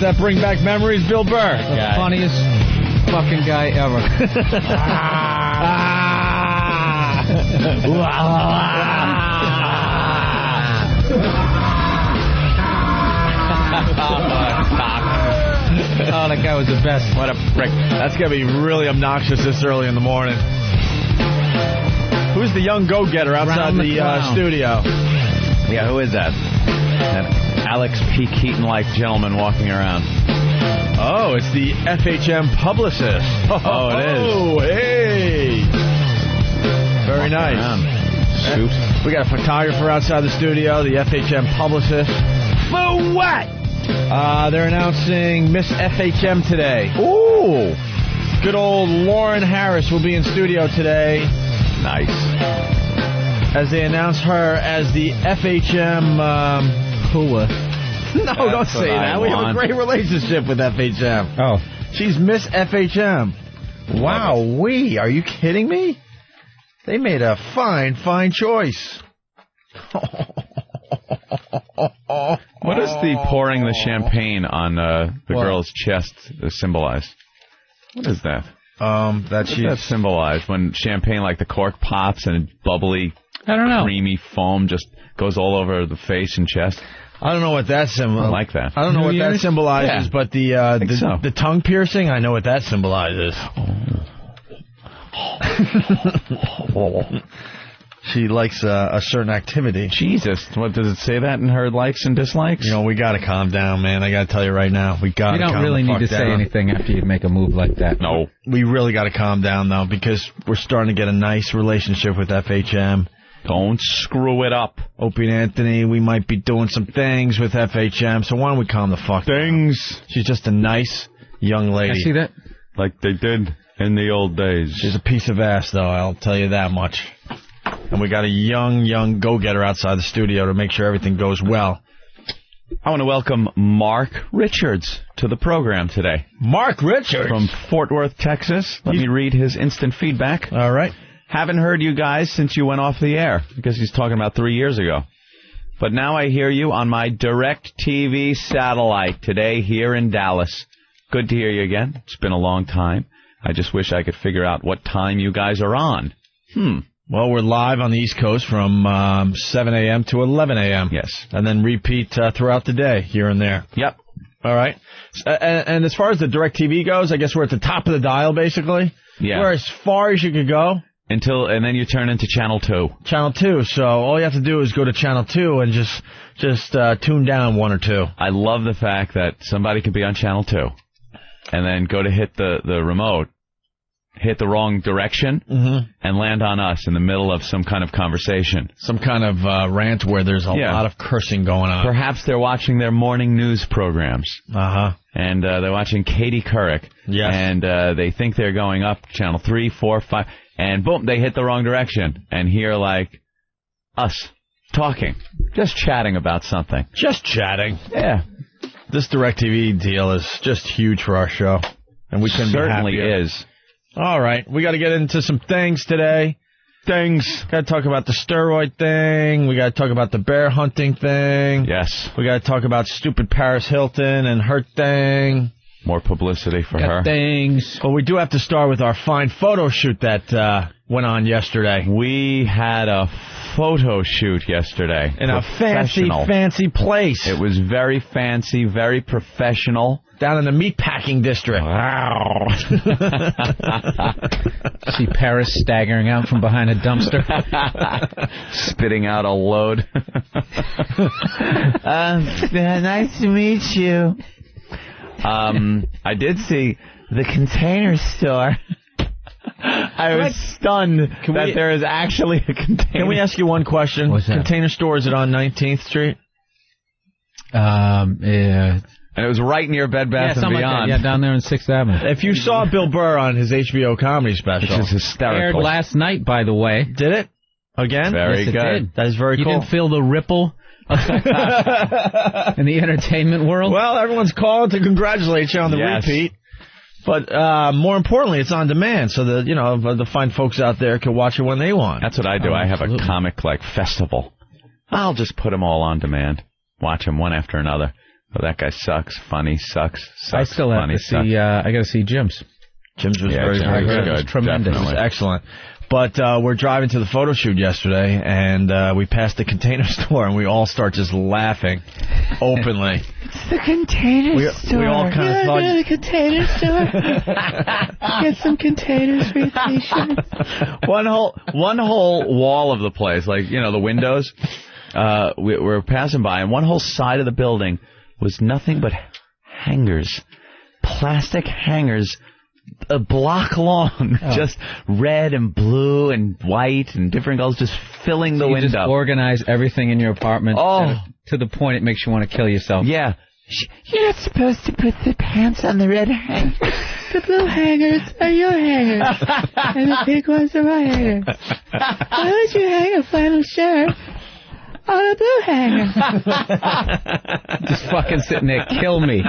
that bring back memories, Bill Burr? The funniest fucking guy ever. Oh, that guy was the best. What a prick. That's going to be really obnoxious this early in the morning. Who's the young go-getter outside the studio? Yeah, who is that? That Alex P. Keaton-like gentleman walking around. Oh, it's the FHM publicist. Oh, it is. Oh, hey. Very nice. Shoot. We got a photographer outside the studio, the FHM publicist. For what? They're announcing Miss FHM today. Ooh. Good old Lauren Harris will be in studio today. Nice. As they announce her as the FHM... Hua. No, don't say that. We have a great relationship with FHM. Oh. She's Miss FHM. Wow, are you kidding me? They made a fine choice. What does the pouring the champagne on the girl's chest symbolize? What is that? What does that symbolize when champagne, like the cork pops and bubbly, I don't know, creamy foam just goes all over the face and chest? I don't know what that symbolizes. I like that. I don't know what that symbolizes, but the tongue piercing, I know what that symbolizes. She likes a certain activity. Jesus, what does it say that in her likes and dislikes? You know, we got to calm down, man. I got to tell you right now, we got to calm down. You don't really need to say anything after you make a move like that. No. We really got to calm down, though, because we're starting to get a nice relationship with FHM. Don't screw it up. Opie and Anthony, we might be doing some things with FHM, so why don't we calm the fuck down? She's just a nice young lady. I see that. Like they did in the old days. She's a piece of ass, though, I'll tell you that much. And we got a young go-getter outside the studio to make sure everything goes well. I want to welcome Mark Richards to the program today. Mark Richards? From Fort Worth, Texas. Let me read his instant feedback. All right. Haven't heard you guys since you went off the air, because he's talking about 3 years ago. But now I hear you on my DirecTV satellite today here in Dallas. Good to hear you again. It's been a long time. I just wish I could figure out what time you guys are on. Well, we're live on the East Coast from 7 a.m. to 11 a.m. Yes. And then repeat throughout the day, here and there. Yep. All right. And as far as the DirecTV goes, I guess we're at the top of the dial, basically. Yeah. We're as far as you could go. And then you turn into Channel 2. Channel 2. So all you have to do is go to Channel 2 and just tune down one or two. I love the fact that somebody could be on Channel 2 and then go to hit the remote, hit the wrong direction, and land on us in the middle of some kind of conversation. Some kind of rant where there's a lot of cursing going on. Perhaps they're watching their morning news programs. And they're watching Katie Couric. Yes. And they think they're going up Channel 3, 4, 5, and boom, they hit the wrong direction and hear, like, us talking, just chatting about something. Just chatting. Yeah. This DirecTV deal is just huge for our show. And we couldn't be happier. Certainly is. All right, we got to get into some things today. Got to talk about the steroid thing. We got to talk about the bear hunting thing. Yes. We got to talk about stupid Paris Hilton and her thing. More publicity for her. Things. But we do have to start with our fine photo shoot that went on yesterday. We had a photo shoot yesterday. In a fancy place. It was very fancy, very professional. Down in the meatpacking district. Wow. See Paris staggering out from behind a dumpster. Spitting out a load. Nice to meet you. I did see the Container Store. I was stunned that there is actually a Container. Can we ask you one question? What's that? Container Store, is it on 19th Street? Yeah. And it was right near Bed Bath & Beyond. Like that. Yeah, down there on 6th Avenue. If you saw Bill Burr on his HBO comedy special. Which is hysterical. Aired last night, by the way. Did it? Again? Very yes, good. It did. That is very cool. You didn't feel the ripple in the entertainment world? Well, everyone's calling to congratulate you on the repeat. But more importantly, it's on demand, so that the fine folks out there can watch it when they want. That's what I do. I have a comic festival. I'll just put them all on demand, watch them one after another. Oh, that guy sucks. Funny, sucks. I still have to see. I got to see Jim's. Jim's was very good. It was tremendous. It was excellent. But we're driving to the photo shoot yesterday, and we passed the Container Store, and we all start just laughing openly. It's the Container Store. We all kind of thought... go to the Container Store? Get some containers for your T-shirt. One whole wall of the place, like, the windows, we were passing by, and one whole side of the building was nothing but hangers. Plastic hangers. A block long, just red and blue and white and different colors, just filling the window. You just organize everything in your apartment to the point it makes you want to kill yourself. Yeah. You're not supposed to put the pants on the red hangers. The blue hangers are your hangers, and the pink ones are my hangers. Why would you hang a flannel shirt on a blue hanger? Just fucking sitting there, kill me.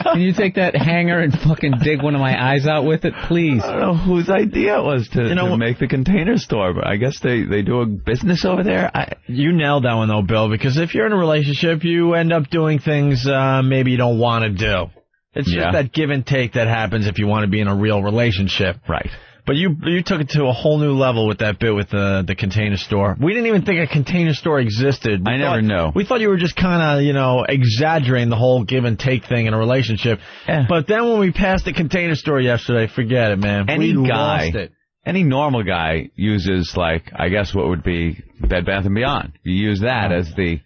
Can you take that hanger and fucking dig one of my eyes out with it, please? I don't know whose idea it was to make the Container Store, but I guess they do a business over there. You nailed that one, though, Bill, because if you're in a relationship, you end up doing things maybe you don't want to do. It's just that give and take that happens if you want to be in a real relationship. Right. But you took it to a whole new level with that bit with the Container Store. We didn't even think a Container Store existed. I never knew. We thought you were just kind of, exaggerating the whole give and take thing in a relationship. Yeah. But then when we passed the Container Store yesterday, forget it, man. We lost it. Any normal guy uses, I guess what would be Bed Bath & Beyond. You use that as the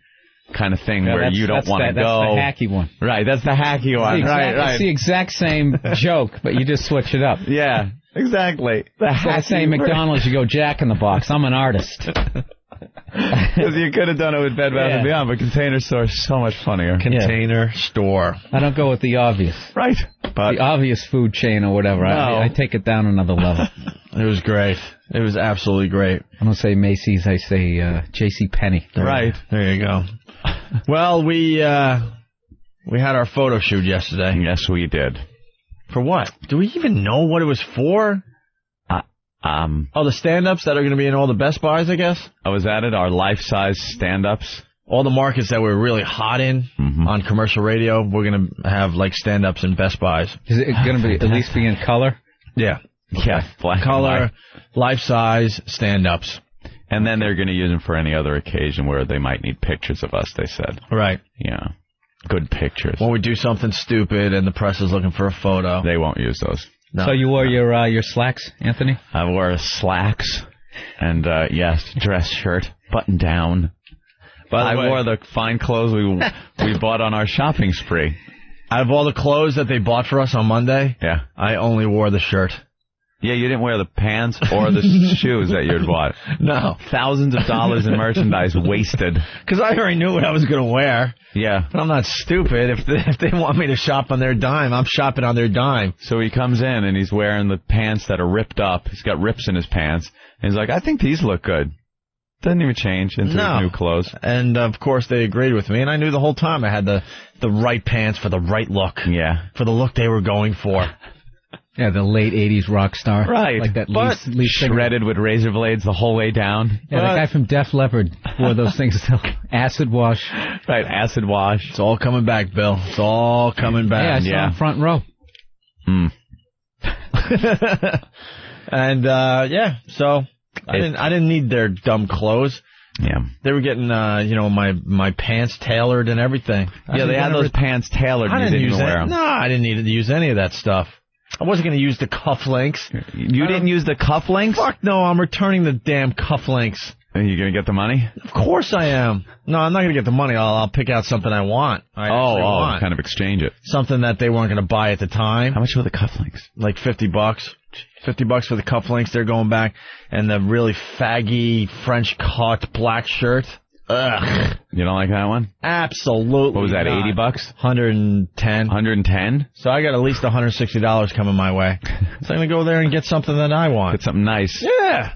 kind of thing where you don't want to go. That's the hacky one. Right, that's the hacky one. Right. It's the exact same joke, but you just switch it up. Yeah. Exactly. I say McDonald's, you go Jack in the Box. I'm an artist. Because you could have done it with Bed Bath & Beyond, but Container Store is so much funnier. Container Store. I don't go with the obvious. Right. But the obvious food chain or whatever. No. I take it down another level. It was great. It was absolutely great. I don't say Macy's, I say J.C. Penney. Right. There you go. Well, we had our photo shoot yesterday. Yes, we did. For what? Do we even know what it was for? The stand-ups that are going to be in all the Best Buys, I guess? I was at it, our life-size stand-ups. All the markets that we're really hot in on commercial radio, we're going to have, stand-ups in Best Buys. Is it going to be at least be in color? Yeah. Yeah, black color, life-size stand-ups. And then they're going to use them for any other occasion where they might need pictures of us, they said. Right. Yeah. Good pictures. When we do something stupid and the press is looking for a photo. They won't use those. No. So you wore your slacks, Anthony? I wore slacks and, dress shirt, button down. But I wore the fine clothes we bought on our shopping spree. Out of all the clothes that they bought for us on Monday, I only wore the shirt. Yeah, you didn't wear the pants or the shoes that you had bought. No. Thousands of dollars in merchandise wasted. Because I already knew what I was going to wear. Yeah. But I'm not stupid. If they want me to shop on their dime, I'm shopping on their dime. So he comes in and he's wearing the pants that are ripped up. He's got rips in his pants. And he's like, I think these look good. Doesn't even change into his new clothes. And, of course, they agreed with me. And I knew the whole time I had the right pants for the right look. Yeah. For the look they were going for. Yeah, the late 80s rock star. Right. Like that leaf shredded with razor blades the whole way down. Yeah, that guy from Def Leppard wore those things till acid wash. Right, acid wash. It's all coming back, Bill. It's all coming back. Yeah, I saw him front row. And, so I didn't need their dumb clothes. Yeah. They were getting, my pants tailored and everything. Yeah, they had those pants tailored and you didn't even wear them. No, I didn't need to use any of that stuff. I wasn't going to use the cufflinks. You didn't use the cufflinks? Fuck no, I'm returning the damn cufflinks. Are you going to get the money? Of course I am. No, I'm not going to get the money. I'll pick out something I want. Want. Kind of exchange it. Something that they weren't going to buy at the time. How much were the cufflinks? Like $50. $50 for the cufflinks. They're going back. And the really faggy French cut black shirt. Ugh. You don't like that one? Absolutely. What was that, not. $80? 110. 110? So I got at least $160 coming my way. So I'm going to go there and get something that I want. Get something nice. Yeah.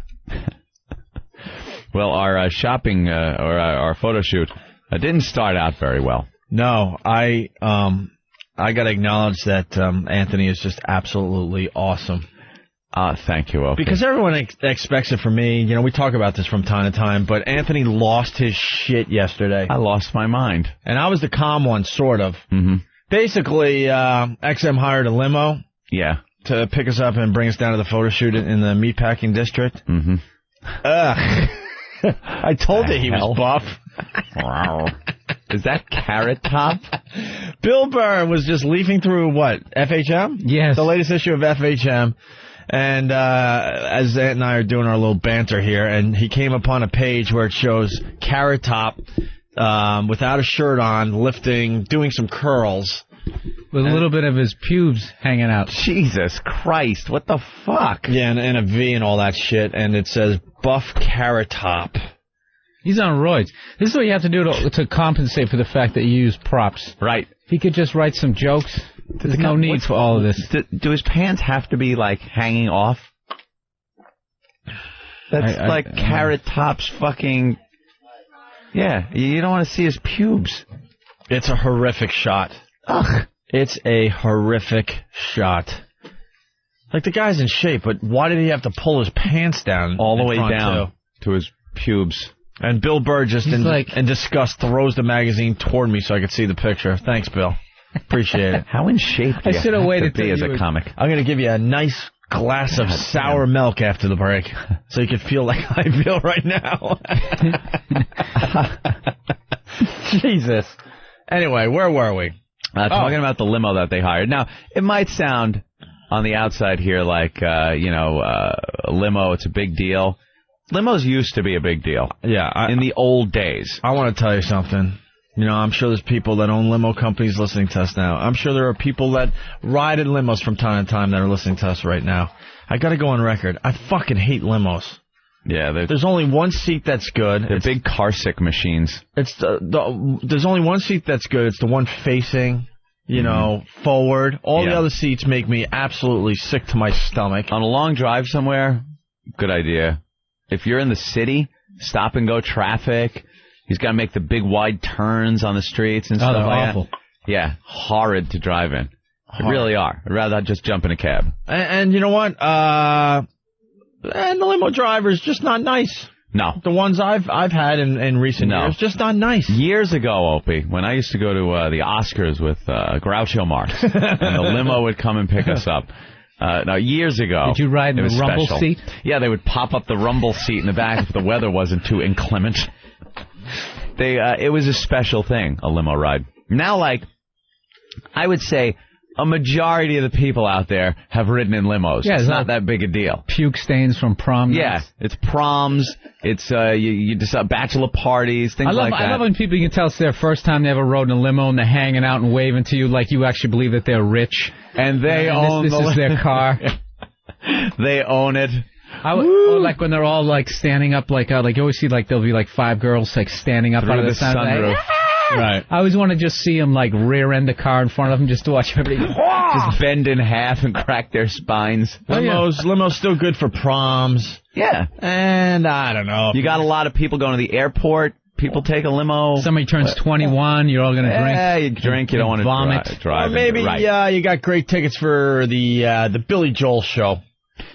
Well, our shopping or our photo shoot didn't start out very well. No, I got to acknowledge that Anthony is just absolutely awesome. Thank you, Opie. Because everyone expects it from me. You know, we talk about this from time to time, but Anthony lost his shit yesterday. I lost my mind. And I was the calm one, sort of. Mm-hmm. Basically, XM hired a limo. Yeah. To pick us up and bring us down to the photo shoot in the meatpacking district. Mm-hmm. Ugh. I told you he was buff. Is that Carrot Top? Bill Burr was just leafing through, what, FHM? Yes. The latest issue of FHM. And as Ant and I are doing our little banter here, and he came upon a page where it shows Carrot Top without a shirt on, doing some curls. With a little bit of his pubes hanging out. Jesus Christ, what the fuck? Yeah, and a V and all that shit, and it says Buff Carrot Top. He's on roids. This is what you have to do to compensate for the fact that you use props. Right. He could just write some jokes. There's no need for all of this. Do his pants have to be, like, hanging off? That's Carrot Top's fucking... Yeah, you don't want to see his pubes. It's a horrific shot. Ugh. It's a horrific shot. Like, the guy's in shape, but why did he have to pull his pants down? All the way down to his pubes. And Bill Burr just in disgust throws the magazine toward me so I could see the picture. Thanks, Bill. Appreciate it. How in shape do you have to be as a comic? I'm going to give you a nice glass of sour milk after the break so you can feel like I feel right now. Jesus. Anyway, where were we? Talking about the limo that they hired. Now, it might sound on the outside here like, a limo, it's a big deal. Limos used to be a big deal. Yeah. In the old days. I want to tell you something. You know, I'm sure there's people that own limo companies listening to us now. I'm sure there are people that ride in limos from time to time that are listening to us right now. I got to go on record. I fucking hate limos. Yeah, there's only one seat that's good. They're big car sick machines. It's there's only one seat that's good. It's the one facing, forward. All the other seats make me absolutely sick to my stomach. On a long drive somewhere, good idea. If you're in the city, stop and go traffic. He's got to make the big wide turns on the streets and stuff like that. Yeah, horrid to drive in. They really are. I'd rather just jump in a cab. And you know what? And the limo driver's just not nice. No. The ones I've had in recent years, just not nice. Years ago, Opie, when I used to go to the Oscars with Groucho Marx, and the limo would come and pick us up. No, years ago. Did you ride in the rumble seat? Yeah, they would pop up the rumble seat in the back if the weather wasn't too inclement. It was a special thing, a limo ride. Now, I would say a majority of the people out there have ridden in limos. Yeah, it's not that big a deal. Puke stains from prom nights. Yeah, it's proms. It's you decide bachelor parties, things like that. I love when people, you can tell it's their first time they ever rode in a limo and they're hanging out and waving to you like you actually believe that they're rich. And they own this is their car. They own it. Or like when they're all standing up, you always see there'll be 5 girls standing up out of the sunroof. Right. I always want to just see them rear end the car in front of them just to watch everybody just bend in half and crack their spines. Limo's still good for proms. Yeah. And I don't know. You got a lot of people going to the airport. People take a limo. Somebody turns 21. You're all going to drink. Yeah, you drink. You don't want to vomit. Drive. Or maybe you got great tickets for the Billy Joel show.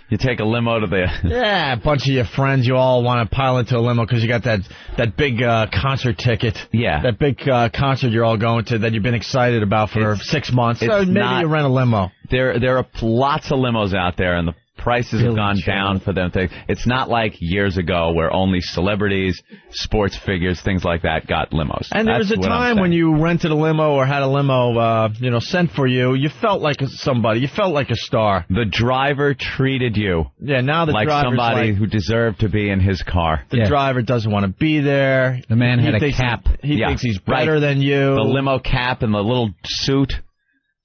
You take a limo to the... Yeah, a bunch of your friends, you all want to pile into a limo because you got that big concert ticket. Yeah. That big concert you're all going to that you've been excited about for 6 months. So maybe you rent a limo. There are lots of limos out there, and the prices have gone down for them. It's not like years ago where only celebrities, sports figures, things like that got limos. And there was a time when you rented a limo or had a limo, sent for you. You felt like somebody. You felt like a star. The driver treated you. Yeah, now the driver's somebody who deserved to be in his car. The driver doesn't want to be there. The man had a cap. He thinks he's better than you. The limo cap and the little suit.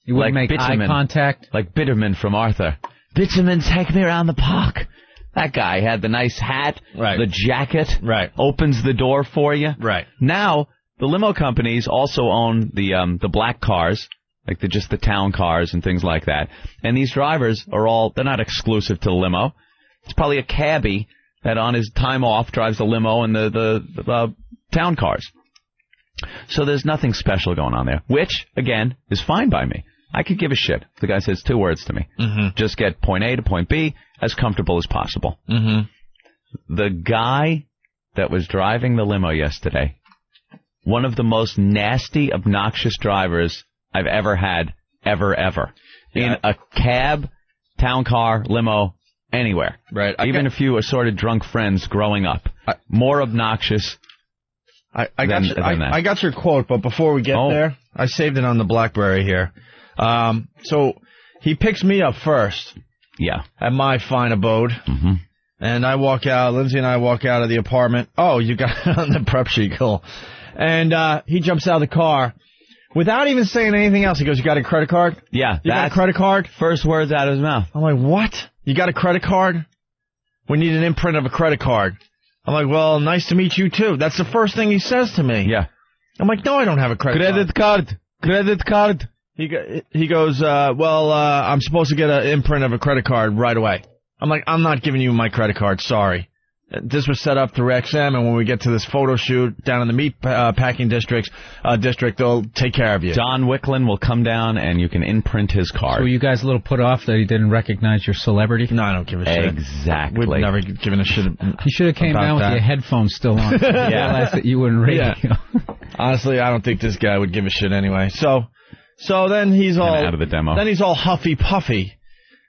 You wouldn't make eye contact. Like Bitterman from Arthur. Bitumen, take me around the park. That guy had the nice hat, the jacket, opens the door for you. Right. Now, the limo companies also own the black cars, just the town cars and things like that. And these drivers they're not exclusive to the limo. It's probably a cabbie that on his time off drives the limo and the town cars. So there's nothing special going on there, which, again, is fine by me. I could give a shit. The guy says 2 words to me. Just get point A to point B as comfortable as possible. The guy that was driving the limo yesterday, one of the most nasty, obnoxious drivers I've ever had, ever. In a cab, town car, limo, anywhere. Right. Even if you assorted drunk friends growing up. More obnoxious I got your quote, but before we get there, I saved it on the BlackBerry here. So he picks me up first. Yeah. At my fine abode. And I walk out, Lindsay and I walk out of the apartment. Oh, you got it on the prep sheet, cool. And he jumps out of the car. Without even saying anything else, he goes, you got a credit card? Yeah. You got a credit card? First words out of his mouth. I'm like, what? You got a credit card? We need an imprint of a credit card. I'm like, well, nice to meet you, too. That's the first thing he says to me. Yeah. I'm like, no, I don't have a credit card. Credit card. He goes, I'm supposed to get an imprint of a credit card right away. I'm like, I'm not giving you my credit card, sorry. This was set up through XM, and when we get to this photo shoot down in the meat packing district, they'll take care of you. Don Wicklund will come down, and you can imprint his card. So were you guys a little put off that he didn't recognize your celebrity? No, I don't give a shit. Exactly. We've never given a shit You should have came down with your headphones still on. Realized that you were in radio. Yeah. Honestly, I don't think this guy would give a shit anyway. So then he's all out of the demo. Then he's all huffy puffy.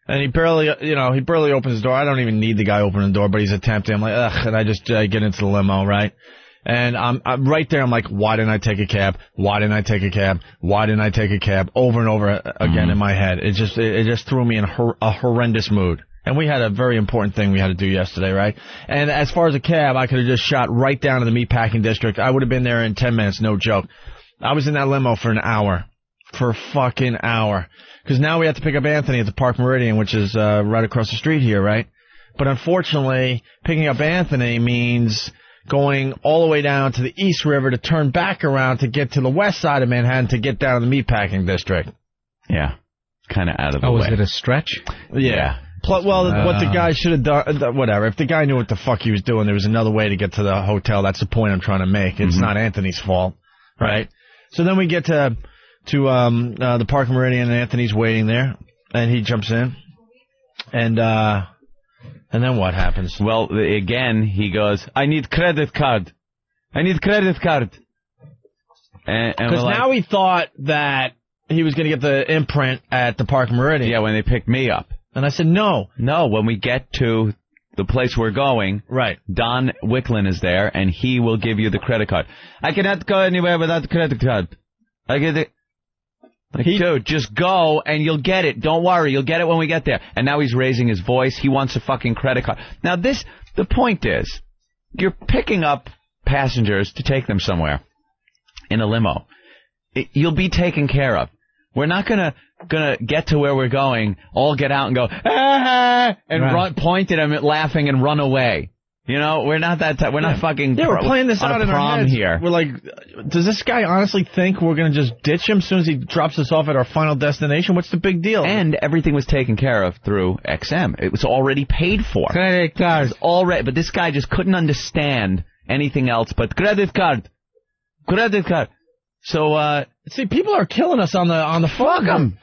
And he barely opens the door. I don't even need the guy opening the door, but he's attempting. I'm like, ugh, and I just get into the limo, right? And I'm right there. I'm like, why didn't I take a cab? Why didn't I take a cab? Why didn't I take a cab? Over and over again in my head. It just threw me in a horrendous mood. And we had a very important thing we had to do yesterday, right? And as far as a cab, I could have just shot right down to the meatpacking district. I would have been there in 10 minutes, no joke. I was in that limo for an hour. For a fucking hour. Because now we have to pick up Anthony at the Park Meridian, which is right across the street here, right? But unfortunately, picking up Anthony means going all the way down to the East River to turn back around to get to the west side of Manhattan to get down to the meatpacking district. Yeah. Kind of out of the way. Oh, was it a stretch? Yeah. What the guy should have done, whatever. If the guy knew what the fuck he was doing, there was another way to get to the hotel. That's the point I'm trying to make. It's not Anthony's fault, right? So then we get to the Park Meridian, and Anthony's waiting there, and he jumps in, and then what happens? Well, again, he goes, I need credit card. Because now he thought that he was going to get the imprint at the Park Meridian. Yeah, when they picked me up. And I said, no. No, when we get to the place we're going, right? Don Wicklund is there, and he will give you the credit card. I cannot go anywhere without the credit card. I get it. Dude, just go and you'll get it. Don't worry, you'll get it when we get there. And now he's raising his voice. He wants a fucking credit card. Now the point is, you're picking up passengers to take them somewhere in a limo. You'll be taken care of. We're not gonna get to where we're going, all get out and go, and point at him laughing and run away. You know, we're not that type. We're not fucking. Yeah, we're playing this out in our heads here. We're like, does this guy honestly think we're going to just ditch him as soon as he drops us off at our final destination? What's the big deal? And everything was taken care of through XM. It was already paid for. Credit card. But this guy just couldn't understand anything else but credit card. Credit card. So, see, people are killing us on the phone. Fuck them.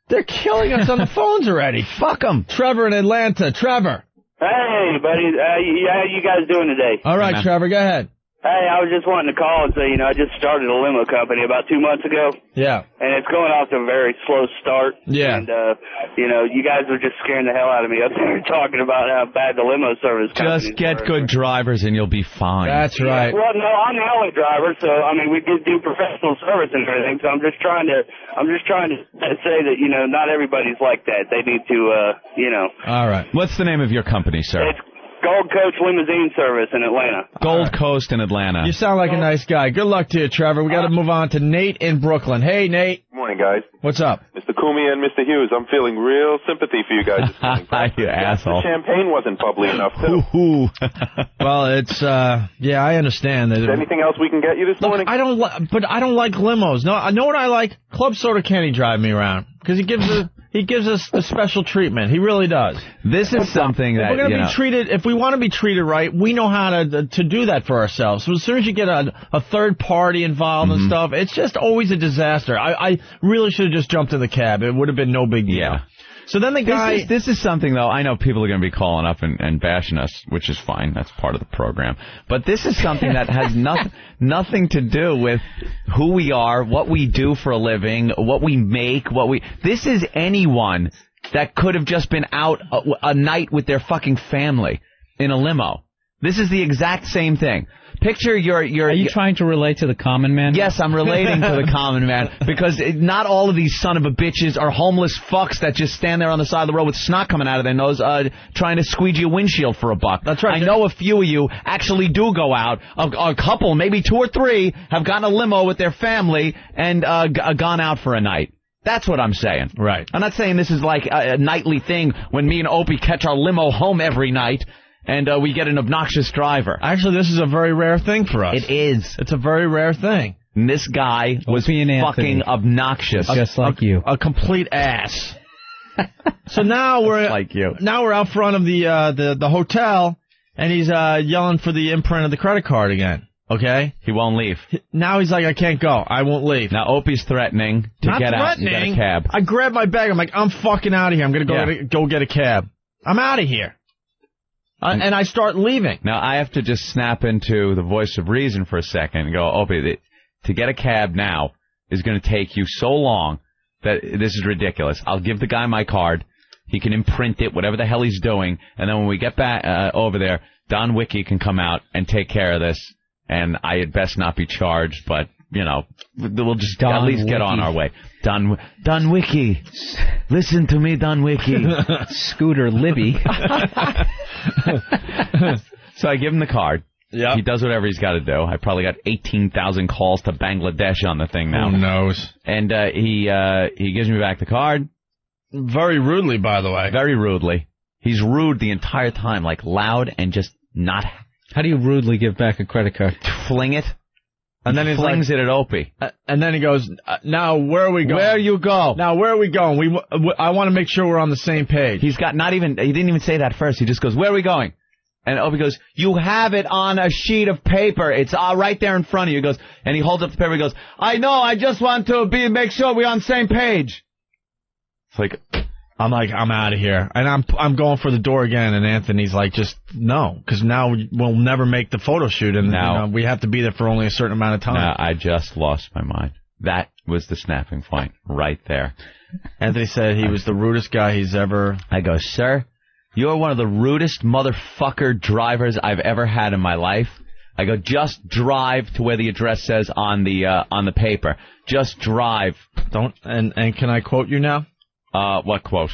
They're killing us on the phones already. Fuck them. Trevor in Atlanta. Trevor. Hey, buddy. How you guys doing today? All right, Trevor, go ahead. Hey, I was just wanting to call and say, I just started a limo company about 2 months ago. Yeah. And it's going off to a very slow start. Yeah. And, you guys were just scaring the hell out of me up there talking about how bad the limo service companies Just get good drivers and you'll be fine. That's right. Well, no, I'm the only driver, so, we do professional service and everything, so I'm just trying to say that, not everybody's like that. They need to, All right. What's the name of your company, sir? It's Gold Coast Limousine Service in Atlanta. Gold Coast in Atlanta. You sound like a nice guy. Good luck to you, Trevor. We got to move on to Nate in Brooklyn. Hey, Nate. Good morning, guys. What's up? Mr. Kumi and Mr. Hughes, I'm feeling real sympathy for you guys this morning. You asshole. The champagne wasn't bubbly enough, too. Well, it's, I understand. Is there anything else we can get you this morning? I don't like limos. No, I know what I like? Club Soda Kenny drive me around. Because he gives He gives us the special treatment. He really does. This is something that, if we're gonna be treated, if we want to be treated right, we know how to do that for ourselves. So as soon as you get a third party involved and stuff, it's just always a disaster. I really should have just jumped in the cab. It would have been no big deal. Yeah. So then the guy... This is something, though, I know people are going to be calling up and bashing us, which is fine. That's part of the program. But this is something that has nothing to do with who we are, what we do for a living, what we make, This is anyone that could have just been out a night with their fucking family in a limo. This is the exact same thing. Picture Are you trying to relate to the common man? Yes, I'm relating to the common man, because not all of these son of a bitches are homeless fucks that just stand there on the side of the road with snot coming out of their nose trying to squeegee a windshield for $1. That's right. I know a few of you actually do go out. A couple, maybe 2 or 3, have gotten a limo with their family and gone out for a night. That's what I'm saying. Right. I'm not saying this is like a nightly thing when me and Opie catch our limo home every night. And we get an obnoxious driver. Actually, this is a very rare thing for us. It is. It's a very rare thing. And this guy was fucking obnoxious. Just like you. A complete ass. So now we're like you. Now we're out front of the hotel, and he's yelling for the imprint of the credit card again. Okay? He won't leave. Now he's like, I can't go. I won't leave. Now Opie's threatening to get out and get a cab. I grab my bag. I'm like, I'm fucking out of here. I'm going to go get a cab. I'm out of here. And I start leaving. Now, I have to just snap into the voice of reason for a second and go, Opie, to get a cab now is going to take you so long that this is ridiculous. I'll give the guy my card. He can imprint it, whatever the hell he's doing. And then when we get back over there, Don Wiki can come out and take care of this. And I had best not be charged, but, you know, we'll just at least get on our way. Don Wiki. Listen to me, Don Wiki. Scooter Libby. So I give him the card. Yeah. He does whatever he's got to do. I probably got 18,000 calls to Bangladesh on the thing now. Who knows? And he gives me back the card. Very rudely, by the way. Very rudely. He's rude the entire time, like loud and just not. How do you rudely give back a credit card? Fling it. And then he flings it at Opie. And then he goes, now where are we going? Where you go? Now where are we going? I want to make sure we're on the same page. He didn't even say that first. He just goes, where are we going? And Opie goes, you have it on a sheet of paper. It's right there in front of you. He goes, and he holds up the paper. He goes, I know. I just want to make sure we're on the same page. It's like, I'm out of here. And I'm going for the door again. And Anthony's like, just no, because now we'll never make the photo shoot. And now we have to be there for only a certain amount of time. No, I just lost my mind. That was the snapping point right there. Anthony said he was the rudest guy he's ever. I go, sir, you're one of the rudest motherfucker drivers I've ever had in my life. I go, just drive to where the address says on the paper. Just drive. Don't. And can I quote you now? What quote?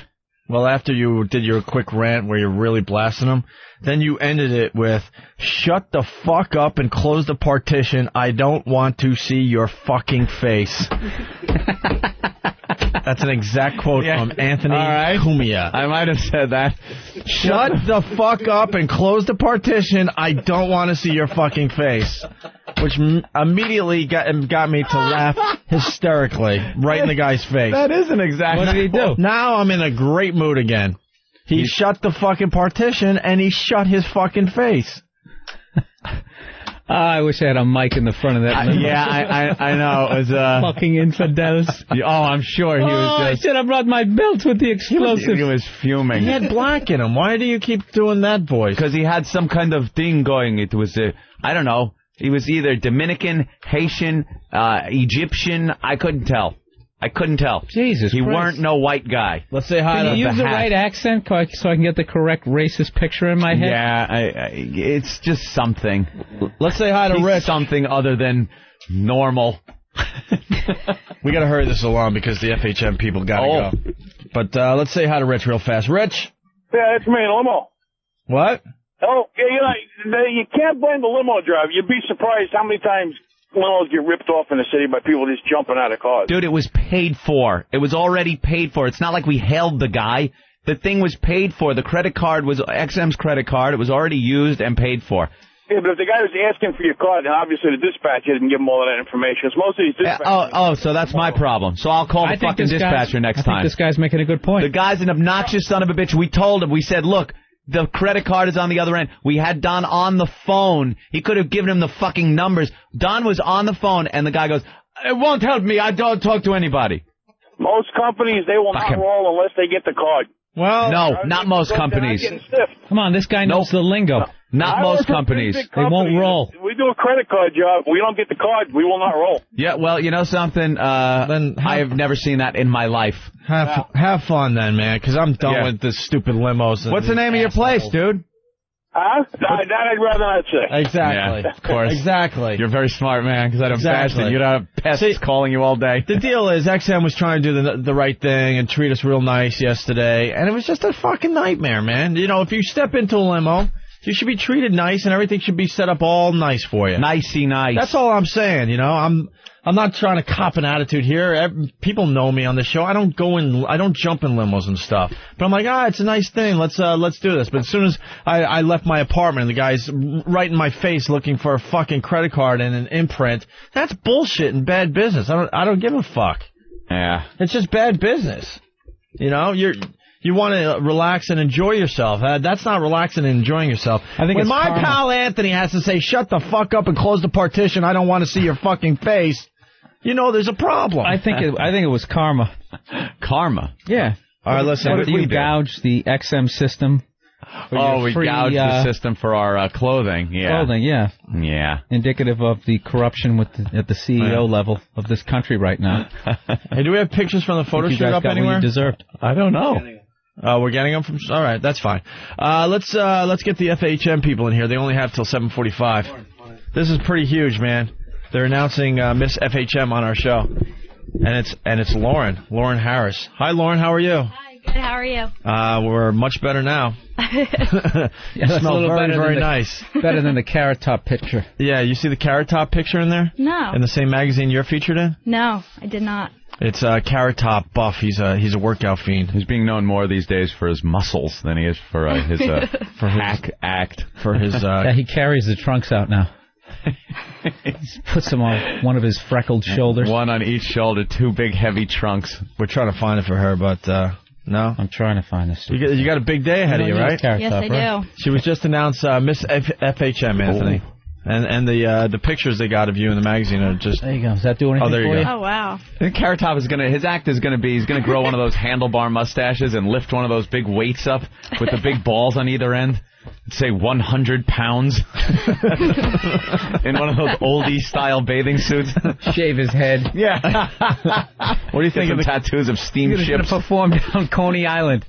Well, after you did your quick rant where you're really blasting him, then you ended it with, shut the fuck up and close the partition. I don't want to see your fucking face. That's an exact quote from Anthony Cumia. I might have said that. Shut the fuck up and close the partition. I don't want to see your fucking face. Which immediately got me to laugh hysterically right in the guy's face. That is an exact. What did he do? Now I'm in a great mood again. He shut the fucking partition and he shut his fucking face. I wish I had a mic in the front of that. Yeah, I know. It was fucking infidels. I'm sure he was I just. should have brought my belt with the explosives. He was fuming. He had black in him. Why do you keep doing that voice? Because he had some kind of thing going. It was, I don't know. He was either Dominican, Haitian, Egyptian. I couldn't tell. Jesus He Christ. weren't no white guy. Let's say hi to Can you use the hat. right accent so I can get the correct racist picture in my head? Yeah, it's just something. Let's say hi to He's Rich. something other than normal. We got to hurry this along because the FHM people got to go. But let's say hi to Rich real fast. Rich? Yeah, it's me, Limo. What? Oh, you can't blame the limo driver. You'd be surprised how many times limos get ripped off in the city by people just jumping out of cars. Dude, it was paid for. It was already paid for. It's not like we hailed the guy. The thing was paid for. The credit card was XM's credit card. It was already used and paid for. Yeah, but if the guy was asking for your card, then obviously the dispatcher didn't give him all of that information. It's most of these dispatchers. So that's my problem. So I'll call the fucking dispatcher next time. I think this guy's making a good point. The guy's an obnoxious son of a bitch. We told him. We said, look, the credit card is on the other end. We had Don on the phone. He could have given him the fucking numbers. Don was on the phone, and the guy goes, it won't help me. I don't talk to anybody. Most companies, they will not roll unless they get the card. Well, no, not most companies. Come on, this guy knows the lingo. Not most companies. They won't roll. We do a credit card job. We don't get the card. We will not roll. Yeah, well, you know something? I have never seen that in my life. Have fun then, man, because I'm done with this stupid limos. What's the name of your place, dude? Huh? That I'd rather not say. Exactly. Yeah, of course. Exactly. You're very smart, man, because I'd have bashed it. You'd have pests calling you all day. The deal is, XM was trying to do the right thing and treat us real nice yesterday, and it was just a fucking nightmare, man. You know, if you step into a limo, you should be treated nice, and everything should be set up all nice for you. Nicey nice. That's all I'm saying, you know. I'm not trying to cop an attitude here. People know me on the show. I don't jump in limos and stuff. But I'm like, it's a nice thing. Let's do this. But as soon as I left my apartment, the guy's right in my face looking for a fucking credit card and an imprint. That's bullshit and bad business. I don't give a fuck. Yeah. It's just bad business. You know, you want to relax and enjoy yourself. That's not relaxing and enjoying yourself. I think when my pal Anthony has to say, shut the fuck up and close the partition, I don't want to see your fucking face, you know there's a problem. I think it was karma. Karma? Yeah. All right, listen. What did you gouge the XM system? We gouged the system for our clothing. Yeah. Clothing, yeah. Yeah. Indicative of the corruption at the CEO level of this country right now. Hey, do we have pictures from the photo shoot up anywhere? What you deserved. I don't know. We're getting them from. All right, that's fine. Let's get the FHM people in here. They only have till 7:45. This is pretty huge, man. They're announcing Miss FHM on our show, and it's Lauren Harris. Hi, Lauren. How are you? Hi. Good. How are you? We're much better now. Yeah, that's a little very, very nice. Better than the Carrot Top picture. Yeah, you see the Carrot Top picture in there? No. In the same magazine you're featured in? No, I did not. It's Carrot Top Buff. He's a workout fiend. He's being known more these days for his muscles than he is for his act. For his yeah, he carries the trunks out now. He puts them on one of his freckled shoulders. One on each shoulder, two big heavy trunks. We're trying to find it for her, but no. I'm trying to find this. You got a big day ahead of you, right? Yes, I do. She was just announced Miss FHM, Anthony. Oh. And the pictures they got of you in the magazine are just... There you go. Does that do anything for you? Oh, wow. I think Carrot Top his act is going to be, he's going to grow one of those handlebar mustaches and lift one of those big weights up with the big balls on either end. Say 100 pounds in one of those oldie-style bathing suits. Shave his head. Yeah. What do you think of the tattoos of steamships? He's going to perform down Coney Island.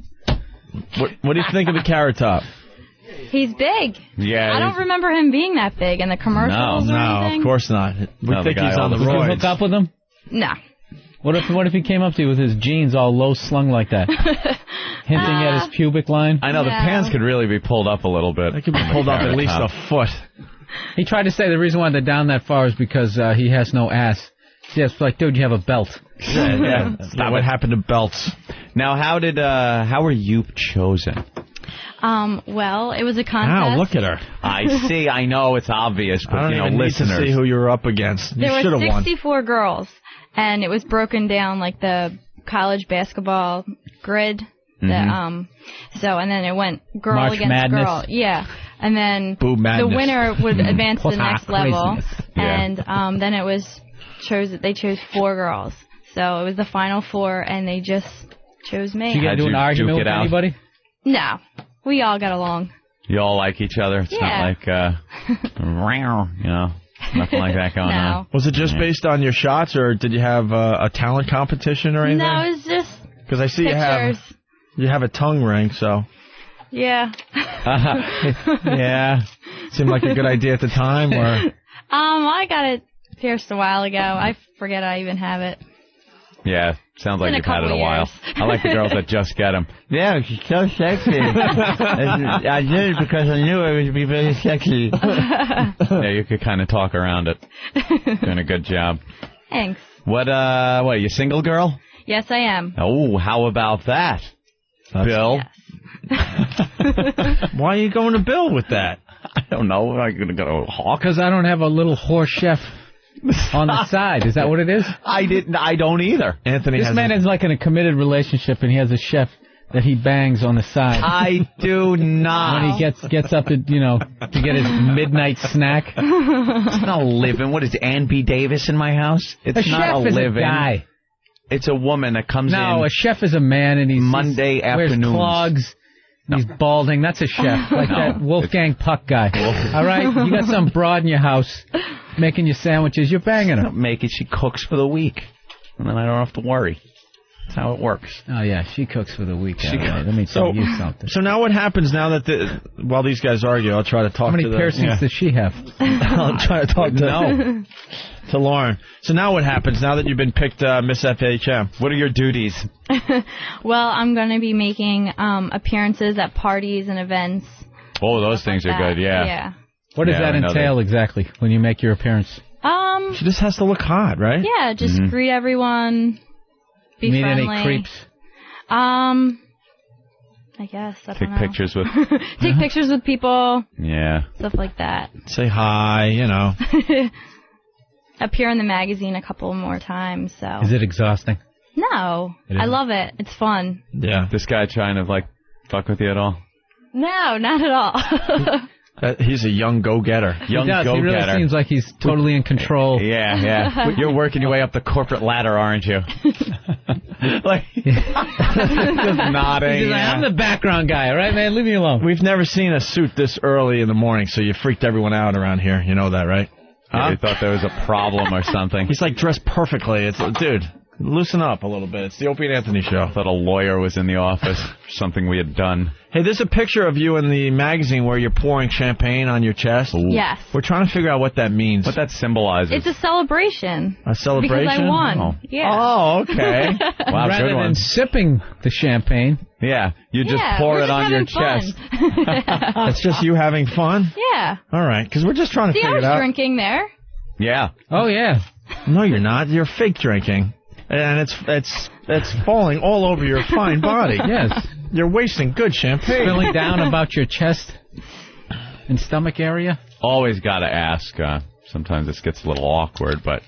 What do you think of the Carrot Top? He's big. Yeah. I don't remember him being that big in the commercials or anything. No, of course not. We think he's on the roids. Would you hook up with him? No. What if he came up to you with his jeans all low slung like that? Hinting at his pubic line? I know, the pants could really be pulled up a little bit. They could be pulled up at least a foot. He tried to say the reason why they're down that far is because he has no ass. Yeah, it's like, dude, you have a belt. Yeah. What happened to belts? Now, how were you chosen? Well, it was a contest. Wow, look at her. I see, I know, it's obvious, but, I don't even listeners. need to see who you're up against. You There should were have won. 64 girls, and it was broken down like the college basketball grid. And then it went girl March against Madness. girl. Yeah. And then Boo madness. the winner would advance to the next level. Craziness. And then it was they chose 4 girls. So it was the final 4, and they just chose me. Did you get into an argument with anybody? No. We all got along. You all like each other? It's not like, nothing like that going on. Was it just based on your shots, or did you have a talent competition or anything? No, it was just because I see pictures. you have a tongue ring, so. Yeah. Yeah. Seemed like a good idea at the time, or? I got it pierced a while ago. I forget I even have it. Yeah, sounds like Been a you've had it a couple while. years. I like the girls that just get them. Yeah, she's so sexy. I did it because I knew it would be very sexy. Yeah, you could kind of talk around it. Doing a good job. Thanks. What, are you single, girl? Yes, I am. Oh, how about that, Bill? Yes. Why are you going to Bill with that? I don't know. Am I going to go to a hawk? Because I don't have a little horse chef on the side. Is that what it is? I don't either. Anthony This man is like in a committed relationship, and he has a chef that he bangs on the side. I do not. When he gets up to get his midnight snack. It's not a living. What is it, Ann B. Davis in my house? It's a not chef a is living. A guy. It's a woman that comes in. No, a chef is a man, and he's Monday afternoons. Wears clogs. No. He's balding. That's a chef, like that Wolfgang Puck guy. All right, you got some broad in your house making you sandwiches. You're banging her. Don't make it. She cooks for the week, and then I don't have to worry. That's how it works. Oh yeah, she cooks for the week. Let me tell you something. So now what happens now that while these guys argue? I'll try to talk. How many piercings does she have? I'll try to talk to Lauren. So now what happens now that you've been picked Miss FHM? What are your duties? Well, I'm going to be making appearances at parties and events. Oh, those things are good. Yeah. Yeah. What does that entail exactly when you make your appearance? She just has to look hot, right? Yeah, just greet everyone. Be meet friendly. Any creeps? I guess. I don't know. Pictures with... Take pictures with people. Yeah. Stuff like that. Say hi, Appear in the magazine a couple more times, so... Is it exhausting? No. I love it. It's fun. Yeah. This guy trying to, fuck with you at all? No, not at all. He's a young go-getter. He really seems like he's totally in control. Yeah. You're working your way up the corporate ladder, aren't you? Just nodding. He's like, I'm the background guy, all right, man? Leave me alone. We've never seen a suit this early in the morning, so you freaked everyone out around here. You know that, right? Yeah, they thought there was a problem or something. He's dressed perfectly. Dude, loosen up a little bit. It's the Opie and Anthony show. I thought a lawyer was in the office for something we had done. Hey, there's a picture of you in the magazine where you're pouring champagne on your chest. Ooh. Yes. We're trying to figure out what that means. What that symbolizes. It's a celebration. A celebration? Because I won. Oh. Yeah. Oh, okay. Wow, Rather than sipping the champagne. Yeah, you just pour it on your chest. That's just you having fun? Yeah. All right, because we're just trying to figure it out. I was drinking there. Yeah. Oh, yeah. No, you're not. You're fake drinking. And it's falling all over your fine body. Yes. You're wasting good champagne. Spilling down about your chest and stomach area. Always got to ask. Sometimes this gets a little awkward, but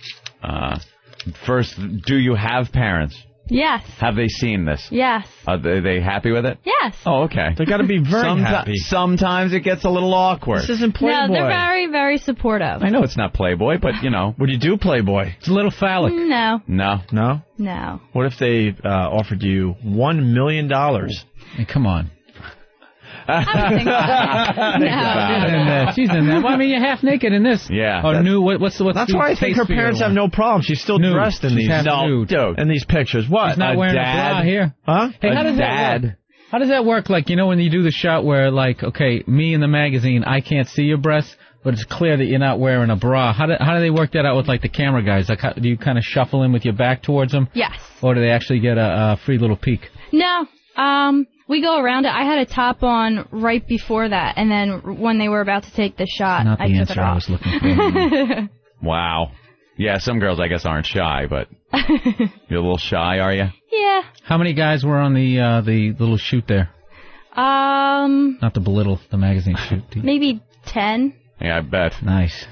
first, do you have parents? Yes. Have they seen this? Yes. Are they happy with it? Yes. Oh, okay. They got to be very happy. Sometimes it gets a little awkward. This isn't Playboy. No, they're very, very supportive. I know it's not Playboy, but, Would you do Playboy? It's a little phallic. No. No? No. What if they offered you $1 million? Hey, come on. I would think about it. She's in there. Well, I mean, you're half naked in this. Yeah. Or what's That's why I think her parents have no problem. She's still dressed in these. In these pictures. What? She's not wearing a bra here. Huh? Hey, how does that work? How does that work? When you do the shot where, okay, me in the magazine, I can't see your breasts, but it's clear that you're not wearing a bra. How do they work that out with, the camera guys? Do you kind of shuffle in with your back towards them? Yes. Or do they actually get a free little peek? No. We go around it. I had a top on right before that, and then when they were about to take the shot, I took it off. I was looking for. Wow. Yeah, some girls, I guess, aren't shy, but you're a little shy, are you? Yeah. How many guys were on the little shoot there? Not to belittle the magazine shoot. Maybe 10. Yeah, I bet. Nice.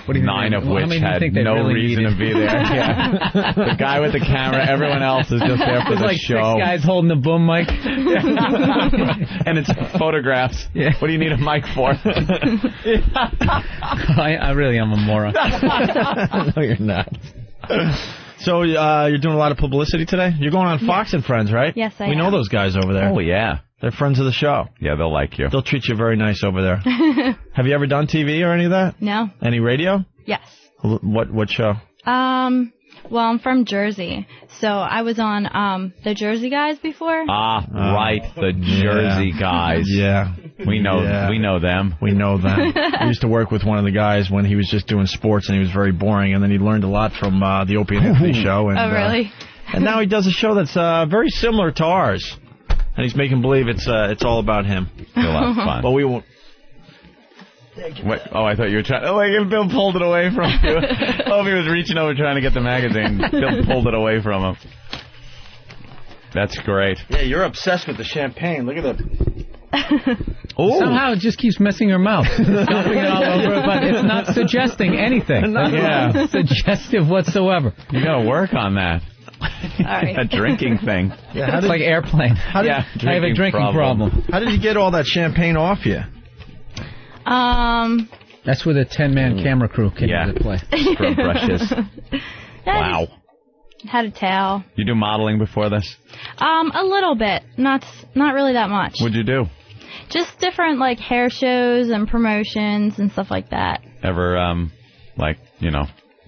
What do you 9 of which had no really reason to be there. Yeah. The guy with the camera, everyone else is just there for the show. 6 guys holding the boom mic. And it's photographs. Yeah. What do you need a mic for? I really am a moron. No, you're not. So you're doing a lot of publicity today? You're going on Fox and Friends, right? Yes, I am. We know those guys over there. Oh, yeah. They're friends of the show. Yeah, they'll like you. They'll treat you very nice over there. Have you ever done TV or any of that? No. Any radio? Yes. What show? Well, I'm from Jersey, so I was on the Jersey Guys before. Right, the Jersey Guys. Yeah. We know them. We know them. I used to work with one of the guys when he was just doing sports, and he was very boring, and then he learned a lot from the Opie and Anthony show. And, oh, really? And now he does a show that's very similar to ours. And he's making believe it's all about him. It's a lot of fun. But we won't. What? Oh, I thought you were trying. Oh, like Bill pulled it away from you. Oh, he was reaching over trying to get the magazine. Bill pulled it away from him. That's great. Yeah, you're obsessed with the champagne. Look at the. Ooh. Somehow it just keeps messing her mouth. Dumping it all over, but it's not suggesting anything. Yeah. Suggestive whatsoever. You got to work on that. All right. A drinking thing. Yeah, It's like airplane. I have a drinking problem. How did you get all that champagne off you? That's where the 10-man camera crew came into play. Scrub brushes. Wow. Had a towel. You do modeling before this? A little bit. Not really that much. What'd you do? Just different, like, hair shows and promotions and stuff like that. Ever,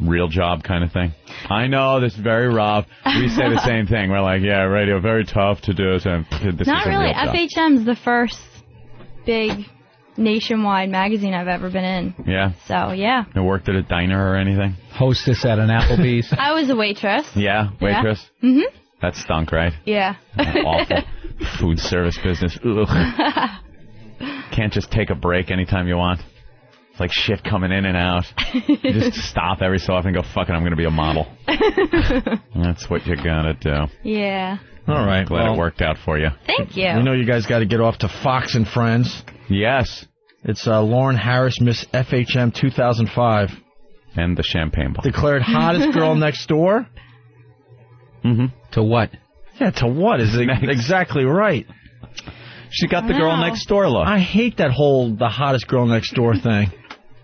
real job kind of thing? I know, this is very rough. We say the same thing. We're like, yeah, radio, very tough to do. So this Not is really. real job. FHM's the first big nationwide magazine I've ever been in. Yeah? So, yeah. You worked at a diner or anything? Hostess at an Applebee's. I was a waitress. Yeah? Waitress? Yeah. Mm-hmm. That stunk, right? Yeah. Awful. Food service business. Ugh. Can't just take a break anytime you want. It's like shit coming in and out. You just stop every so often and go, fuck it, I'm going to be a model. That's what you got to do. Yeah. All right. Glad it worked out for you. Thank you. You know you guys got to get off to Fox and Friends. Yes. It's Lauren Harris, Miss FHM 2005. And the champagne bottle. Declared hottest girl next door. Mm-hmm. To what? Yeah, to what is exactly right. She got the girl next door look. I hate that whole the hottest girl next door thing.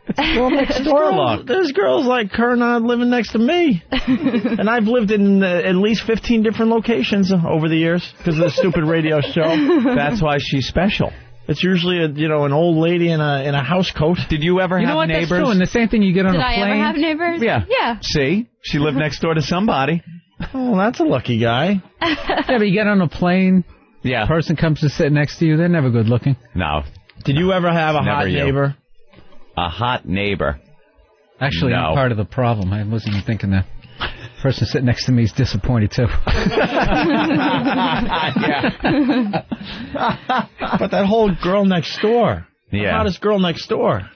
It's girl next door look. There's girls like her not living next to me. And I've lived in at least 15 different locations over the years because of the stupid radio show. That's why she's special. It's usually an old lady in a house coat. Did you ever have neighbors? That's true. And the same thing you get on a plane. Did I ever have neighbors? Yeah. Yeah. See? She lived next door to somebody. Oh, that's a lucky guy. Yeah, but you get on a plane. Yeah. Person comes to sit next to you. They're never good looking. No. Did you ever have a hot neighbor? A hot neighbor. Actually, no. I'm part of the problem. I wasn't even thinking that. Person sitting next to me is disappointed, too. But that whole girl next door. Yeah. The hottest girl next door.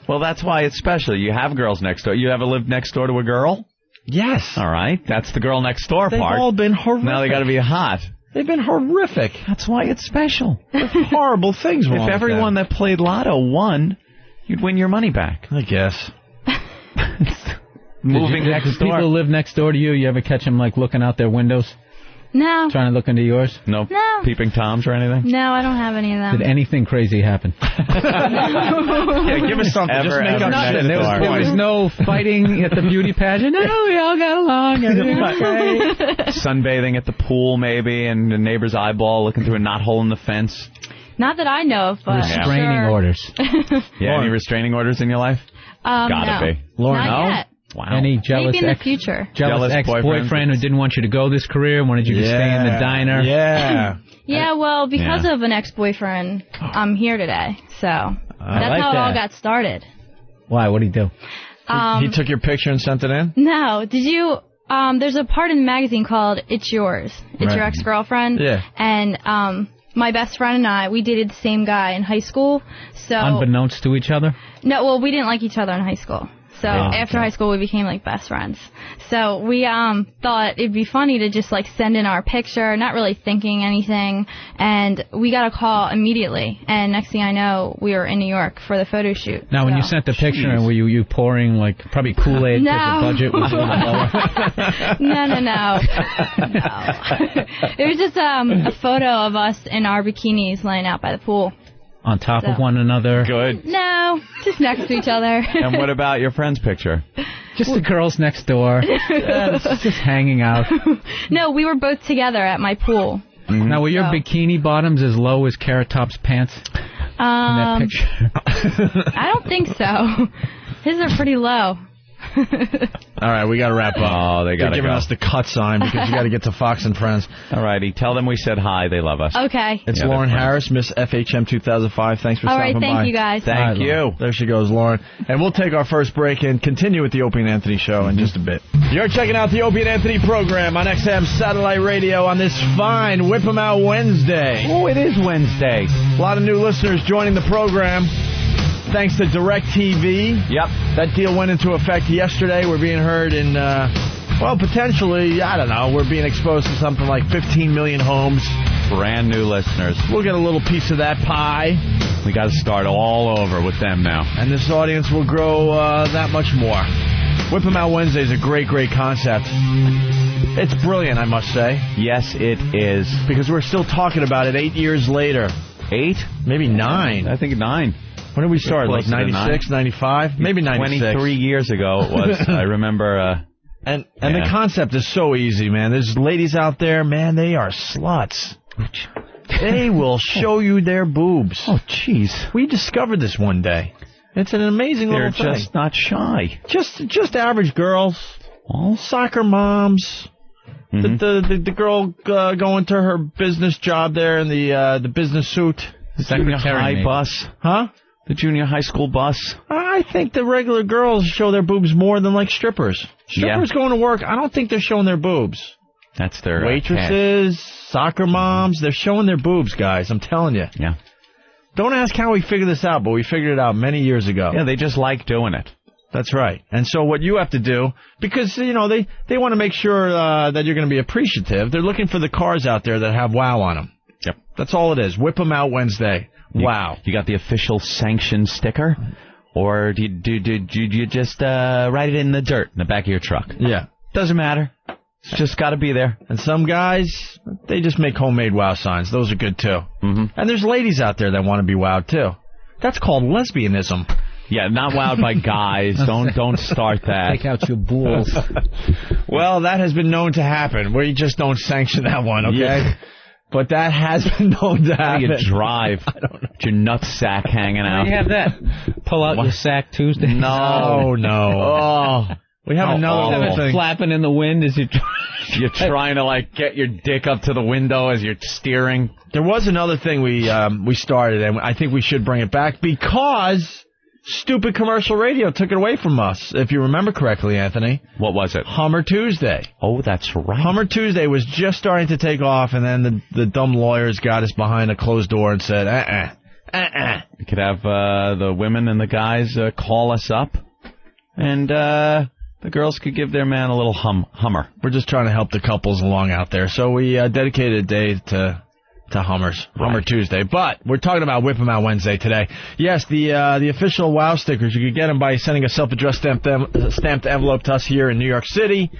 Well, that's why it's special. You have girls next door. You ever lived next door to a girl? Yes. All right. That's the girl next door They've part. all been horrific. Now they got to be hot. They've been horrific. That's why it's special. There's horrible things wrong If everyone that played Lotto won, you'd win your money back. I guess. Moving next door. People live next door to you. You ever catch them like looking out their windows? No. Trying to look into yours? No. No. Peeping Toms or anything? No, I don't have any of them. Did anything crazy happen? Yeah, give us something. Just make up shit. There was no fighting at the beauty pageant. No, we all got along. Everything was great. Sunbathing at the pool, maybe, and the neighbor's eyeball looking through a knothole in the fence. Not that I know of, but restraining orders. Yeah, any restraining orders in your life? Gotta be. Lauren, not yet. Wow. Any jealous Maybe in the future. Jealous ex-boyfriend who didn't want you to go this career, wanted you to stay in the diner? Yeah. Yeah, well, because of an ex-boyfriend, I'm here today. So that's like how it all that. got started. Why? What'd he do? He took your picture and sent it in? No. Did you... there's a part in the magazine called It's Yours. It's Right. your ex-girlfriend. Yeah. And my best friend and I, we dated the same guy in high school. So Unbeknownst to each other? No, well, we didn't like each other in high school. So after high school, we became like best friends. So we thought it'd be funny to just like send in our picture, not really thinking anything. And we got a call immediately. And next thing I know, we were in New York for the photo shoot. Now, when you sent the picture, were you pouring like probably Kool-Aid because the budget was a little lower? No. It was just a photo of us in our bikinis laying out by the pool. On top of one another? Good. No, just next to each other. And what about your friend's picture? Just the girls next door. Just hanging out. No, we were both together at my pool. Mm-hmm. Now, were your bikini bottoms as low as Carrot Top's pants in that picture? I don't think so. His are pretty low. All right, we got to wrap up. Oh, they got to They're giving us the cut sign because you got to get to Fox and Friends. All righty, tell them we said hi. They love us. Okay. It's Lauren Harris, Miss FHM 2005. Thanks for All stopping right, by. thank you guys. Thank you. There she goes, Lauren. And we'll take our first break and continue with the Opie and Anthony show in just a bit. You're checking out the Opie and Anthony program on XM Satellite Radio on this fine Whip 'em Out Wednesday. Oh, it is Wednesday. A lot of new listeners joining the program. Thanks to DirecTV. Yep. That deal went into effect yesterday. We're being heard in, potentially, I don't know, we're being exposed to something like 15 million homes. Brand new listeners. We'll get a little piece of that pie. We got to start all over with them now. And this audience will grow that much more. Whip 'em Out Wednesday is a great, great concept. It's brilliant, I must say. Yes, it is. Because we're still talking about it 8 years later. 8? Maybe 9. I think 9. When did we start? Like 96, 95? Maybe 96. 23 years ago it was. I remember. And the concept is so easy, man. There's ladies out there, man, they are sluts. They will show you their boobs. Oh, jeez. We discovered this one day. It's an amazing little thing. They're just not shy. Just average girls. All soccer moms. Mm-hmm. The girl going to her business job there in the business suit. The junior high bus. Huh? The junior high school bus. I think the regular girls show their boobs more than like strippers. Strippers going to work, I don't think they're showing their boobs. That's their waitresses, soccer moms, they're showing their boobs, guys. I'm telling you. Yeah. Don't ask how we figured this out, but we figured it out many years ago. Yeah, they just like doing it. That's right. And so what you have to do, because, you know, they want to make sure that you're going to be appreciative, they're looking for the cars out there that have WOW on them. Yep. That's all it is. Whip 'em Out Wednesday. Wow. You got the official sanction sticker? Or do you just write it in the dirt in the back of your truck? Yeah. Doesn't matter. It's just got to be there. And some guys, they just make homemade WOW signs. Those are good, too. Mm-hmm. And there's ladies out there that want to be wowed, too. That's called lesbianism. Yeah, not wowed by guys. Don't start that. Take out your balls. Well, that has been known to happen. We just don't sanction that one, okay? Yeah. But that has been known to happen. How do you drive? I don't know. Your nut sack hanging out. How do you have that? Pull out your sack Tuesday? No. Oh. We have another little thing. Flapping in the wind as you're trying to, like, get your dick up to the window as you're steering. There was another thing we started, and I think we should bring it back because stupid commercial radio took it away from us, if you remember correctly, Anthony. What was it? Hummer Tuesday. Oh, that's right. Hummer Tuesday was just starting to take off, and then the dumb lawyers got us behind a closed door and said, You could have the women and the guys call us up, and the girls could give their man a little Hummer. We're just trying to help the couples along out there, so we dedicated a day to Hummers, Hummer Tuesday. But we're talking about Whip 'em Out Wednesday today. Yes, the official WOW stickers, you could get them by sending a self-addressed stamped envelope to us here in New York City.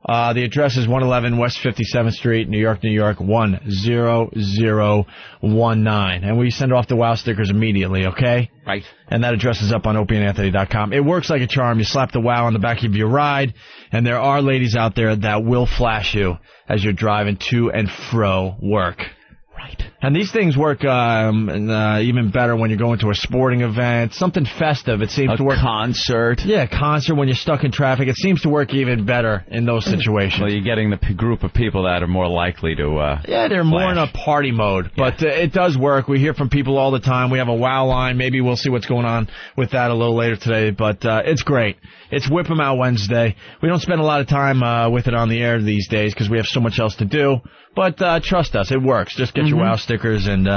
The address is 111 West 57th Street, New York, 10019. And we send off the WOW stickers immediately, okay? Right. And that address is up on opieandanthony.com. It works like a charm. You slap the WOW on the back of your ride, and there are ladies out there that will flash you as you're driving to and fro work. Right. And these things work even better when you're going to a sporting event, something festive. It seems to work. A concert. Yeah, concert when you're stuck in traffic. It seems to work even better in those situations. Well, you're getting the group of people that are more likely to yeah, they're more in a party mode. Yeah. But it does work. We hear from people all the time. We have a WOW line. Maybe we'll see what's going on with that a little later today. But it's great. It's Whip 'em Out Wednesday. We don't spend a lot of time with it on the air these days because we have so much else to do. But trust us, it works. Just get your WOW stickers and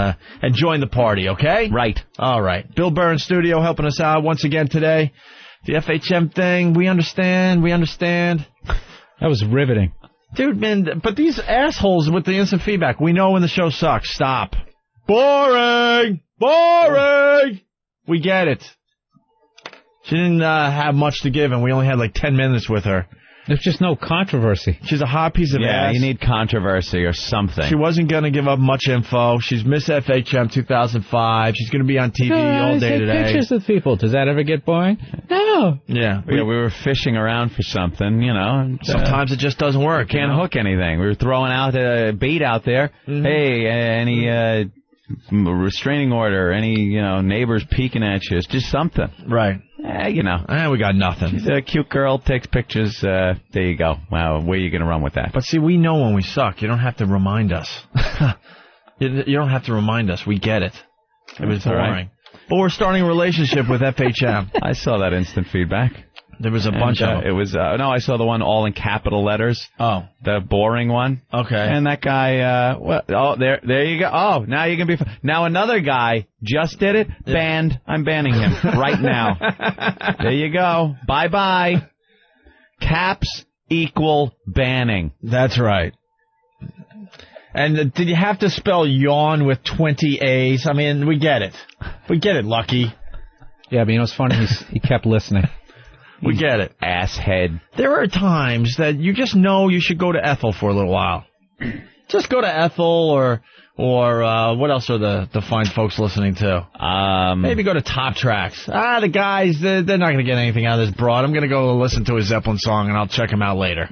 join the party, okay? Right. All right. Bill Burr in studio helping us out once again today. The FHM thing, we understand. That was riveting. Dude, man, but these assholes with the instant feedback, we know when the show sucks. Stop. Boring! We get it. She didn't have much to give, and we only had like 10 minutes with her. There's just no controversy. She's a hot piece of ass. Yeah, you need controversy or something. She wasn't going to give up much info. She's Miss FHM 2005. She's going to be on TV all day today. Pictures with people. Does that ever get boring? No. Yeah. We were fishing around for something, you know. And, sometimes it just doesn't work. Can't hook anything. We were throwing out a bait out there. Mm-hmm. Hey, any restraining order, any, neighbors peeking at you. It's just something. Right. We got nothing. She's a cute girl, takes pictures. There you go. Wow, where are you going to run with that? But see, we know when we suck. You don't have to remind us. You don't have to remind us. We get it. It was boring. Right. But we're starting a relationship with FHM. I saw that instant feedback. There was a bunch of them. It was, no, I saw the one all in capital letters. Oh. The boring one. Okay. And that guy, there you go. Oh, now you can be, now another guy just did it. Yeah. Banned. I'm banning him right now. There you go. Bye-bye. Caps equal banning. That's right. And did you have to spell yawn with 20 A's? I mean, we get it. We get it, Lucky. Yeah, but you know what's funny? He kept listening. We get it. Asshead. There are times that you just know you should go to Ethel for a little while. Just go to Ethel or what else are the fine folks listening to? Maybe go to Top Tracks. The guys, they're not going to get anything out of this broad. I'm going to go listen to a Zeppelin song, and I'll check them out later.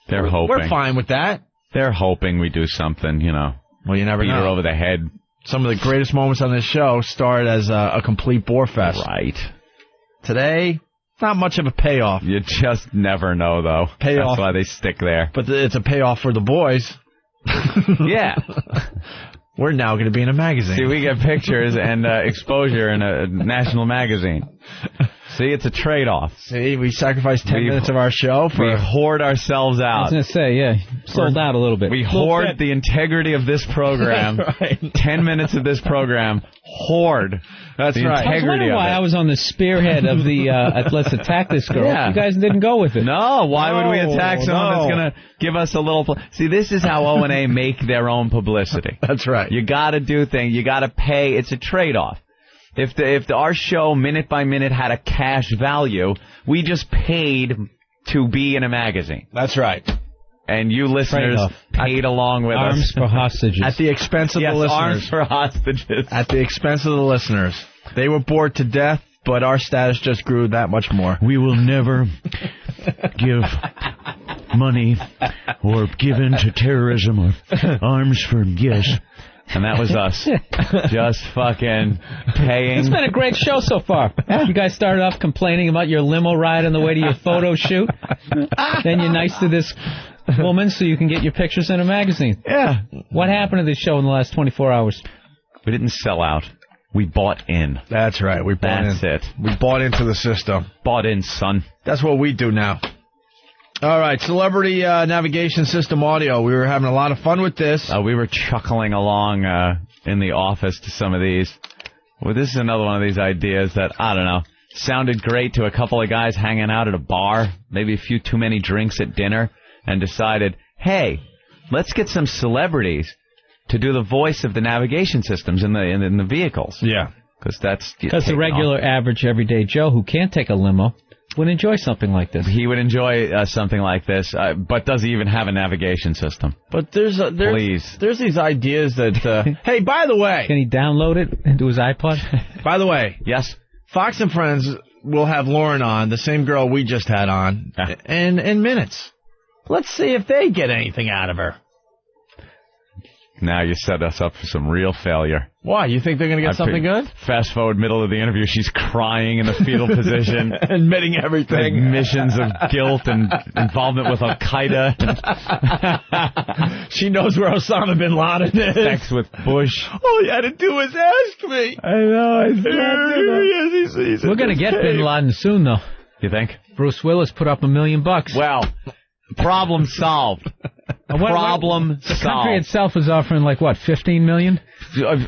They're hoping. We're fine with that. They're hoping we do something, you know. Well, you never know. Beat her over the head. Some of the greatest moments on this show started as a complete bore fest. Right. Today, not much of a payoff. You just never know, though. Payoff. That's why they stick there. But it's a payoff for the boys. Yeah. We're now going to be in a magazine. See, we get pictures and exposure in a national magazine. See, it's a trade-off. See, we sacrificed 10 minutes of our show for... We hoard ourselves out. I was going to say, yeah, sold out a little bit. We hoard the integrity of this program. Right. 10 minutes of this program, hoard That's the right. integrity of it. I was on the spearhead of the Let's Attack This Girl. Yeah. You guys didn't go with it. No, why would we attack someone that's going to give us a little... See, this is how O&A make their own publicity. That's right. You got to do things. You got to pay. It's a trade-off. If our show, minute by minute, had a cash value, we just paid to be in a magazine. That's right. And you listeners paid along with us. Arms for hostages. At the expense of the listeners. Arms for hostages. At the expense of the listeners. They were bored to death, but our status just grew that much more. We will never give money or give in to terrorism or arms for yes. And that was us. Just fucking paying. It's been a great show so far. You guys started off complaining about your limo ride on the way to your photo shoot. Then you're nice to this woman so you can get your pictures in a magazine. Yeah. What happened to this show in the last 24 hours? We didn't sell out. We bought in. That's right. We bought in. That's it. We bought into the system. Bought in, son. That's what we do now. All right, Celebrity Navigation System Audio. We were having a lot of fun with this. We were chuckling along in the office to some of these. Well, this is another one of these ideas that, I don't know, sounded great to a couple of guys hanging out at a bar, maybe a few too many drinks at dinner, and decided, hey, let's get some celebrities to do the voice of the navigation systems in the vehicles. Yeah. Because the regular, average, everyday Joe who can't take a limo would enjoy something like this. He would enjoy something like this, but does he even have a navigation system? But there's these ideas that, hey, by the way. Can he download it into his iPod? By the way. Yes. Fox and Friends will have Lauren on, the same girl we just had on, in minutes. Let's see if they get anything out of her. Now you set us up for some real failure. Why? You think they're going to get something good? Fast forward middle of the interview, she's crying in the fetal position. Admitting everything. Admissions of guilt and involvement with Al-Qaeda. She knows where Osama bin Laden is. Sex with Bush. All you had to do was ask me. I know. We're going to get bin Laden soon, though. You think? Bruce Willis put up $1 million. Well, problem solved. Problem solved. The country itself is offering, like, what, $15 million?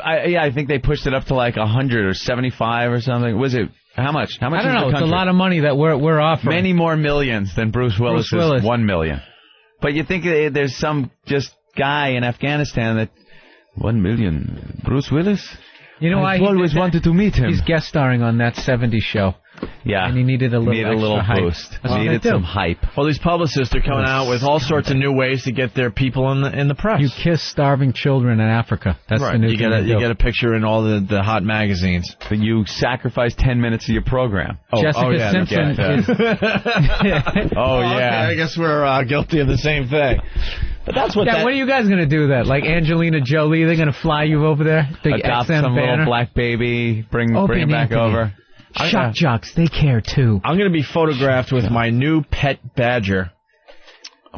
I think they pushed it up to, like, 100 or 75 or something. Was it? How much? How much? I don't know. It's a lot of money that we're offering. Many more millions than Bruce Willis's $1 million. But you think there's some just guy in Afghanistan that, $1 million, Bruce Willis? You know why? I always wanted to meet him. He's guest starring on that 70s show. Yeah. And he needed a little boost. Needed some hype. Well, these publicists are coming out with all sorts of new ways to get their people in the press. You kiss starving children in Africa. That's right. The new you get a picture in all the hot magazines. But you sacrifice 10 minutes of your program. Jessica Simpson is... Okay, I guess we're guilty of the same thing. But that's what. What are you guys gonna do? That like Angelina Jolie? They're gonna fly you over there? Big adopt XM some banner? little black baby. Bring him back over. Shock jocks, they care too. I'm going to be photographed with my new pet badger.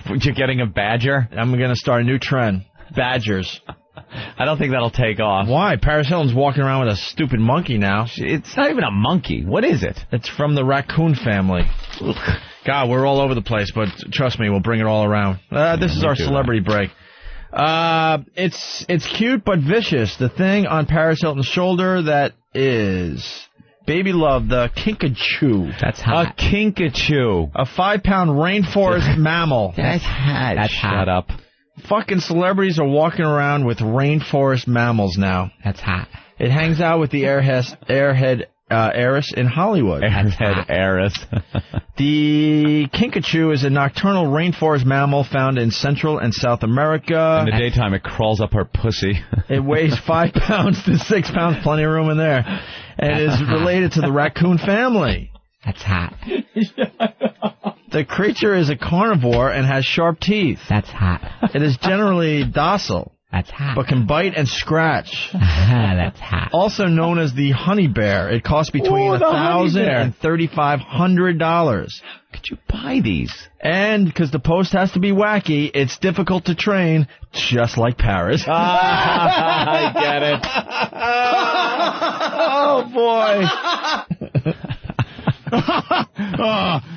You're getting a badger? I'm going to start a new trend. Badgers. I don't think that'll take off. Why? Paris Hilton's walking around with a stupid monkey now. It's not even a monkey. What is it? It's from the raccoon family. God, we're all over the place, but trust me, we'll bring it all around. This is our celebrity break. It's cute but vicious. The thing on Paris Hilton's shoulder that is Baby Love, the kinkajou. That's hot. A kinkajou. A 5-pound rainforest mammal. That's hot. Shut up. Fucking celebrities are walking around with rainforest mammals now. That's hot. It hangs out with the airhead heiress in Hollywood. Airhead heiress. The kinkajou is a nocturnal rainforest mammal found in Central and South America. In the daytime, it crawls up her pussy. It weighs 5 pounds to 6 pounds, plenty of room in there, and is related to the raccoon family. That's hot. The creature is a carnivore and has sharp teeth. That's hot. It is generally docile. That's hot. But can bite and scratch. That's hot. Also known as the honey bear. It costs between $1,000 and $3,500. Could you buy these? And because the post has to be wacky, it's difficult to train, just like Paris. I get it. Oh, boy.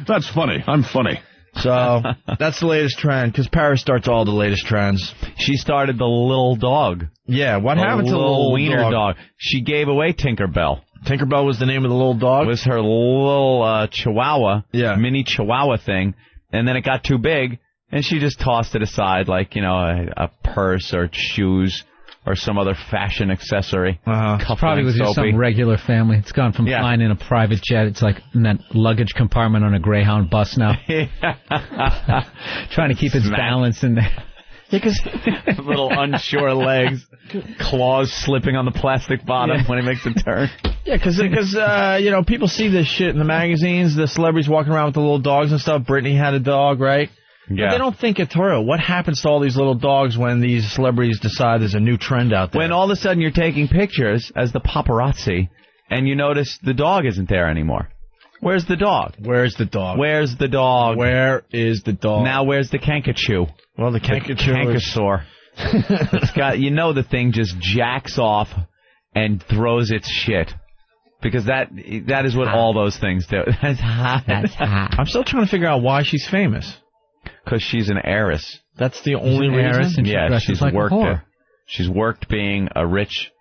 That's funny. I'm funny. So, that's the latest trend, because Paris starts all the latest trends. She started the little dog. Yeah, what happened to the little wiener dog? She gave away Tinkerbell. Tinkerbell was the name of the little dog? It was her little chihuahua, mini chihuahua thing, and then it got too big, and she just tossed it aside like, a purse or shoes or some other fashion accessory. Probably was just some regular family. It's gone from flying in a private jet. It's like in that luggage compartment on a Greyhound bus now. Trying to keep its balance in there. Because little unsure legs, claws slipping on the plastic bottom when it makes a turn. Yeah, because people see this shit in the magazines, the celebrities walking around with the little dogs and stuff. Britney had a dog, right? Yeah. But they don't think it through. What happens to all these little dogs when these celebrities decide there's a new trend out there? When all of a sudden you're taking pictures as the paparazzi, and you notice the dog isn't there anymore. Where's the dog? Where's the dog? Where's the dog? Where is the dog? Now where's the kankachoo? Well, the kankasaur. It's got, the thing just jacks off and throws its shit. Because that is what all those things do. That's hot. That's hot. I'm still trying to figure out why she's famous. Because she's an heiress. That's the only reason? Yeah, she's like worked it. She's worked being a rich,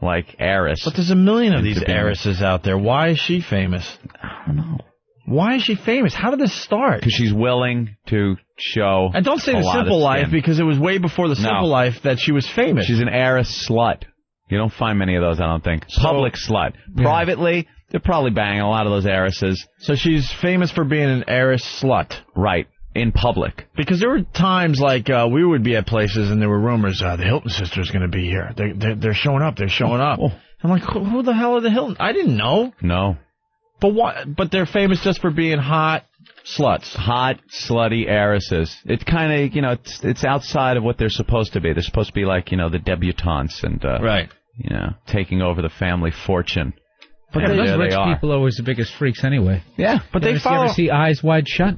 heiress. But there's a million of these heiresses out there. Why is she famous? I don't know. Why is she famous? How did this start? Because she's willing to show. And don't say the Simple Life, because it was way before the Simple Life that she was famous. She's an heiress slut. You don't find many of those, I don't think. Public slut. Privately, they're probably banging a lot of those heiresses. So she's famous for being an heiress slut. Right. In public. Because there were times we would be at places and there were rumors, the Hilton sisters going to be here. They're showing up. They're showing up. Oh. I'm like, who the hell are the Hilton? I didn't know. No. But what? But they're famous just for being hot sluts. Hot, slutty heiresses. It's kind of, it's outside of what they're supposed to be. They're supposed to be like, the debutantes and, right. Taking over the family fortune. But those rich people are always the biggest freaks anyway. Yeah, but they follow. You ever see Eyes Wide Shut?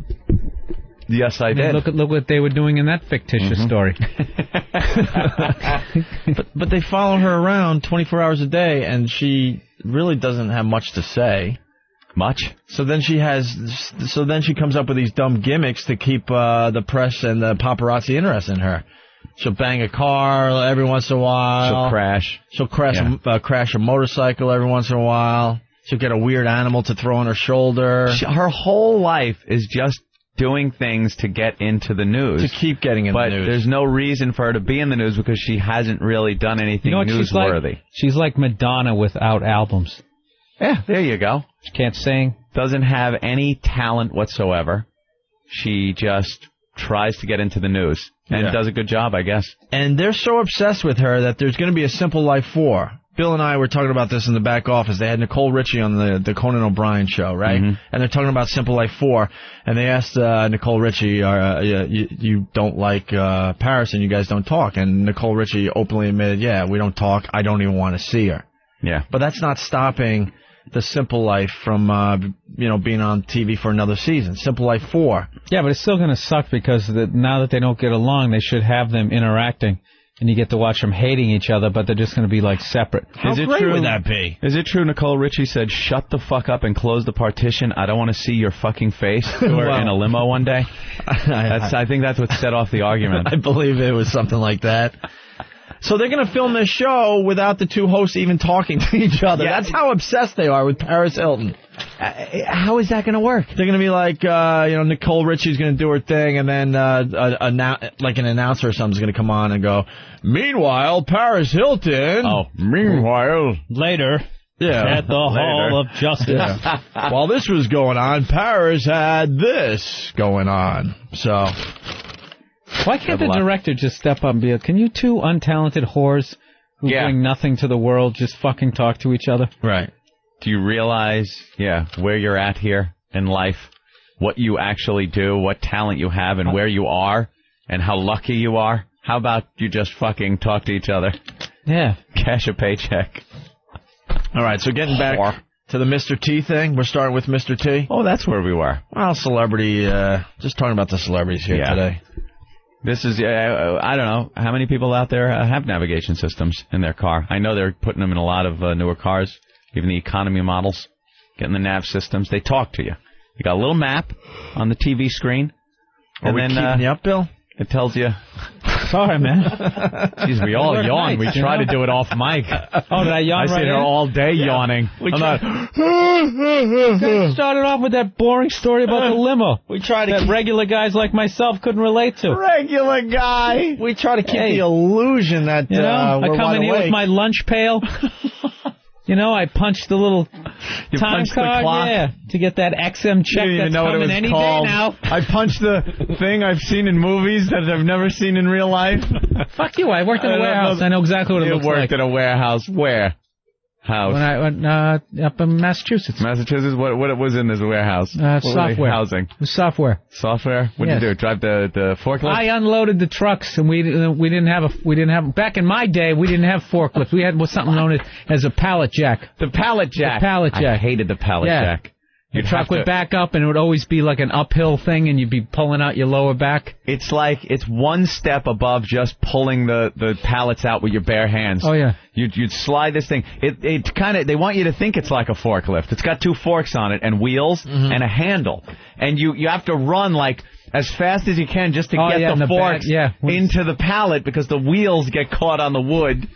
Yes, I did. Look what they were doing in that fictitious story. but they follow her around 24 hours a day, and she really doesn't have much to say. Much? So then she comes up with these dumb gimmicks to keep the press and the paparazzi interested in her. She'll bang a car every once in a while. She'll crash. She'll crash a motorcycle every once in a while. She'll get a weird animal to throw on her shoulder. Her whole life is just doing things to get into the news. To keep getting in the news. But there's no reason for her to be in the news because she hasn't really done anything newsworthy. She's like Madonna without albums. Yeah, there you go. She can't sing. Doesn't have any talent whatsoever. She just tries to get into the news. And does a good job, I guess. And they're so obsessed with her that there's going to be a Simple Life 4. Bill and I were talking about this in the back office. They had Nicole Richie on the Conan O'Brien show, right? Mm-hmm. And they're talking about Simple Life 4. And they asked Nicole Richie, you don't like Paris and you guys don't talk. And Nicole Richie openly admitted, we don't talk. I don't even want to see her. Yeah. But that's not stopping the Simple Life from, being on TV for another season. Simple Life 4. Yeah, but it's still going to suck because now that they don't get along, they should have them interacting. And you get to watch them hating each other, but they're just going to be, separate. How great would that be? Is it true Nicole Richie said, shut the fuck up and close the partition? I don't want to see your fucking face to her in a limo one day? I think that's what set off the argument. I believe it was something like that. So they're going to film this show without the two hosts even talking to each other. Yeah. That's how obsessed they are with Paris Hilton. How is that going to work? They're going to be like, Nicole Richie's going to do her thing, and then like an announcer or something's going to come on and go, meanwhile, Paris Hilton. Oh, meanwhile. Later. Yeah. At the Hall of Justice. Yeah. While this was going on, Paris had this going on. So, why can't the director just step up and be like, can you two untalented whores who bring nothing to the world just fucking talk to each other? Right. Do you realize, where you're at here in life, what you actually do, what talent you have, and where you are, and how lucky you are? How about you just fucking talk to each other? Yeah. Cash a paycheck. All right, so getting back to the Mr. T thing, we're starting with Mr. T. Oh, that's where we were. Well, celebrity, just talking about the celebrities here today. This is, I don't know, how many people out there have navigation systems in their car? I know they're putting them in a lot of newer cars, even the economy models, getting the nav systems. They talk to you. You got a little map on the TV screen. Are we keeping you up, Bill? It tells you. Sorry, man. Jeez, we all yawn. We try to do it off mic. Oh, did I yawn? I sit here all day yawning. You guys started off with that boring story about the limo. We try to that regular guys like myself couldn't relate to. Regular guy. We try to keep the illusion that we're I come in here with my lunch pail. I punched the little time card, to get that XM check that's coming any day now. I punched the thing I've seen in movies that I've never seen in real life. Fuck you, I worked in a warehouse. I know exactly what it looks like. You worked in a warehouse. Where? House? When I went up in Massachusetts. Massachusetts? What was in this warehouse? Software. Housing? It was software. Software? What did you do? Drive the forklift? I unloaded the trucks, and we didn't have back in my day, we didn't have forklifts. We had something known as a pallet jack. The pallet jack. The pallet jack. I hated the pallet jack. Your truck would back up, and it would always be like an uphill thing, and you'd be pulling out your lower back. It's like it's one step above just pulling the pallets out with your bare hands. Oh, yeah. You'd slide this thing. It kind of, they want you to think it's like a forklift. It's got two forks on it and wheels and a handle. And you have to run like as fast as you can just to get the forks into the pallet because the wheels get caught on the wood.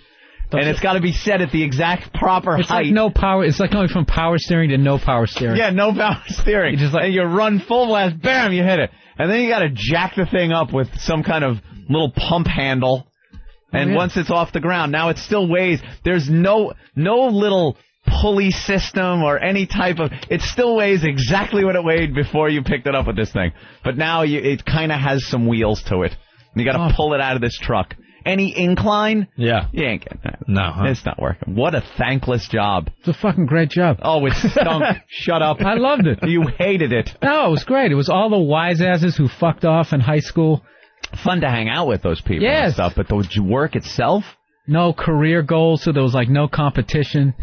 And it's got to be set at the exact proper height. It's like no power. It's like going from power steering to no power steering. Yeah, no power steering. And you run full blast, bam, you hit it. And then you got to jack the thing up with some kind of little pump handle. And once it's off the ground, now it still weighs. There's no little pulley system or any type of... It still weighs exactly what it weighed before you picked it up with this thing. But now it kind of has some wheels to it. You got to pull it out of this truck. Any incline? Yeah. You ain't getting that. No, It's not working. What a thankless job. It's a fucking great job. Oh, it stunk. Shut up. I loved it. You hated it. No, it was great. It was all the wise asses who fucked off in high school. Fun to hang out with those people and stuff, but the work itself? No career goals, so there was like no competition.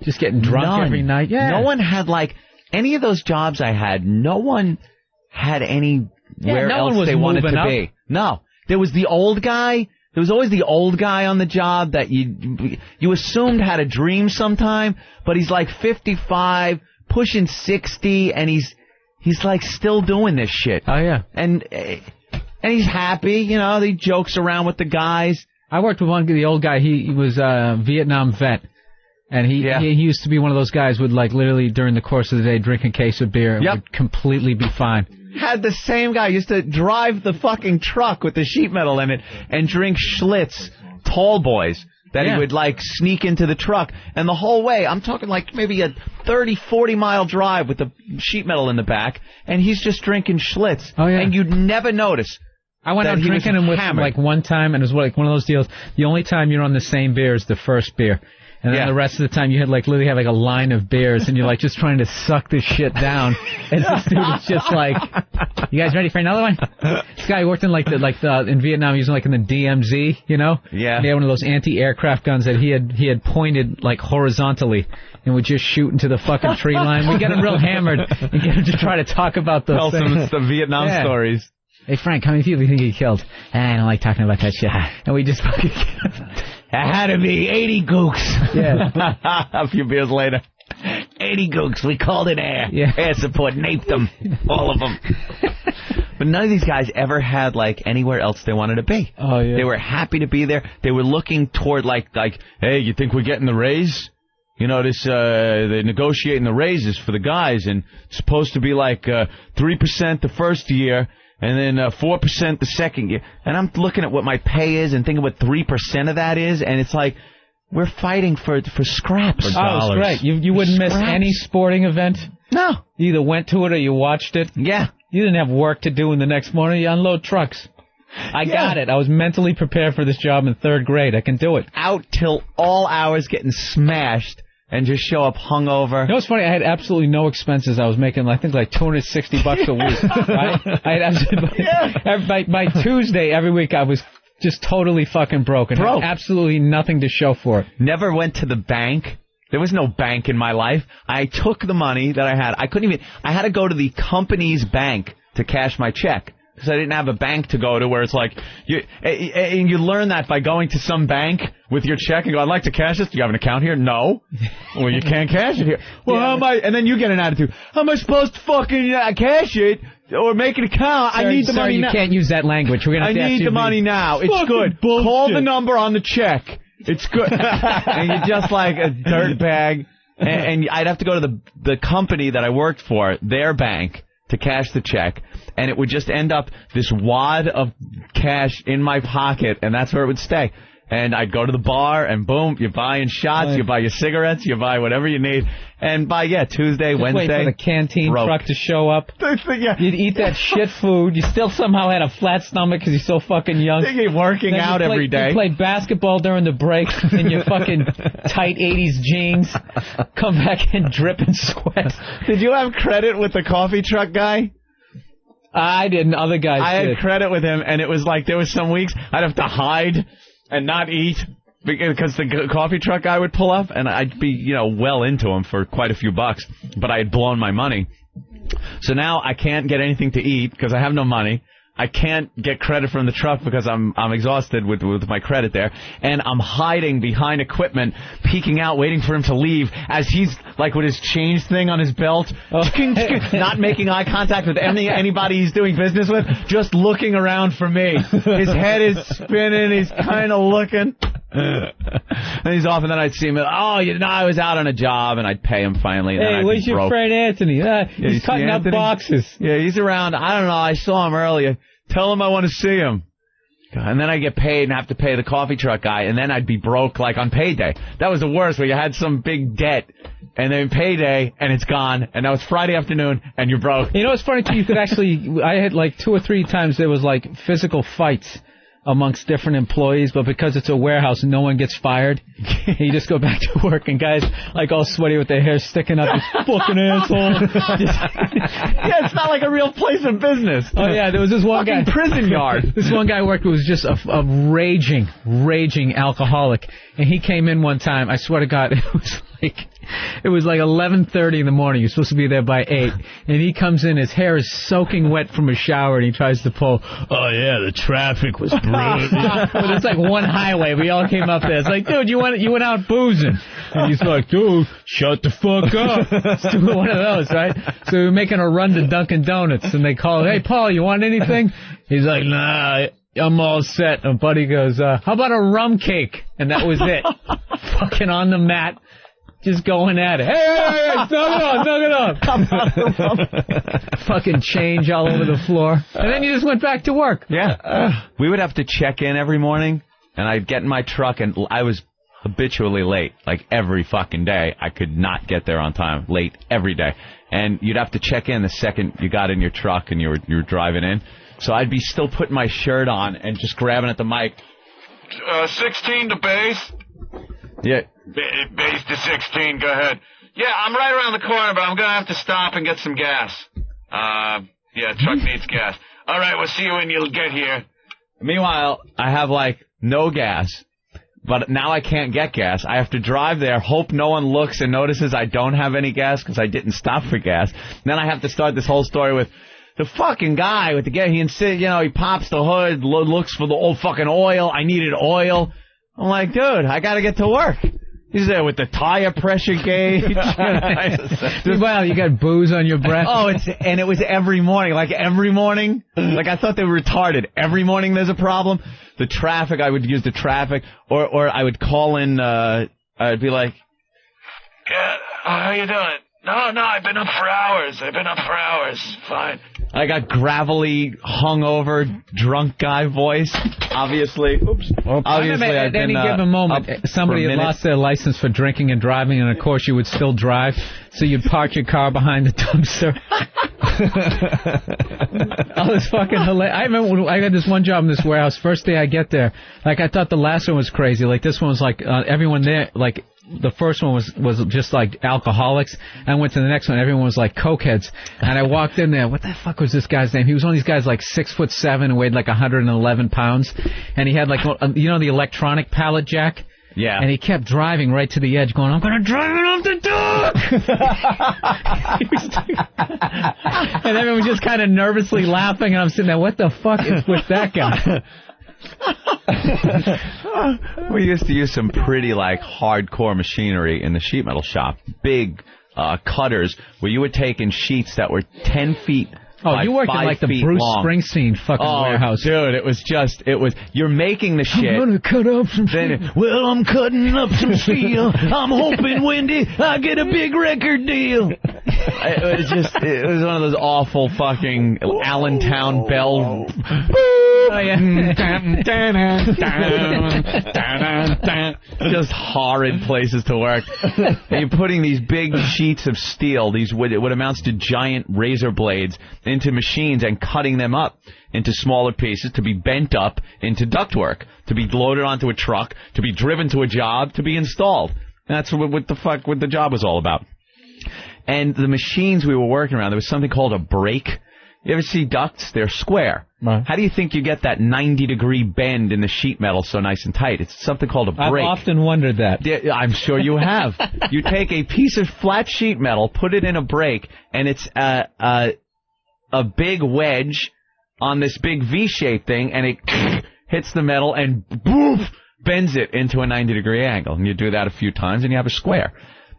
Just getting drunk every night. Yeah. No one had like, any of those jobs I had, no one had anywhere else they wanted to be. No. There was the old guy. There was always the old guy on the job that you assumed had a dream sometime, but he's like 55, pushing 60, and he's like still doing this shit. Oh yeah. And he's happy, he jokes around with the guys. I worked with the old guy. He was a Vietnam vet. And he used to be one of those guys who would like literally during the course of the day drink a case of beer and would completely be fine. Had the same guy used to drive the fucking truck with the sheet metal in it and drink Schlitz tall boys that he would like sneak into the truck. And the whole way, I'm talking like maybe a 30, 40 mile drive with the sheet metal in the back, and he's just drinking Schlitz. Oh, yeah. And you'd never notice. I went out drinking him with him like one time, and it was like one of those deals. The only time you're on the same beer is the first beer. And then the rest of the time you had like literally have like a line of beers and you're like just trying to suck this shit down. And this dude is just like, you guys ready for another one? This guy worked in in Vietnam, he was like in the DMZ, Yeah. And he had one of those anti-aircraft guns that he had pointed like horizontally and would just shoot into the fucking tree line. We get him real hammered and get him to try to talk about those things. Some Vietnam stories. Hey Frank, how many people do you think he killed? I don't like talking about that shit. And we just fucking... It had to be 80 gooks. Yeah. A few beers later. 80 gooks. We called it air. Yeah. Air support. Naped them. All of them. But none of these guys ever had, like, anywhere else they wanted to be. Oh, yeah. They were happy to be there. They were looking toward, like, hey, you think we're getting the raise? You know, they're negotiating the raises for the guys, and it's supposed to be like 3% the first year, and then 4% the second year. And I'm looking at what my pay is and thinking what 3% of that is, and it's like, we're fighting for scraps. For dollars. Oh, it's great. You wouldn't miss any sporting event? No. You either went to it or you watched it? Yeah. You didn't have work to do in the next morning. You unload trucks. I got it. I was mentally prepared for this job in 3rd grade. I can do it. Out till all hours getting smashed and just show up hungover. You know what's funny? I had absolutely no expenses. I was making, I think, like $260 a week. Right? I had absolutely, by Tuesday every week I was just totally fucking broken. Had absolutely nothing to show for it. Never went to the bank. There was no bank in my life. I took the money that I had. I had to go to the company's bank to cash my check because I didn't have a bank to go to where it's like, and you learn that by going to some bank with your check and go, I'd like to cash this. Do you have an account here? No. Well, you can't cash it here. Well, how am I? And then you get an attitude. How am I supposed to fucking cash it or make an account? I need the money now. You can't use that language. We're gonna. I need the money now. It's good. Bullshit. Call the number on the check. It's good. And you're just like a dirtbag. And I'd have to go to the company that I worked for, their bank, to cash the check. And it would just end up this wad of cash in my pocket, and that's where it would stay. And I'd go to the bar, and boom, you're buying shots, you buy your cigarettes, you buy whatever you need. And by, Tuesday, just Wednesday, wait for the canteen truck to show up. You'd eat that shit food. You still somehow had a flat stomach because you're so fucking young. You're working out every day. You play basketball during the break in your fucking tight 80s jeans. Come back and drip and sweat. Did you have credit with the coffee truck guy? I didn't. Other guys I did. had credit with him, and it was like there was some weeks I'd have to hide and not eat because the coffee truck guy would pull up, and I'd be, well into him for quite a few bucks, but I had blown my money. So now I can't get anything to eat because I have no money. I can't get credit from the truck because I'm exhausted with my credit there, and I'm hiding behind equipment, peeking out, waiting for him to leave as he's like with his change thing on his belt, not making eye contact with anybody he's doing business with, just looking around for me. His head is spinning, he's kind of looking, and he's off, and then I'd see him. I was out on a job, and I'd pay him finally. And hey, where's your friend Anthony? He's cutting up boxes. Yeah, he's around. I don't know. I saw him earlier. Tell him I want to see him. And then I get paid and have to pay the coffee truck guy, and then I'd be broke like on payday. That was the worst, where you had some big debt, and then payday, and it's gone, and that was Friday afternoon, and you're broke. You know what's funny, too? You could actually, I had like 2 or 3 times there was like physical fights amongst different employees, but because it's a warehouse, no one gets fired. You just go back to work, and guys like all sweaty with their hair sticking up, this fucking asshole. Yeah, it's not like a real place of business. Oh yeah, there was this one guy, prison yard. This one guy worked who was just a raging alcoholic, and he came in one time. I swear to God, it was like 11:30 in the morning. You're supposed to be there by 8, and he comes in. His hair is soaking wet from a shower, and he tries to pull. Oh yeah, the traffic was brutal. But it's like one highway. We all came up there. It's like, dude, you went out boozing, and he's like, dude, shut the fuck up. It's doing one of those, right? So we were making a run to Dunkin' Donuts, and they call, hey Paul, you want anything? He's like, nah, I'm all set. And Buddy goes, how about a rum cake? And that was it. Fucking on the mat. Just going at it. Hey, knock it off. Fucking change all over the floor. And then you just went back to work. Yeah. We would have to check in every morning, and I'd get in my truck, and I was habitually late, like every fucking day. I could not get there on time, late every day. And you'd have to check in the second you got in your truck and you were driving in. So I'd be still putting my shirt on and just grabbing at the mic. 16 to base. Yeah. Base to 16, go ahead. Yeah, I'm right around the corner, but I'm going to have to stop and get some gas. Yeah, truck needs gas. All right, we'll see you when you get here. Meanwhile, I have, no gas. But now I can't get gas. I have to drive there, hope no one looks and notices I don't have any gas because I didn't stop for gas. And then I have to start this whole story with the fucking guy with the gas. He insists, he pops the hood, looks for the old fucking oil. I needed oil. I'm like, dude, I got to get to work. He's there with the tire pressure gauge. Well, you got booze on your breath. Oh, it was every morning. Like every morning. Like I thought they were retarded. Every morning there's a problem. The traffic, I would use the traffic, or I would call in. I'd be like, "Yeah, how you doing?" No, I've been up for hours. Fine. I got gravelly, hungover, drunk guy voice. Obviously. Oops. Obviously, at any given moment, somebody had lost their license for drinking and driving, and of course you would still drive, so you'd park your car behind the dumpster. Oh, it's fucking hilarious. I remember when I had this one job in this warehouse. First day I get there, like I thought the last one was crazy. Like this one was like everyone there, like. The first one was just like alcoholics. I went to the next one. Everyone was like cokeheads. And I walked in there. What the fuck was this guy's name? He was one of these guys like 6'7" and weighed like 111 pounds. And he had like, you know, the electronic pallet jack? Yeah. And he kept driving right to the edge going, I'm going to drive it off the dock! And everyone was just kind of nervously laughing. And I'm sitting there, what the fuck is with that guy? We used to use some pretty like hardcore machinery in the sheet metal shop. Big cutters where you were taking sheets that were 10 feet. Oh, you worked in like the Bruce Springsteen fucking warehouse. Dude, you're making the shit. I'm gonna cut up some steel. Well, I'm cutting up some steel. I'm hoping, Wendy, I get a big record deal. It was one of those awful fucking Allentown Bell. Oh, yeah. Just horrid places to work. And you're putting these big sheets of steel, what amounts to giant razor blades, into machines and cutting them up into smaller pieces to be bent up into ductwork, to be loaded onto a truck, to be driven to a job, to be installed. And that's what the job was all about. And the machines we were working around, there was something called a brake. You ever see ducts? They're square. Right. How do you think you get that 90-degree bend in the sheet metal so nice and tight? It's something called a brake. I've often wondered that. Yeah, I'm sure you have. You take a piece of flat sheet metal, put it in a brake, and it's a big wedge on this big V-shaped thing, and it hits the metal and boof, bends it into a 90-degree angle. And you do that a few times, and you have a square.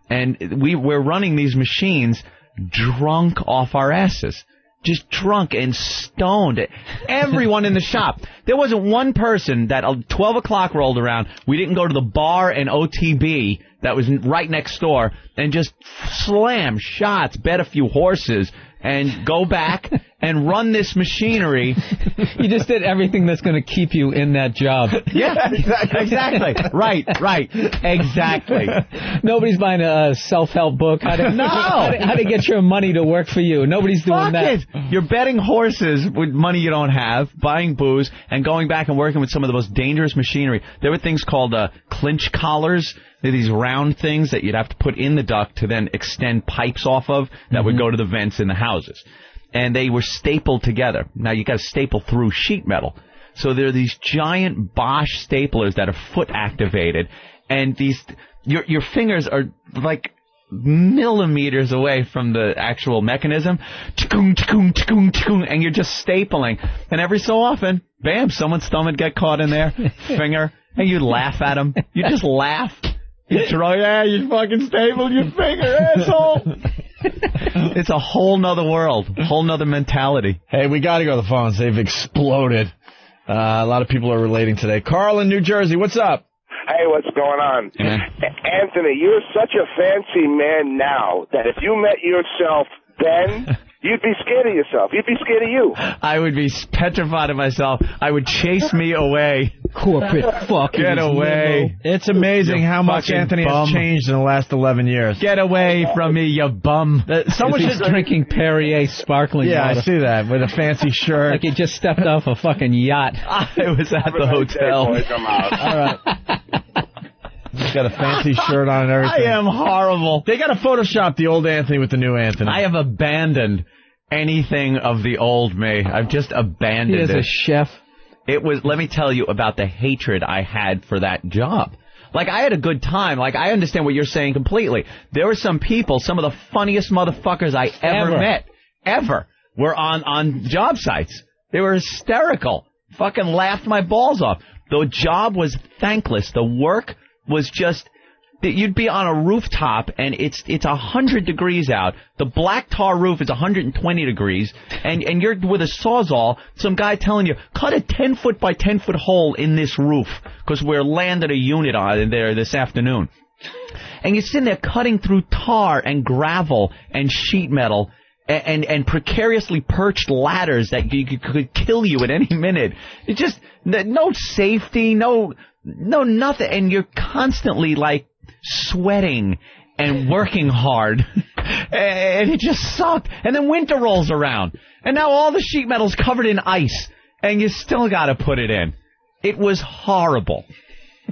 And we're running these machines drunk off our asses. Just drunk and stoned. Everyone in the shop. There wasn't one person that 12 o'clock rolled around. We didn't go to the bar and OTB that was right next door and just slam shots, bet a few horses, and go back and run this machinery. You just did everything that's going to keep you in that job. Yeah, exactly. Right, exactly. Nobody's buying a self-help book. How to get your money to work for you. Nobody's doing that. You're betting horses with money you don't have, buying booze, and going back and working with some of the most dangerous machinery. There were things called clinch collars. They're these round things that you'd have to put in the duct to then extend pipes off of that would go to the vents in the houses. And they were stapled together. Now, you got to staple through sheet metal. So there are these giant Bosch staplers that are foot activated. And your fingers are like millimeters away from the actual mechanism. And you're just stapling. And every so often, bam, someone's thumb would get caught in there, finger, and you laugh at them. You just laugh. You try, you fucking stapled your finger, asshole. It's a whole nother world, whole nother mentality. Hey, we got to go to the phones. They've exploded. A lot of people are relating today. Carl in New Jersey, what's up? Hey, what's going on? Anthony, you're such a fancy man now that if you met yourself then, you'd be scared of yourself. You'd be scared of you. I would be petrified of myself. I would chase me away. Corporate fuck. Get away. Limo. It's amazing how much Anthony has changed in the last 11 years. Get away from me, you bum. Someone should drinking Perrier sparkling water. I see that, with a fancy shirt. Like he just stepped off a fucking yacht. I was at the hotel. Boys, I'm out. All right. He's got a fancy shirt on and everything. I am horrible. They got to Photoshop the old Anthony with the new Anthony. I have abandoned anything of the old me. I've just abandoned it. He is a chef. It was, let me tell you about the hatred I had for that job. Like, I had a good time. Like, I understand what you're saying completely. There were some people, some of the funniest motherfuckers I ever met, were on job sites. They were hysterical. Fucking laughed my balls off. The job was thankless. The work was just you'd be on a rooftop, and it's 100 degrees out. The black tar roof is 120 degrees, and you're with a Sawzall, some guy telling you, cut a 10-foot by 10-foot hole in this roof, because we're landing a unit on there this afternoon. And you're sitting there cutting through tar and gravel and sheet metal and precariously perched ladders that could kill you at any minute. It's just no safety, no nothing, and you're constantly like sweating and working hard, and it just sucked. And then winter rolls around, and now all the sheet metal's covered in ice, and you still got to put it in. It was horrible.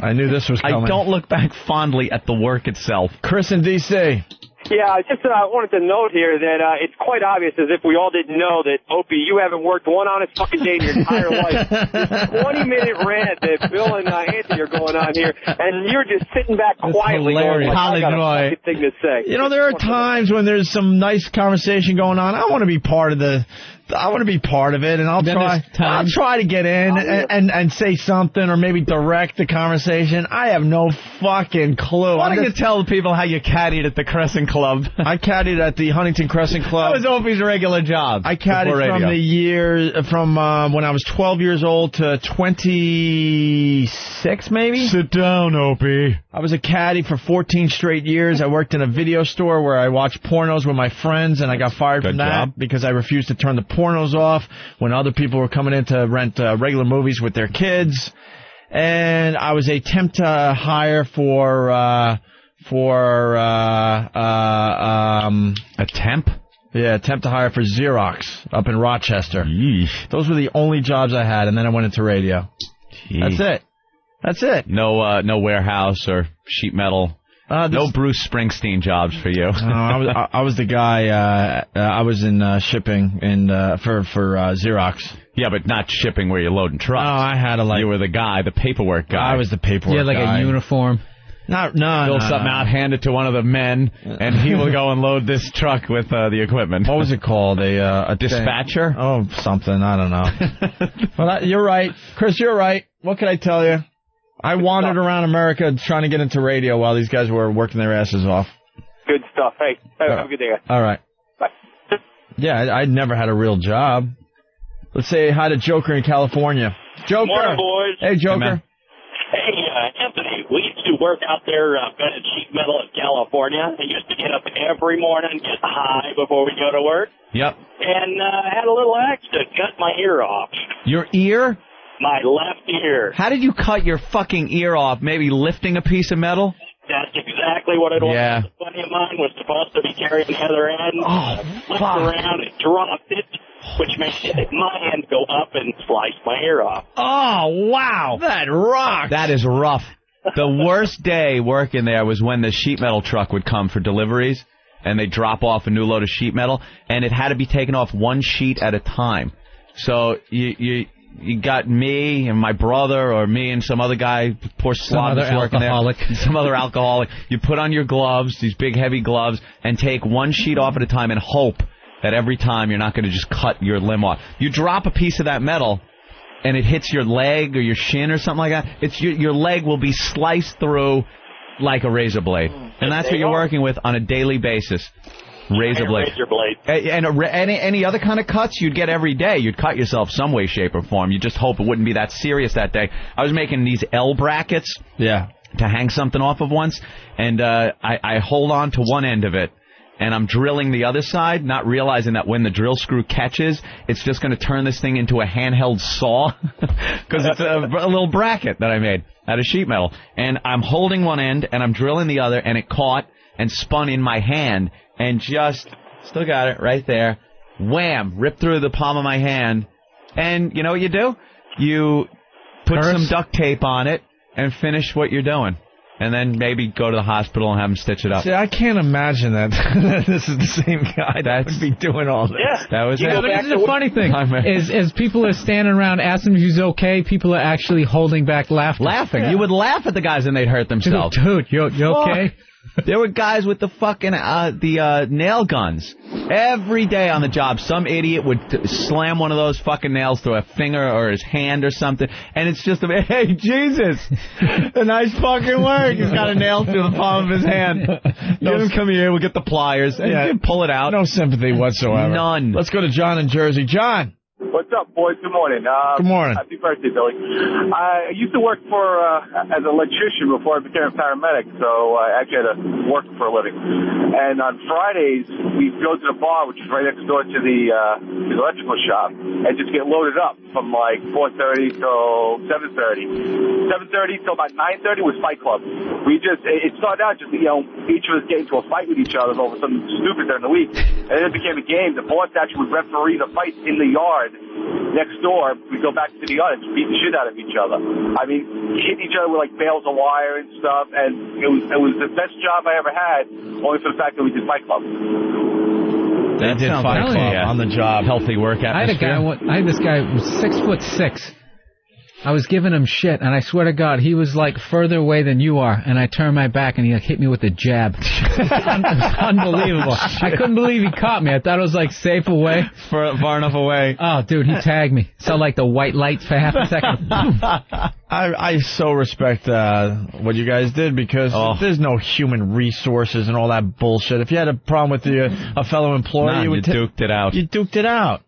I knew this was coming. I don't look back fondly at the work itself. Chris in D.C. Yeah, I just wanted to note here that it's quite obvious, as if we all didn't know, that, Opie, you haven't worked one honest fucking day in your entire life. This 20-minute rant that Bill and Anthony are going on here, and you're just sitting back quietly going, like, I got a fucking thing to say. You know, there are times when there's some nice conversation going on. I want to be part of it, and I'll try to get in and say something or maybe direct the conversation. I have no fucking clue. Why don't you tell people how you caddied at the Crescent Club? I caddied at the Huntington Crescent Club. That was Opie's regular job. I caddied from when I was 12 years old to 26, maybe. Sit down, Opie. I was a caddy for 14 straight years. I worked in a video store where I watched pornos with my friends, and I got fired from that because I refused to turn the pornos off when other people were coming in to rent regular movies with their kids. And I was a temp to hire for a temp? Yeah, temp to hire for Xerox up in Rochester. Yeesh. Those were the only jobs I had, and then I went into radio. Jeez. That's it. No warehouse or sheet metal. No Bruce Springsteen jobs for you. No, I was the guy. I was in shipping for Xerox. Yeah, but not shipping where you're loading trucks. No, I had You were the guy, the paperwork guy. I was the paperwork guy. Yeah, like a uniform. Fill something out, hand it to one of the men, and he will go and load this truck with the equipment. What was it called? A dispatcher? Oh, something. I don't know. But you're right, Chris. You're right. What can I tell you? I wandered around America trying to get into radio while these guys were working their asses off. Good stuff. Hey, have a good day. All right. Bye. Yeah, I'd never had a real job. Let's say hi to Joker in California. Joker. Morning, boys. Hey, Joker. Hey, Anthony, we used to work out there bending sheet metal in California. I used to get up every morning, get high before we go to work. Yep. And I had a little accident, cut my ear off. Your ear? My left ear. How did you cut your fucking ear off? Maybe lifting a piece of metal? That's exactly what it was. Yeah. A buddy of mine was supposed to be carrying the other end. Flipped around and dropped it, which made my hand go up and slice my ear off. Oh, wow. That rocks. That is rough. The worst day working there was when the sheet metal truck would come for deliveries, and they'd drop off a new load of sheet metal, and it had to be taken off one sheet at a time. So you got me and my brother, or me and some other guy, poor slob that's working there. Some other alcoholic. You put on your gloves, these big heavy gloves, and take one sheet off at a time and hope that every time you're not going to just cut your limb off. You drop a piece of that metal, and it hits your leg or your shin or something like that. It's your leg will be sliced through like a razor blade. And that's what you're working with on a daily basis. Razor blade. And any other kind of cuts you'd get every day. You'd cut yourself some way, shape, or form. You just hope it wouldn't be that serious that day. I was making these L brackets to hang something off of once, and I hold on to one end of it, and I'm drilling the other side, not realizing that when the drill screw catches, it's just going to turn this thing into a handheld saw, because it's a little bracket that I made out of sheet metal. And I'm holding one end, and I'm drilling the other, and it caught and spun in my hand, and just, still got it right there, wham, ripped through the palm of my hand. And you know what you do? You put some duct tape on it and finish what you're doing. And then maybe go to the hospital and have them stitch it up. See, I can't imagine that this is the same guy that would be doing all this. Yeah. That was it. This is the funny thing, is people are standing around asking if he's okay, people are actually holding back laughter. You would laugh at the guys and they'd hurt themselves. Dude, you okay? There were guys with the fucking nail guns. Every day on the job, some idiot would slam one of those fucking nails through a finger or his hand or something, and it's just, hey, Jesus, a nice fucking work. He's got a nail through the palm of his hand. Let him come here, we'll get the pliers, and pull it out. No sympathy whatsoever. None. Let's go to John in Jersey. John. What's up, boys? Good morning. Good morning. Happy birthday, Billy. I used to work as an electrician before I became a paramedic, so I actually had to work for a living. And on Fridays, we go to the bar, which is right next door to the electrical shop, and just get loaded up from like 4:30 till 7:30. 7:30 till about 9:30 was Fight Club. It started out just, each of us getting into a fight with each other over something stupid during the week. And then it became a game. The boss actually would referee the fight in the yard next door. We go back to the yard and beat the shit out of each other. I mean, hitting each other with like bales of wire and stuff, and it was the best job I ever had, only for the fact that we did Fight Club. They did Fight Club on the job. Healthy work atmosphere. I had this guy who was 6'6". I was giving him shit, and I swear to God, he was like further away than you are, and I turned my back, and he like hit me with a jab. It was unbelievable. I couldn't believe he caught me. I thought it was like safe away. Far enough away. Oh, dude, he tagged me. Saw like the white lights for half a second. I so respect what you guys did, because there's no human resources and all that bullshit. If you had a problem with a fellow employee, you duked it out. You duked it out.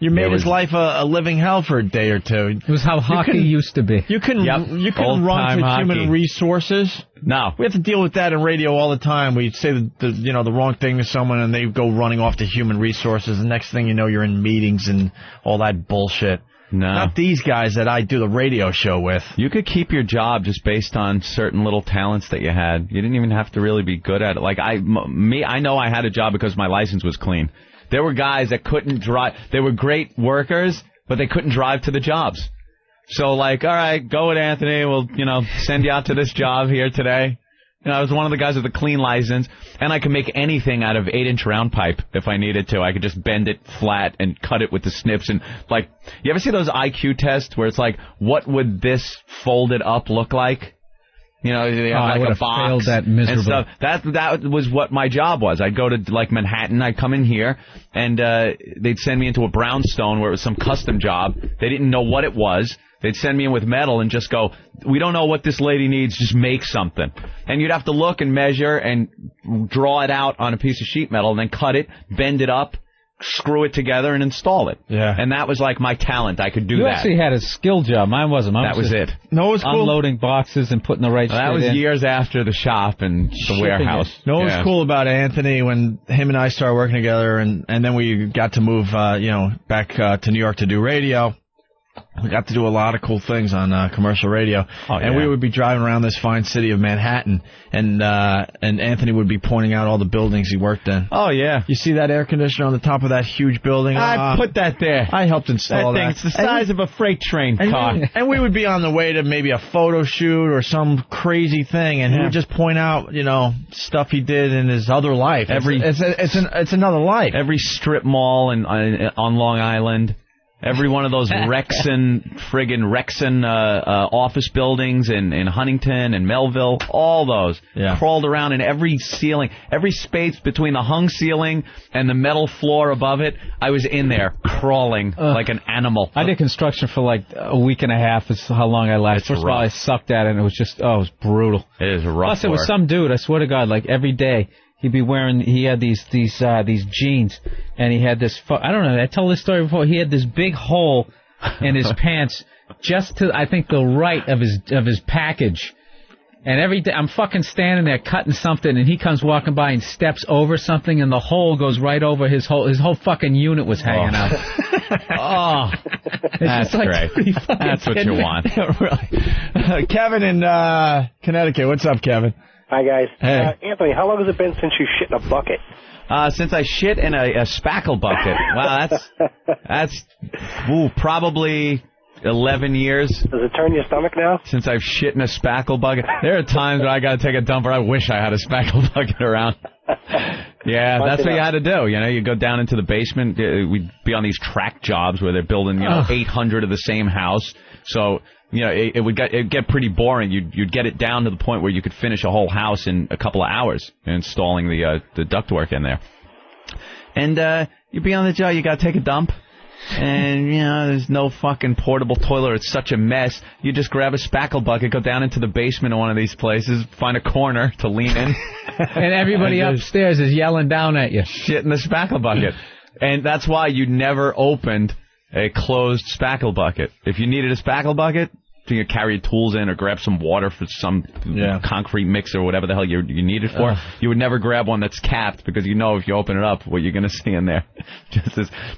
You made his life a living hell for a day or two. It was how hockey used to be. You couldn't run for human resources. No. We have to deal with that in radio all the time. We say the wrong thing to someone, and they go running off to human resources. The next thing you know, you're in meetings and all that bullshit. No. Not these guys that I do the radio show with. You could keep your job just based on certain little talents that you had. You didn't even have to really be good at it. Like I know I had a job because my license was clean. There were guys that couldn't drive. They were great workers, but they couldn't drive to the jobs. So, like, all right, go with Anthony. We'll, send you out to this job here today. I was one of the guys with a clean license, and I could make anything out of 8-inch round pipe if I needed to. I could just bend it flat and cut it with the snips. And, like, you ever see those IQ tests where it's like, what would this folded up look like? They have like a box that and stuff. That was what my job was. I'd go to like Manhattan. I'd come in here, and they'd send me into a brownstone where it was some custom job. They didn't know what it was. They'd send me in with metal and just go, we don't know what this lady needs. Just make something. And you'd have to look and measure and draw it out on a piece of sheet metal, and then cut it, bend it up, screw it together, and install it. Yeah. And that was like my talent. I could do that. You actually had a skill job. Mine wasn't. That was it. No, it was cool. Unloading boxes and putting the right shit in. That was years after the shop and the warehouse. No, what was cool about Anthony when him and I started working together, and then we got to move, back to New York to do radio. We got to do a lot of cool things on commercial radio, and we would be driving around this fine city of Manhattan, and Anthony would be pointing out all the buildings he worked in. Oh yeah, you see that air conditioner on the top of that huge building? I put that there. I helped install that. It's the size of a freight train car. And we would be on the way to maybe a photo shoot or some crazy thing, and he would just point out, stuff he did in his other life. It's another life. Every strip mall on Long Island. Every one of those Rexon office buildings in Huntington and Melville, all those. Yeah. Crawled around in every ceiling, every space between the hung ceiling and the metal floor above it. I was in there crawling like an animal. I did construction for like a week and a half is how long I lasted. First of all, I sucked at it, and it was just, it was brutal. It is rough. Plus, it was some dude, I swear to God, like every day. He had these jeans, and he had this, I don't know, I told this story before, he had this big hole in his pants just to, I think, the right of his package. And every day, I'm fucking standing there cutting something, and he comes walking by and steps over something, and the hole goes right over his whole fucking unit was hanging out. That's great. That's what you want. Really. Kevin in Connecticut. What's up, Kevin? Hi, guys. Hey. Anthony, how long has it been since you shit in a bucket? Since I shit in a spackle bucket. Wow, that's probably 11 years. Does it turn your stomach now? Since I've shit in a spackle bucket. There are times when I got to take a dump where I wish I had a spackle bucket around. Yeah, that's what you had to do. You know, you go down into the basement. We'd be on these track jobs where they're building, 800 of the same house. So, it would get pretty boring. You'd get it down to the point where you could finish a whole house in a couple of hours installing the ductwork in there. And you'd be on the job. You got to take a dump. And, there's no fucking portable toilet. It's such a mess. You just grab a spackle bucket, go down into the basement of one of these places, find a corner to lean in. And everybody upstairs is yelling down at you. Shit in the spackle bucket. And that's why you never opened a closed spackle bucket. If you needed a spackle bucket, you could carry your tools in or grab some water for some concrete mix or whatever the hell you need it for. You would never grab one that's capped because if you open it up, what you're going to see in there.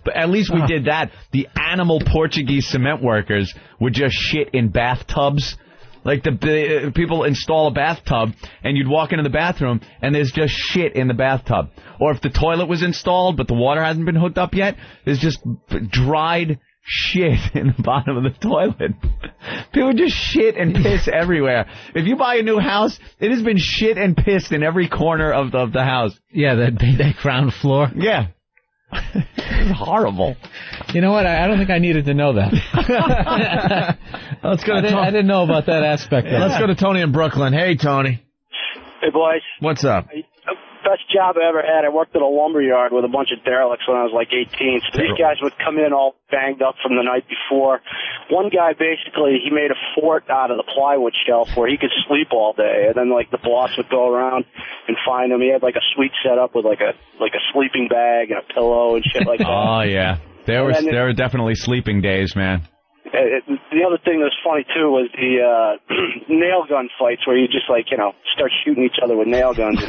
But at least we did that. The animal Portuguese cement workers would just shit in bathtubs. Like the people install a bathtub and you'd walk into the bathroom and there's just shit in the bathtub. Or if the toilet was installed but the water hasn't been hooked up yet, there's just dried shit in the bottom of the toilet. People just shit and piss everywhere. If you buy a new house, it has been shit and pissed in every corner of the house. Yeah, that ground floor. Yeah. It's horrible. You know what? I don't think I needed to know that. Let's go. I didn't know about that aspect. Let's go to Tony in Brooklyn. Hey, Tony. Hey, boys. What's up? Best job I ever had. I worked at a lumber yard with a bunch of derelicts when I was like 18. So these guys would come in all banged up from the night before. One guy basically, he made a fort out of the plywood shelf where he could sleep all day. And then the boss would go around and find him. He had a suite set up with a sleeping bag and a pillow and shit like that. Oh yeah, there were definitely sleeping days, man. The other thing that's funny, too, was the nail gun fights where you just, start shooting each other with nail guns.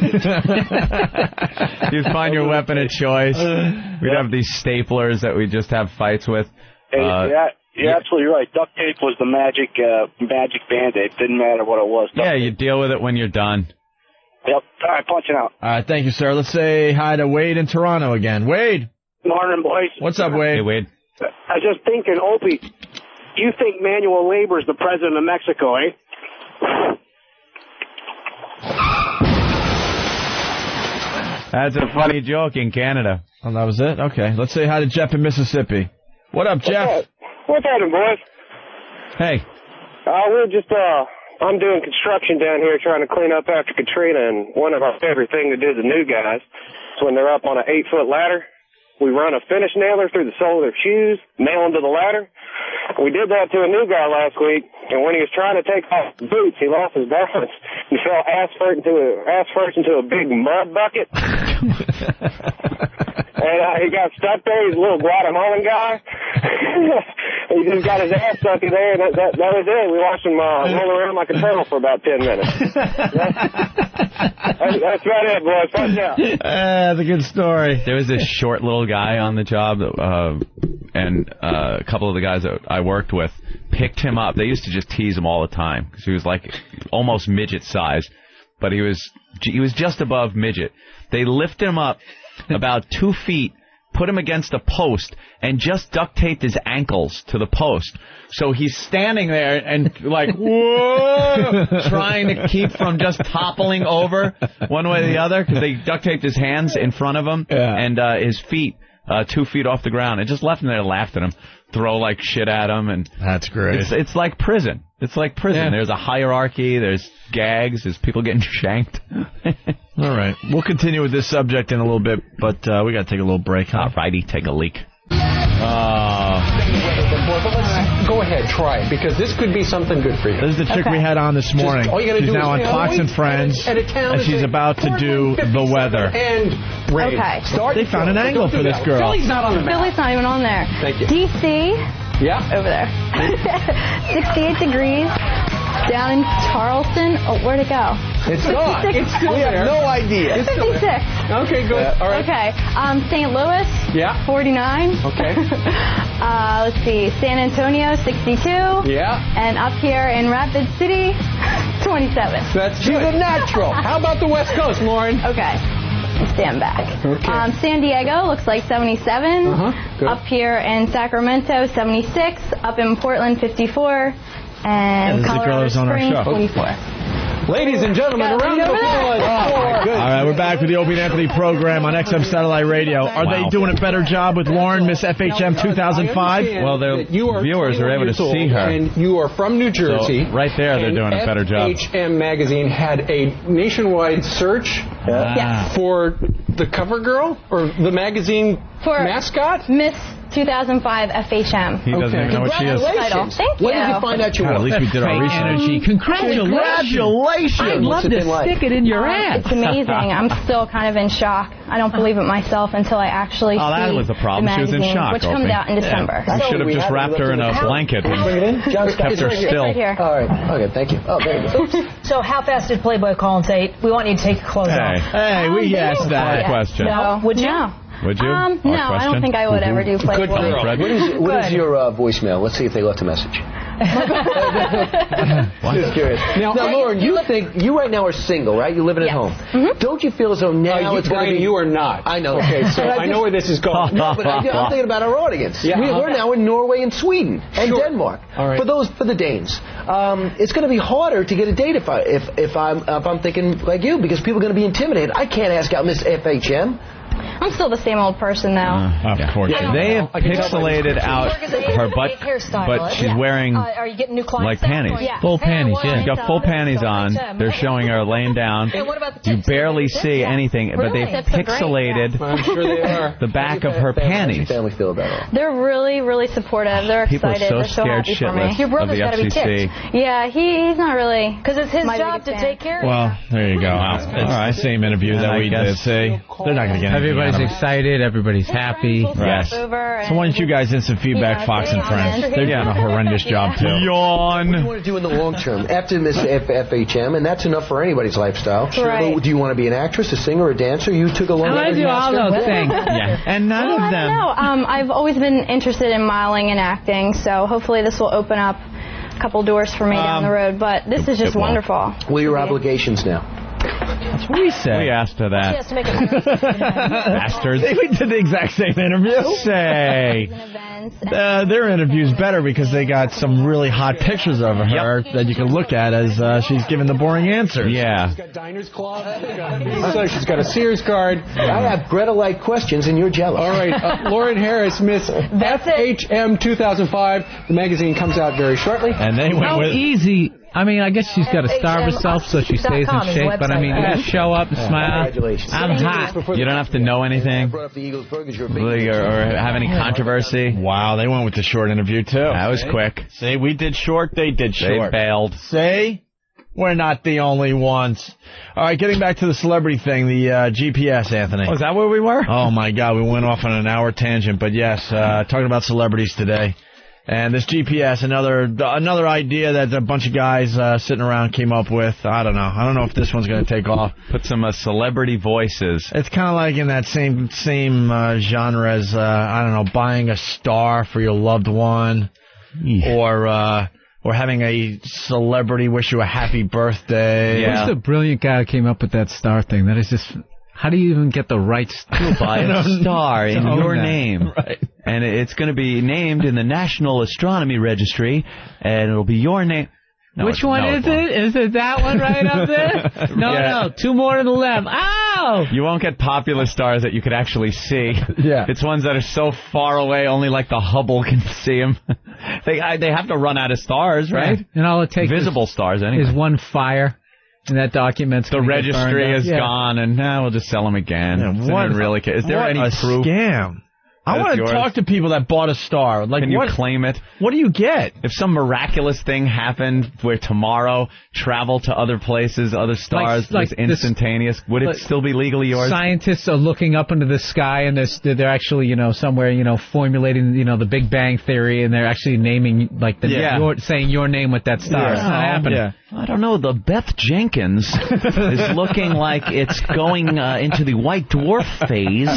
You'd find your weapon of choice. We'd have these staplers that we'd just have fights with. You're absolutely right. Duct tape was the magic Band-Aid. Didn't matter what it was. You deal with it when you're done. Yep. All right, punching out. All right, thank you, sir. Let's say hi to Wade in Toronto again. Wade. Morning, boys. What's up, Wade? Hey, Wade. I was just thinking, Opie, you think manual labor is the president of Mexico, eh? That's a funny joke in Canada. Oh, that was it? Okay. Let's say hi to Jeff in Mississippi. What up, Jeff? What's happening, boys? Hey. We're just, I'm doing construction down here trying to clean up after Katrina, and one of our favorite things to do to the new guys is when they're up on an 8-foot ladder, we run a finish nailer through the sole of their shoes, nail them to the ladder. We did that to a new guy last week, and when he was trying to take off his boots, he lost his balance. He fell ass first into a big mud bucket. And he got stuck there. He's a little Guatemalan guy. He just got his ass stuck in there, and that was it. We watched him roll around like a turtle for about 10 minutes. That's about it, boys. Punch out. That's a good story. There was this short little guy on the job, and a couple of the guys that I worked with picked him up. They used to just tease him all the time because he was almost midget size, but he was just above midget. They lifted him up about 2 feet, put him against a post, and just duct taped his ankles to the post. So he's standing there and whoa, trying to keep from just toppling over one way or the other because they duct taped his hands in front of him and his feet 2 feet off the ground and just left him there, laughed at him, throw shit at him, and that's great. It's like prison. It's like prison. Yeah. There's a hierarchy. There's gags. There's people getting shanked. All right. We'll continue with this subject in a little bit, but we got to take a little break. Huh? All righty. Take a leak. Go ahead, try it, because this could be something good for you. This is the chick we had on this morning. She's now on Fox and Friends, and she's about to do the weather. And rain. Okay. They found an angle for this girl. Philly's not on the map. Philly's not even on there. Thank you. D.C. Yeah. Over there. 68 degrees. Down in Charleston. Oh, where'd it go? It's gone. It's still there. We have no idea. It's 56. Okay, good. All right. Okay. St. Louis. Yeah. 49. Okay. Let's see. San Antonio, 62. Yeah. And up here in Rapid City, 27. That's She's a natural. How about the West Coast, Lauren? Okay. Stand back. Okay. San Diego looks like 77. Good. Up here in Sacramento, 76. Up in Portland, 54. And Colorado Springs, 24. Ladies and gentlemen, around the applause. All right, we're back with the Opie and Anthony program on XM Satellite Radio. Are they doing a better job with Lauren, Miss FHM 2005? Well, the viewers are able to see her. And you are from New Jersey. So right there, they're doing a better job. FHM magazine had a nationwide search for the cover girl or the magazine mascot? Miss 2005 FHM. He doesn't even know what she is. Thank you. When did you find out you won? At least we did our research. Congratulations. I'd love to stick it in your ass. It's amazing. I'm still kind of in shock. I don't believe it myself until I actually see that was the problem. The she was in shock, which comes out in December. You should have just wrapped her in a blanket and kept her still. Right here. All right. Okay, thank you. Oh, there you go. So how fast did Playboy call and say, we want you to take your clothes off? Hey, we asked that question. No. Would you? No. Would you? No, I don't think I would ever do Playboy. Good girl. What is your voicemail? Let's see if they left a message. Just curious. Now, Lauren, you right now are single, right? You're living at home. Mm-hmm. Don't you feel as though now it's going to be... you are not. I know. Okay, so I know where this is going. No, but I'm thinking about our audience. Yeah, we're now in Norway and Sweden and Denmark. All right. For the Danes, it's going to be harder to get a date if I'm thinking like you, because people are going to be intimidated. I can't ask out Miss FHM. I'm still the same old person, though. Of course. They have pixelated out her butt, but she's wearing Are you getting new clients? like panties. Yeah. Full panties, She's got full panties on. They're showing her laying down. You barely see anything, but they've pixelated the back of her panties. How does your family feel about it? They're really, really supportive. They're People are excited. so They're so scared happy for me. shitless of the FCC. Yeah, he's not really. Because it's his my job biggest to fan. take care of Well, there you go. It's the same interview that we did. See, they're not going to get anything Everybody's out of it. excited. Everybody's happy. Yes. So why don't you guys instant feedback, Fox and Friends? They're doing a horrendous job, too. What do you want to do in the long term? After Miss FHM, and that's enough for anybody's lifestyle. Right. But do you want to be an actress, a singer, a dancer? You took a long I do all those things. And none of them. I don't know. I've always been interested in modeling and acting, so hopefully this will open up a couple doors for me down the road. But this is just wonderful. What are your obligations now? That's what we said. We asked her that. She has to make a Bastards. We did the exact same interview. Say. Their interview's better because they got some really hot pictures of her that you can look at as she's giving the boring answers. Yeah. She's got Diners Club. She's got a Sears card. I have Greta-like questions, and you're jealous. All right. Lauren Harris, Miss FHM 2005. The magazine comes out very shortly. And they went with... easy. I mean, I guess she's got to starve herself so she stays in shape, but I mean, you just show up and smile. Congratulations. I'm hot. You don't have to know anything or have any controversy. Wow, they went with the short interview, too. That was quick. See, we did short, they did short. They bailed. See? We're not the only ones. All right, getting back to the celebrity thing, the GPS, Anthony. Oh, is that where we were? Oh, my God, we went off on an hour tangent, but yes, talking about celebrities today. And this GPS, another idea that a bunch of guys sitting around came up with. I don't know. I don't know if this one's going to take off. Put some celebrity voices. It's kind of like in that same genre as, I don't know, buying a star for your loved one. Or having a celebrity wish you a happy birthday. Yeah. Who's the brilliant guy who came up with that star thing? That is just... How do you even get the rights to buy a star in your name? Right. And it's going to be named in the National Astronomy Registry, and it'll be your name. No, which one is it? Is it that one right up there? No, two more to the left. Ow! You won't get popular stars that you could actually see. Yeah. It's ones that are so far away, only like the Hubble can see them. They have to run out of stars, right? Yeah. And all it takes visible stars anyway. Is one fire. And that document's the registry is gone, and we'll just sell them again. Yeah, what really? Is there any proof? Scam. I want to talk to people that bought a star. Like, can you claim it? What do you get? If some miraculous thing happened where tomorrow travel to other places, other stars was instantaneous, would it still be legally yours? Scientists are looking up into the sky, and they're actually, somewhere, formulating, the Big Bang Theory, and they're actually naming, saying your name with that star. It's not happening. Yeah. I don't know. The Beth Jenkins is looking like it's going into the white dwarf phase,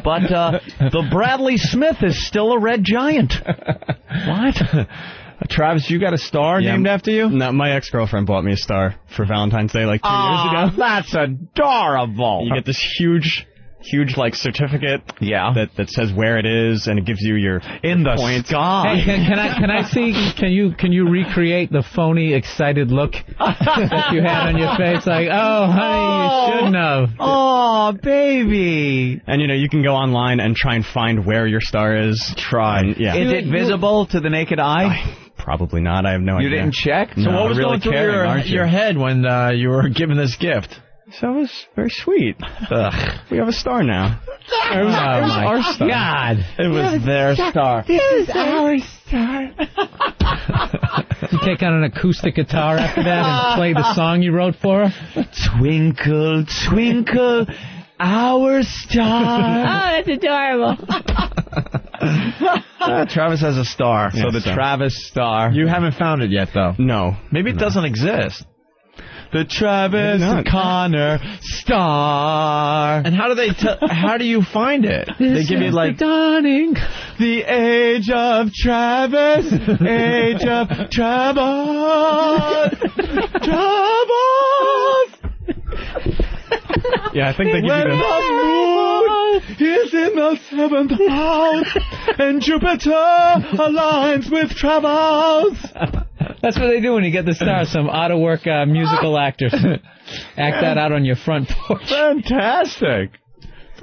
but the Bradley Smith is still a red giant. What? Travis, you got a star named after you? No, my ex-girlfriend bought me a star for Valentine's Day like 2 years ago. That's adorable. You get this huge huge like certificate. Yeah. That says where it is, and it gives you your points. Sky. Hey, can I see? Can you recreate the phony, excited look that you had on your face? Like, oh, honey, you shouldn't have. Oh, baby. And you can go online and try and find where your star is. Is it visible to the naked eye? Probably not. I have no idea. You didn't check? So what was going through your head when you were given this gift? So it was very sweet. We have a star now. It was our star. God. It was their star. This is our star. You take out an acoustic guitar after that and play the song you wrote for her? Twinkle, twinkle, our star. Oh, that's adorable. Travis has a star. So the Travis star. You haven't found it yet, though. No. Maybe it doesn't exist. The Travis Connor star. And how do you find it? They give you like dawning. The age of Travis, age of Travis, Travis. Yeah, I think they give you the moon is in the 7th house and Jupiter aligns with Travis. That's what they do when you get the star. Some out-of-work musical actors act that out on your front porch. Fantastic.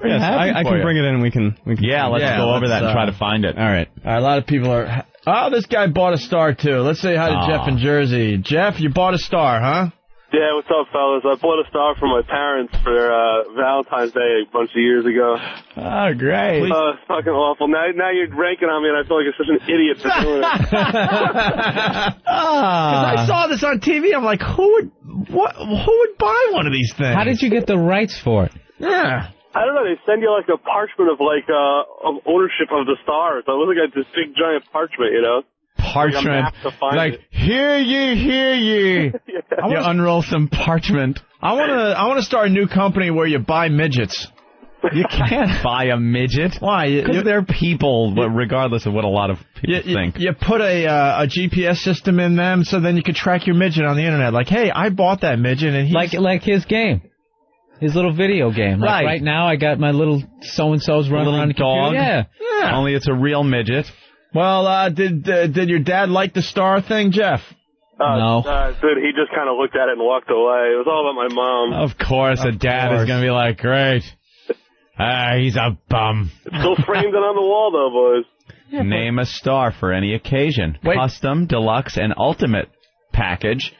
Yes, I can bring it in and we can let's go over that and try to find it. All right. A lot of people are... Oh, this guy bought a star, too. Let's say hi to Jeff in Jersey. Jeff, you bought a star, huh? Yeah, what's up, fellas? I bought a star for my parents for Valentine's Day a bunch of years ago. Oh, great. It's fucking awful. Now you're ranking on me, and I feel like I'm such an idiot for doing it. Because I saw this on TV. I'm like, who would buy one of these things? How did you get the rights for it? Yeah. I don't know. They send you like a parchment of of ownership of the stars. So it looks like this big giant parchment, Parchment. Like, hear ye, hear ye. You unroll some parchment. I want to start a new company where you buy midgets. You can't buy a midget. Why? Because they're people, regardless of what a lot of people think. You put a GPS system in them, so then you can track your midget on the internet. Like, hey, I bought that midget, and he's... Like his game. His little video game. Like right now, I got my little so-and-so's running around the dog. computer. Yeah. Only it's a real midget. Well, did your dad like the star thing, Jeff? No. Dude, he just kind of looked at it and walked away. It was all about my mom. Of course, a dad is going to be like, great. He's a bum. It's still framed on the wall, though, boys. Yeah, name a star for any occasion. Wait. Custom, deluxe, and ultimate package.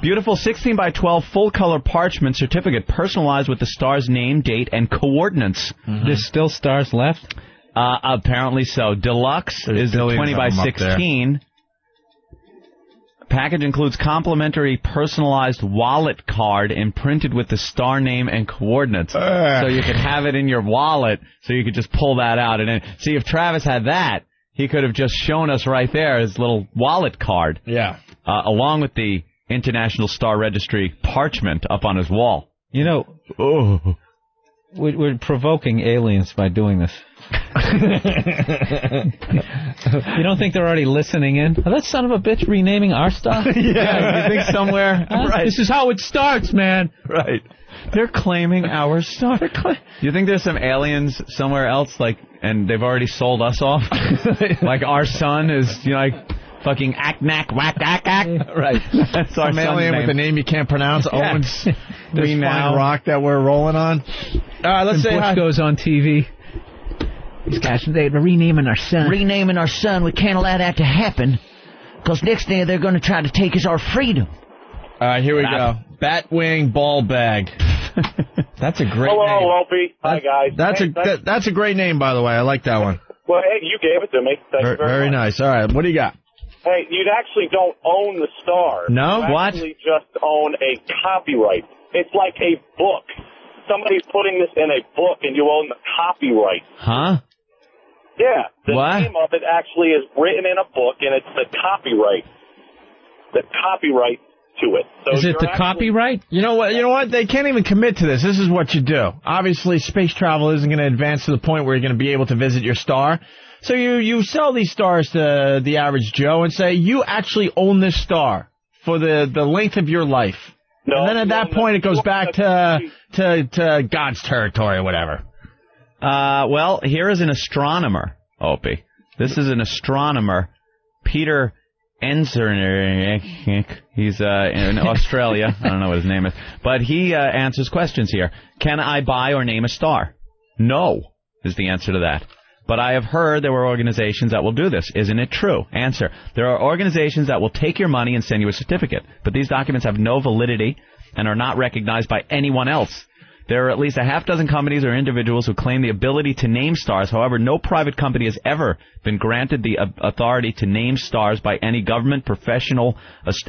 Beautiful 16 by 12 full-color parchment certificate personalized with the star's name, date, and coordinates. Mm-hmm. There's still stars left? Apparently so. Deluxe is 20 by 16. Package includes complimentary personalized wallet card imprinted with the star name and coordinates. So you could have it in your wallet, so you could just pull that out. And then, see, if Travis had that, he could have just shown us right there his little wallet card. Yeah. Along with the International Star Registry parchment up on his wall. We're provoking aliens by doing this. You don't think they're already listening in? Oh, that son of a bitch renaming our star? Yeah, you think somewhere? Right. This is how it starts, man. Right. They're claiming our star. Do you think there's some aliens somewhere else, and they've already sold us off? Like our son is, like... Fucking ack-nack, whack-ack-ack. Right. That's our Some alien with a name you can't pronounce owns this fine rock that we're rolling on. Let's say Bush goes on TV. These guys, they're renaming our son. Renaming our son. We can't allow that to happen. Because next day they're going to try to take us our freedom. All right, here we go. Batwing Ball Bag. That's a great name. Hello, Opie. Hi, guys. That's a great name, by the way. I like that one. Well, hey, you gave it to me. Thank you very much. Nice. All right, what do you got? Hey, you actually don't own the star. No? You What? actually just own a copyright. It's like a book. Somebody's putting this in a book, and you own the copyright. Huh? Yeah. The What? name of it actually is written in a book, and it's the copyright. The copyright to it. So is it the copyright? You know what? They can't even commit to this. This is what you do. Obviously, space travel isn't going to advance to the point where you're going to be able to visit your star. So you sell these stars to the average Joe and say, you actually own this star for the length of your life. No, and then at that point, it goes back to God's territory or whatever. Well, here is an astronomer, Opie. This is an astronomer, Peter Enzernick. He's in Australia. I don't know what his name is. But he answers questions here. Can I buy or name a star? No is the answer to that. But I have heard there were organizations that will do this. Isn't it true? Answer. There are organizations that will take your money and send you a certificate. But these documents have no validity and are not recognized by anyone else. There are at least a half dozen companies or individuals who claim the ability to name stars. However, no private company has ever been granted the authority to name stars by any government, professional,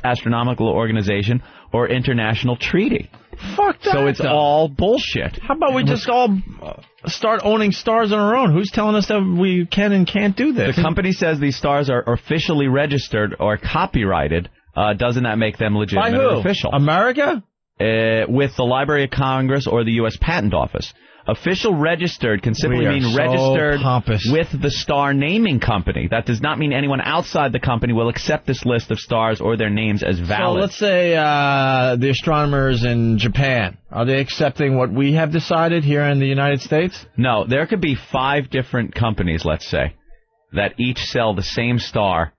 astronomical organization, or international treaty. Fuck that. So it's all bullshit. How about we just all start owning stars on our own? Who's telling us that we can and can't do this? The company says these stars are officially registered or copyrighted. Doesn't that make them legitimate or official? America? With the Library of Congress or the U.S. Patent Office. Official registered can simply mean registered with the star naming company. That does not mean anyone outside the company will accept this list of stars or their names as valid. So let's say the astronomers in Japan, are they accepting what we have decided here in the United States? No, there could be 5 different companies, let's say, that each sell the same star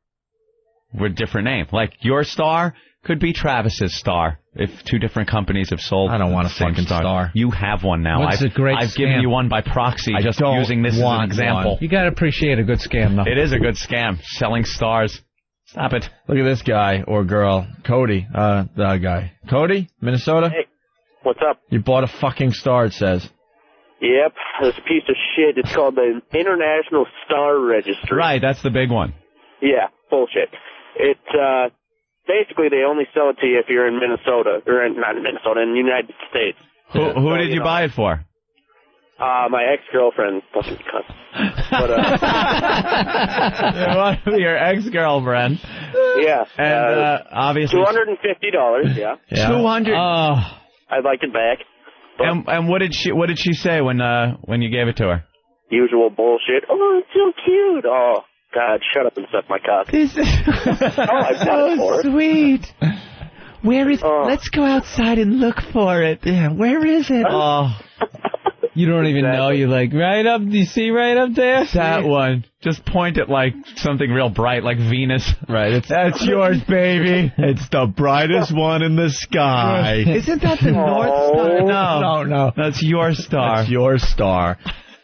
with different name. Like your star could be Travis's star. If 2 different companies have sold, I don't want a fucking star. You have one now. What's a great I've scam? given you one by proxy, just using this as an example. You got to appreciate a good scam, though. It is a good scam, selling stars. Stop it. Look at this guy or girl, Cody, the guy. Cody, Minnesota? Hey, what's up? You bought a fucking star, it says. Yep, this piece of shit. It's called the International Star Registry. Right, that's the big one. Yeah, bullshit. It's, basically, they only sell it to you if you're in Minnesota, or not in Minnesota, in the United States. Who did you buy it for? My ex-girlfriend, fucking cunt. But, your ex-girlfriend. Yeah. And obviously $250. Yeah. 200. I'd like it back. And what did she say when you gave it to her? Usual bullshit. Oh, it's so cute. Oh. God, shut up and suck my cock. This is so sweet. Where is? Let's go outside and look for it. Yeah, where is it? Oh, you don't even know. You're like right up. You see right up there? That one. Just point at like something real bright, like Venus. Right. That's yours, baby. It's the brightest one in the sky. Isn't that the North Star? No. That's your star. That's your star.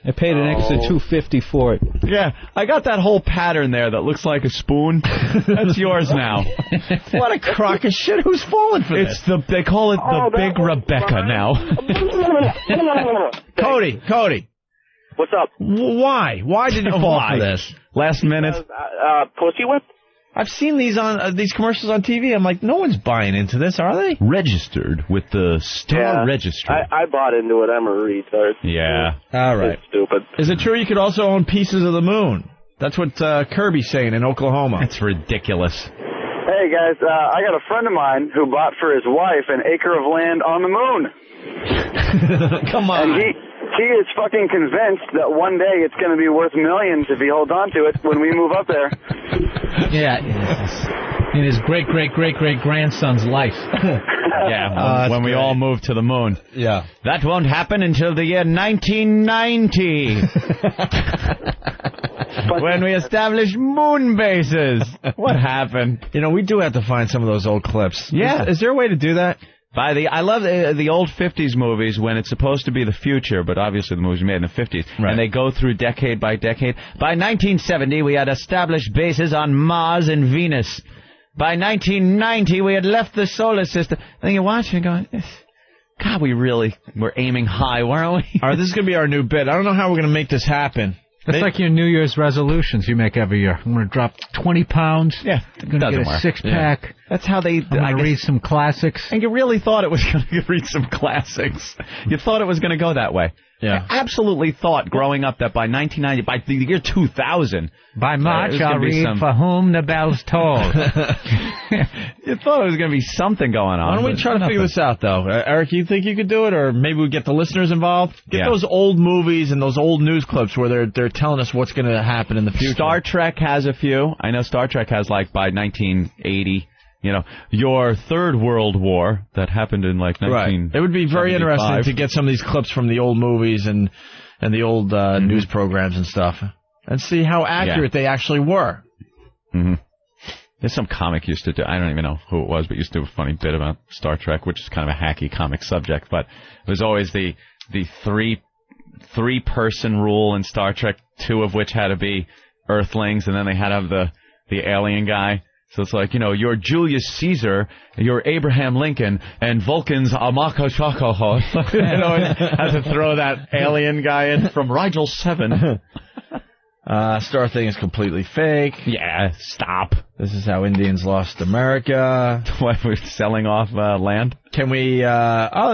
I paid an extra $250 for it. Yeah, I got that whole pattern there that looks like a spoon. That's yours now. What a crock of shit. Who's falling for this? They call it the Big Rebecca now. Cody. What's up? Why? Why did you fall for this? Last minute. Pussy whip? I've seen these on these commercials on TV. I'm like, no one's buying into this, are they? Registered with the Star Registry. I bought into it. I'm a retard. Yeah. All right. It's stupid. Is it true you could also own pieces of the moon? That's what Kirby's saying in Oklahoma. It's ridiculous. Hey, guys, I got a friend of mine who bought for his wife an acre of land on the moon. Come on. And he is fucking convinced that one day it's going to be worth millions if he holds on to it when we move up there. Yeah. In his great-great-great-great-grandson's life. Yeah, when we all move to the moon. Yeah. That won't happen until the year 1990. When we establish moon bases. What happened? You know, we do have to find some of those old clips. Yeah. Is there a way to do that? I love the old 50s movies when it's supposed to be the future, but obviously the movies made in the 50s. Right. And they go through decade by decade. By 1970, we had established bases on Mars and Venus. By 1990, we had left the solar system. And you're watching and going, God, we're aiming high, weren't we? All right, this is going to be our new bit. I don't know how we're going to make this happen. It's like your New Year's resolutions you make every year. I'm going to drop 20 pounds. Yeah. I'm going to get a six-pack. Yeah. That's how they... I'm going to read some classics. And you really thought it was going to read some classics. You thought it was going to go that way. Yeah. I absolutely thought growing up that by 1990, by the year 2000... By March, I'll read For Whom the Bells Toll. You thought it was going to be something going on. Why don't we try to figure this out, though? Eric, you think you could do it? Or maybe we get the listeners involved? Get those old movies and those old news clips where they're telling us what's going to happen in the future. Star Trek has a few. I know Star Trek has, like, by 1980... You know, your Third World War that happened in like 1975. Right. It would be very interesting to get some of these clips from the old movies and and the old news programs and stuff, and see how accurate they actually were. Mm-hmm. There's some comic used to do, I don't even know who it was, but used to do a funny bit about Star Trek, which is kind of a hacky comic subject, but it was always the three-person rule in Star Trek, 2 of which had to be Earthlings, and then they had to have the alien guy. So it's like, you're Julius Caesar, you're Abraham Lincoln, and Vulcan's Amaka Shakaho. Has to throw that alien guy in from Rigel 7. Star thing is completely fake. Yeah, stop. This is how Indians lost America. What, we're selling off land? Can we...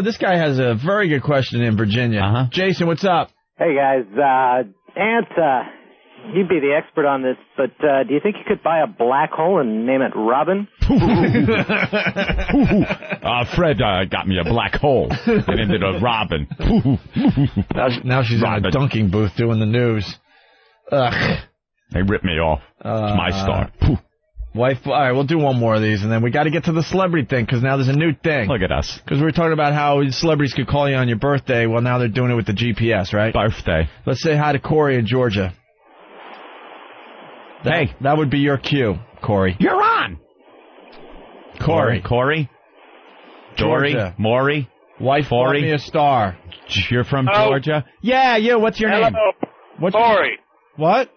this guy has a very good question in Virginia. Jason, what's up? Hey, guys. Ant, you'd be the expert on this, but do you think you could buy a black hole and name it Robin? Fred got me a black hole and ended up Robin. Now she's in a dunking booth doing the news. Ugh. They ripped me off. It's my star. Wife. All right, we'll do one more of these, and then we got to get to the celebrity thing, because now there's a new thing. Look at us. Because we were talking about how celebrities could call you on your birthday. Well, now they're doing it with the GPS, right? Birthday. Let's say hi to Corey in Georgia. Hey. That would be your cue, Corey. You're on. Corey. Dory. Georgia. Maury. Wife bought me a star. You're from Georgia? Yeah, you. What's your name? What's Corey. What?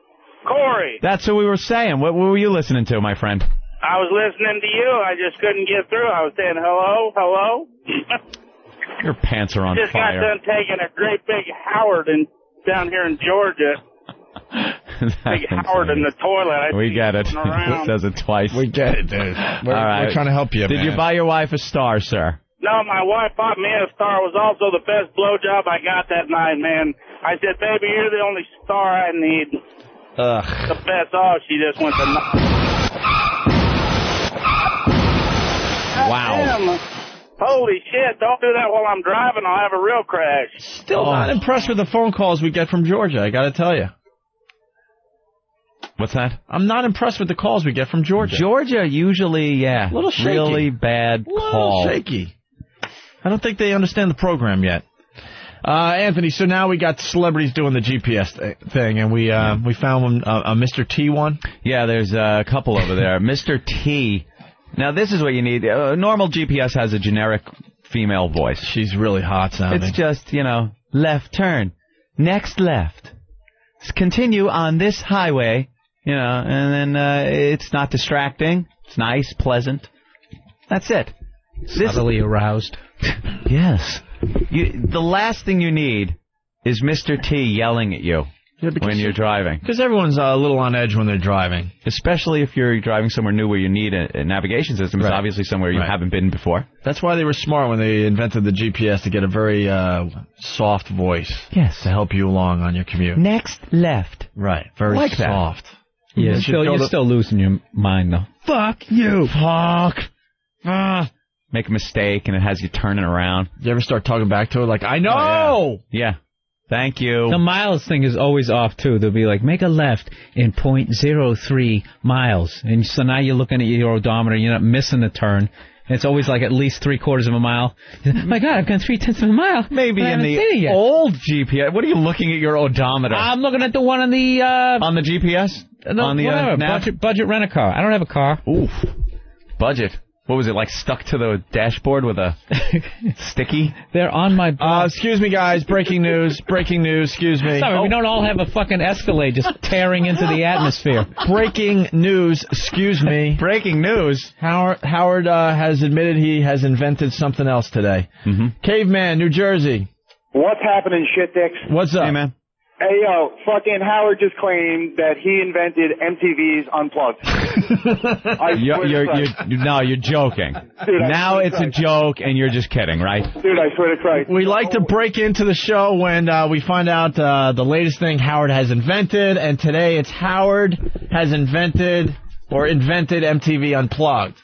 Corey. That's what we were saying. What were you listening to, my friend? I was listening to you. I just couldn't get through. I was saying hello. Your pants are on just fire. Just got done taking a great big Howard down here in Georgia. Big Howard in the toilet. We get it. It says it twice. We get it, dude. We're trying to help you, Did you buy your wife a star, sir? No, my wife bought me a star. It was also the best blowjob I got that night, man. I said, baby, you're the only star I need. Ugh. The best. Oh, she just went to Wow. Damn. Holy shit, don't do that while I'm driving. I'll have a real crash. Still not impressed with the phone calls we get from Georgia, I got to tell you. What's that? I'm not impressed with the calls we get from Georgia. Georgia usually, a little shaky. Really bad call. Shaky. I don't think they understand the program yet. Anthony, so now we got celebrities doing the GPS thing, and we found a Mr. T one. Yeah, there's a couple over there. Mr. T. Now, this is what you need. Normal GPS has a generic female voice. She's really hot sounding. It's just, left turn, next left, continue on this highway, and then it's not distracting. It's nice, pleasant. That's it. Subtly aroused. Yes. The last thing you need is Mr. T yelling at you when you're driving. Because everyone's a little on edge when they're driving. Especially if you're driving somewhere new where you need a navigation system. It's obviously somewhere you haven't been before. That's why they were smart when they invented the GPS, to get a very soft voice. Yes. To help you along on your commute. Next left. Right. Very like soft. That. Yeah, you're still losing your mind, though. Fuck you. Fuck. Make a mistake and it has you turning around. You ever start talking back to it like, I know! Oh, yeah. Thank you. The miles thing is always off, too. They'll be like, make a left in 0.03 miles. And so now you're looking at your odometer, you're not missing the turn. And it's always like at least 3/4 of a mile. Oh my God, I've gone 0.3 of a mile. Maybe in the old GPS. What are you looking at your odometer? I'm looking at the one on the... on the GPS? No, on the whatever. Budget rent-a-car. I don't have a car. Oof. Budget. What was it, like stuck to the dashboard with a sticky? They're on my... excuse me, guys. Breaking news. Breaking news. Excuse me. Sorry, we don't all have a fucking Escalade just tearing into the atmosphere. Breaking news. Excuse me. Breaking news. Howard has admitted he has invented something else today. Mm-hmm. Caveman, New Jersey. What's happening, shit dicks? What's up? Hey, man. Hey, yo, fucking Howard just claimed that he invented MTV's Unplugged. You're joking. Dude, now it's a joke, and you're just kidding, right? Dude, I swear to Christ. We like to break into the show when we find out the latest thing Howard has invented, and today it's Howard has invented MTV Unplugged.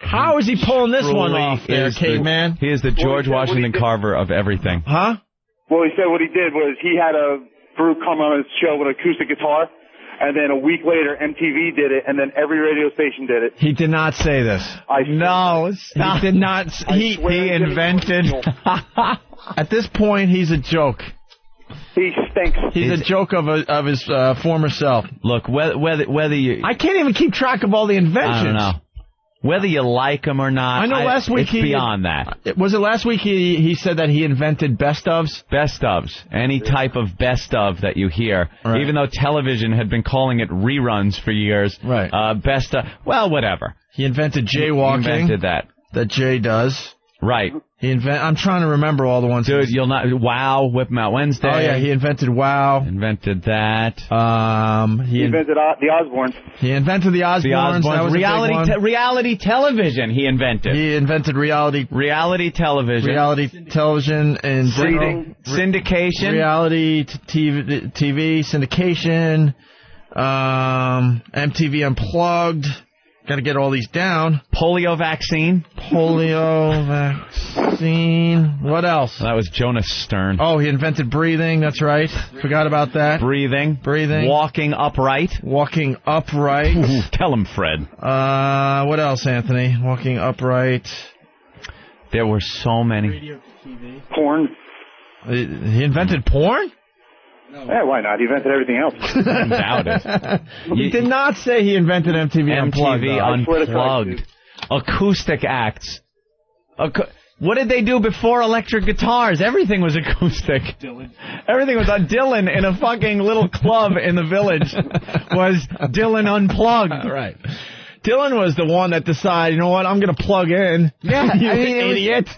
How is he pulling this one off there, Caveman? He is the George Washington Carver of everything. Huh? Well, he said what he did was he had a group come on his show with an acoustic guitar, and then a week later MTV did it, and then every radio station did it. He did not say this. No, stop. He did not. He invented. At this point, he's a joke. He stinks. He's a joke of his former self. Look, whether you... I can't even keep track of all the inventions. I don't know. Whether you like him or not, I know last week it's beyond that. Was it last week he said that he invented best ofs? Best ofs. Any type of best of that you hear. Right. Even though television had been calling it reruns for years. Right. Best of... Well, whatever. He invented jaywalking. He invented that. That Jay does. Right. I'm trying to remember all the ones. Dude, you'll not... Wow, Whip 'em Out Wednesday. Oh, yeah, he invented Wow. Invented that. He invented the Osbournes. He invented the Osbournes. That was reality television he invented. He invented reality television. Reality television and syndication. Reality TV, syndication, MTV Unplugged. Got to get all these down. Polio vaccine. What else? That was Jonas Stern. Oh, he invented breathing. That's right. Forgot about that. Breathing. Walking upright. Tell him, Fred. What else, Anthony? Walking upright. There were so many. Radio, TV. Porn. He invented porn? No. Yeah, why not? He invented everything else. Doubt it. He did not say he invented MTV Unplugged. Unplugged. Acoustic acts. What did they do before electric guitars? Everything was acoustic. Everything was on Dylan in a fucking little club in the village. Was Dylan Unplugged. Right. Dylan was the one that decided, you know what, I'm going to plug in. Yeah, you idiot.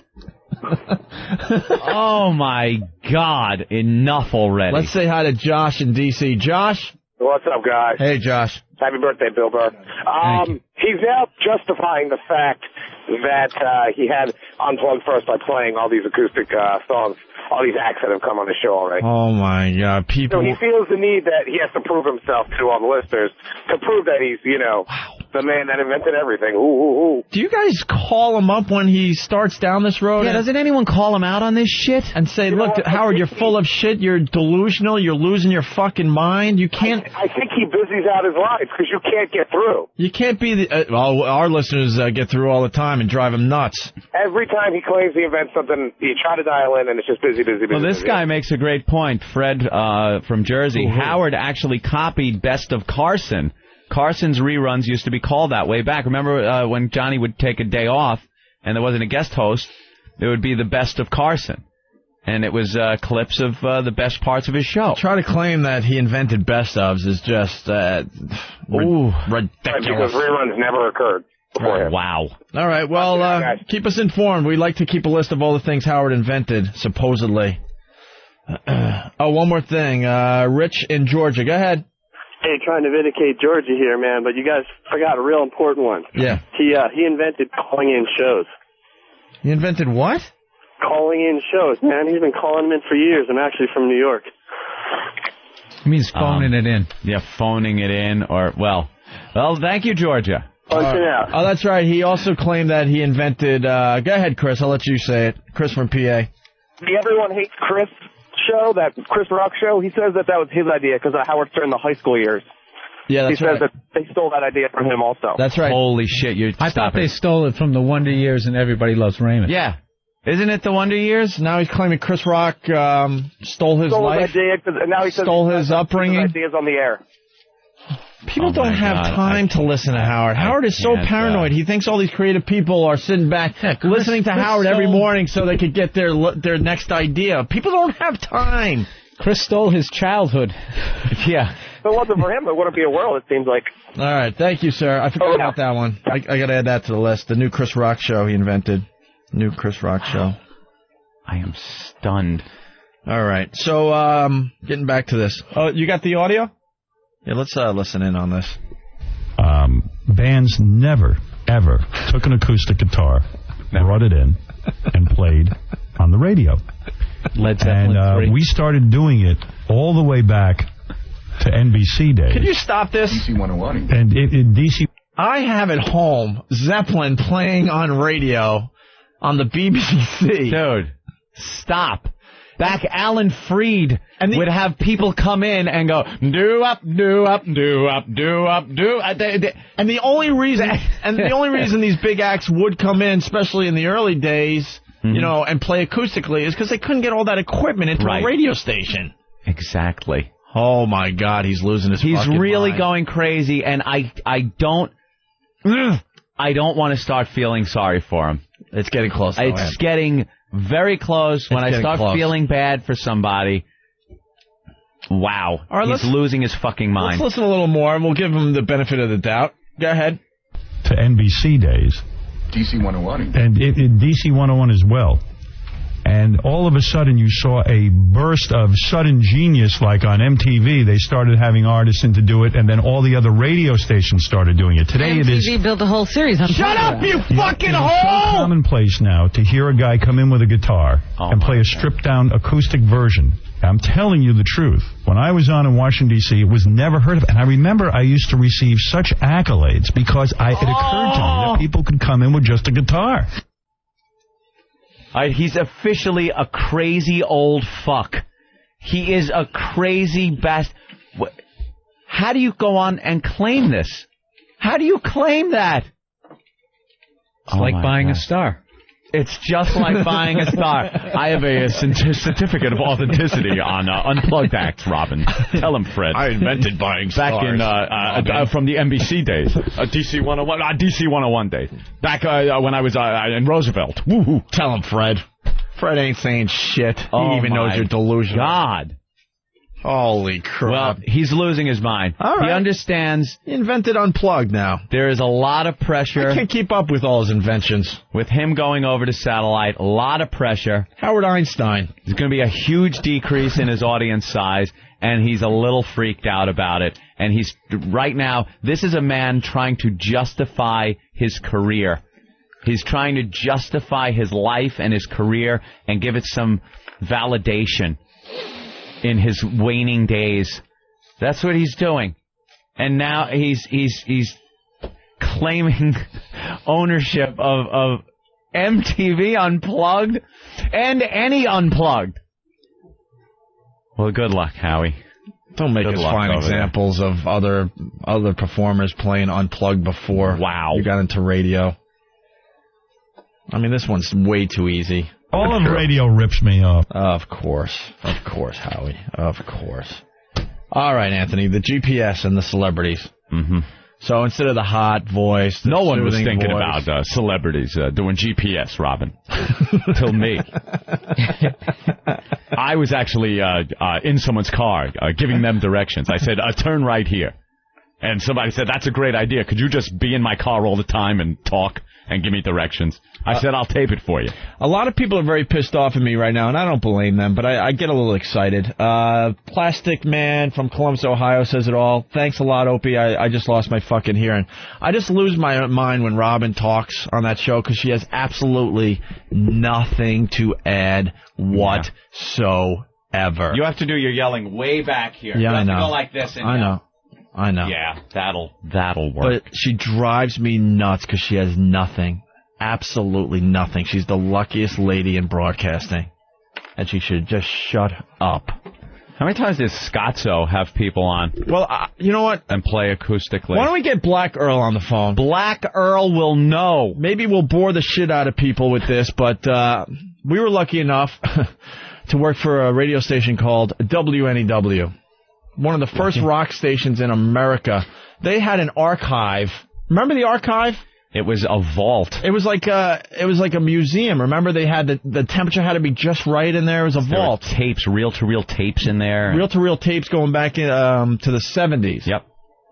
Oh, my God. Enough already. Let's say hi to Josh in D.C. Josh? What's up, guys? Hey, Josh. Happy birthday, Bill Burr. He's now justifying the fact that he had Unplugged first by playing all these acoustic songs, all these acts that have come on the show already. Oh, my God. People... So he feels the need that he has to prove himself to all the listeners to prove that he's, the man that invented everything. Do you guys call him up when he starts down this road? Yeah, doesn't anyone call him out on this shit? And say, look, Howard, you're full of shit, you're delusional, you're losing your fucking mind, you can't... I think he busies out his life because you can't get through. You can't be our listeners get through all the time and drive them nuts. Every time he claims he invents something, you try to dial in and it's just busy. Well, this guy makes a great point, Fred from Jersey. Howard actually copied Best of Carson. Carson's reruns used to be called that way back. Remember when Johnny would take a day off and there wasn't a guest host, there would be the Best of Carson. And it was clips of the best parts of his show. Try to claim that he invented best ofs is just ridiculous. Because reruns never occurred before him. Wow. All right, well, keep us informed. We'd like to keep a list of all the things Howard invented, supposedly. One more thing. Rich in Georgia. Go ahead. Hey, trying to vindicate Georgia here, man, but you guys forgot a real important one. Yeah. He invented calling in shows. He invented what? Calling in shows, man. He's been calling them in for years. I'm actually from New York. It means phoning it in. Yeah, phoning it in, or, well, thank you, Georgia. Out. Oh, that's right. He also claimed that he invented, go ahead, Chris, I'll let you say it. Chris from PA. The Everyone Hates Chris show, that Chris Rock show, he says that was his idea because of Howard Stern in the high school years. Yeah, that's right. He says that they stole that idea from him also. That's right. Holy shit, I thought they stole it from the Wonder Years and Everybody Loves Raymond. Yeah. Isn't it the Wonder Years? Now he's claiming Chris Rock stole his life, and now he says stole his upbringing. His ideas on the air. People don't have time to listen to Howard. Howard is so paranoid. He thinks all these creative people are sitting back listening to Howard every morning so they could get their next idea. People don't have time. Chris stole his childhood. Yeah. If it wasn't for him, it wouldn't be a world, it seems like. All right. Thank you, sir. I forgot about that one. I got to add that to the list. The new Chris Rock show he invented. New Chris Rock show. I am stunned. All right. So, getting back to this. Oh, you got the audio? Yeah, let's listen in on this. Bands never, ever took an acoustic guitar, brought it in, and played on the radio. Led Zeppelin and we started doing it all the way back to NBC days. Can you stop this? DC 101. And in DC... I have at home Zeppelin playing on radio on the BBC. Dude, stop. Back Alan Freed would have people come in and go, do up, do up, do up, do up, do. And the only reason these big acts would come in, especially in the early days, you know, and play acoustically, is because they couldn't get all that equipment into a radio station. Exactly. Oh, my God, he's losing his He's fucking really mind. going crazy, and I don't want to start feeling sorry for him. It's getting close. It's getting very close. When I start feeling bad for somebody, wow, all right, he's losing his fucking mind. Let's listen a little more, and we'll give him the benefit of the doubt. Go ahead. To NBC days. DC 101. And DC 101 as well. And all of a sudden you saw a burst of sudden genius, like on MTV. They started having artists in to do it, and then all the other radio stations started doing it. Today it is... MTV built a whole series on Shut up, you fucking It's hole! so commonplace now to hear a guy come in with a guitar and play a stripped-down acoustic version. I'm telling you the truth. When I was on in Washington, D.C., it was never heard of. And I remember I used to receive such accolades because it occurred to me that people could come in with just a guitar. He's officially a crazy old fuck. He is a crazy bastard. How do you go on and claim this? How do you claim that? It's like buying a star. It's just like buying a star. I have a certificate of authenticity on Unplugged acts, Robin. Tell him, Fred. I invented buying back stars. in from the NBC days, DC 101, DC 101 days. Back when I was in Roosevelt. Woo-hoo. Tell him, Fred. Fred ain't saying shit. He even knows you're delusional. God. Holy crap. Well, he's losing his mind. All right. He understands. He invented Unplugged now. There is a lot of pressure. I can't keep up with all his inventions. With him going over to satellite, a lot of pressure. Howard Einstein. There's going to be a huge decrease in his audience size, and he's a little freaked out about it. And he's, right now, this is a man trying to justify his career. He's trying to justify his life and his career and give it some validation in his waning days. That's what he's doing. And now he's claiming ownership of MTV Unplugged and any Unplugged. Well, good luck, Howie. Don't make us find examples of other performers playing Unplugged before. Wow. You got into radio. I mean, this one's way too easy. All of radio rips me off. Of course, Howie. Of course. All right, Anthony, the GPS and the celebrities. Mm-hmm. So instead of the hot voice, the no one was thinking voice, about celebrities doing GPS, Robin. Till me. I was actually in someone's car giving them directions. I said, turn right here. And somebody said, that's a great idea. Could you just be in my car all the time and talk and give me directions? I said, I'll tape it for you. A lot of people are very pissed off at me right now, and I don't blame them, but I get a little excited. Plastic Man from Columbus, Ohio says it all. Thanks a lot, Opie. I just lost my fucking hearing. I just lose my mind when Robin talks on that show because she has absolutely nothing to add whatsoever. You have to do your yelling way back here. Yeah, you have I know. to go like this and I know. Yeah, that'll work. But she drives me nuts because she has nothing. Absolutely nothing. She's the luckiest lady in broadcasting. And she should just shut up. How many times does Scotzo have people on? Well, you know what? And play acoustically. Why don't we get Black Earl on the phone? Black Earl will know. Maybe we'll bore the shit out of people with this, but we were lucky enough to work for a radio station called WNEW. One of the first rock stations in America. They had an archive. Remember the archive? It was a vault. It was like a museum. Remember they had the temperature had to be just right in there. It was a vault. There were tapes, reel-to-reel tapes in there. Reel-to-reel tapes going back in, to the 70s. Yep.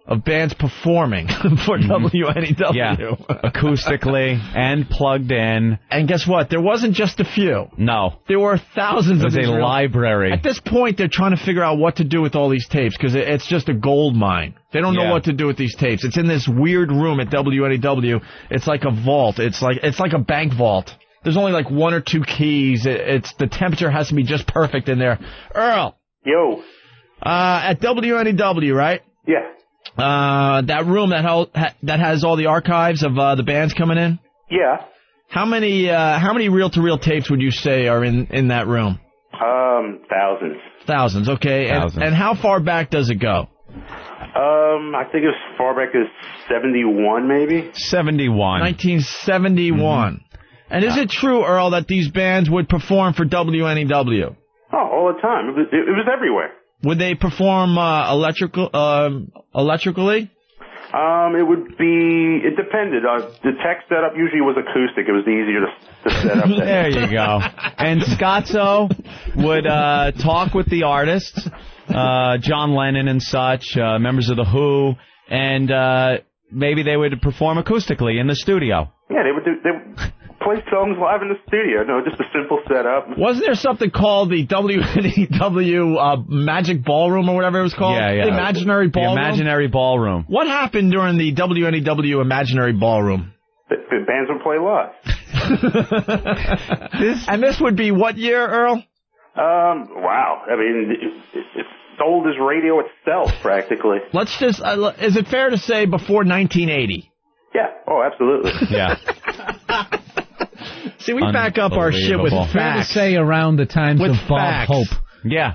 Of bands performing for WNEW. Yeah, acoustically and plugged in. And guess what? There wasn't just a few. No. There were thousands of these. It was a library. At this point, they're trying to figure out what to do with all these tapes because it's just a gold mine. They don't know what to do with these tapes. It's in this weird room at WNEW. It's like a vault. It's like a bank vault. There's only like one or two keys. It's the temperature has to be just perfect in there. Earl. Yo. At WNEW, right? Yeah. That room that has all the archives of the bands coming in? Yeah. How many reel-to-reel tapes would you say are in that room? Thousands. Thousands, okay. Thousands. And how far back does it go? I think as far back as 71, maybe? 71. 1971. Mm-hmm. And is it true, Earl, that these bands would perform for WNEW? Oh, all the time. It was everywhere. Would they perform electrically? It would be. It depended. The tech setup usually was acoustic. It was easier to set up. There you go. And Scotzo would talk with the artists, John Lennon and such, members of the Who, and maybe they would perform acoustically in the studio. Yeah, they would play songs live in the studio. No, just a simple setup. Wasn't there something called the WNEW Magic Ballroom or whatever it was called? Yeah. The Imaginary Ballroom? The Imaginary Ballroom. What happened during the WNEW Imaginary Ballroom? The bands would play live. And this would be what year, Earl? Wow. I mean, it's old as radio itself, practically. Let's just, is it fair to say before 1980? Yeah. Oh, absolutely. Yeah. See, we back up our shit with facts. Fair to say around the times with of Bob facts. Hope. Yeah.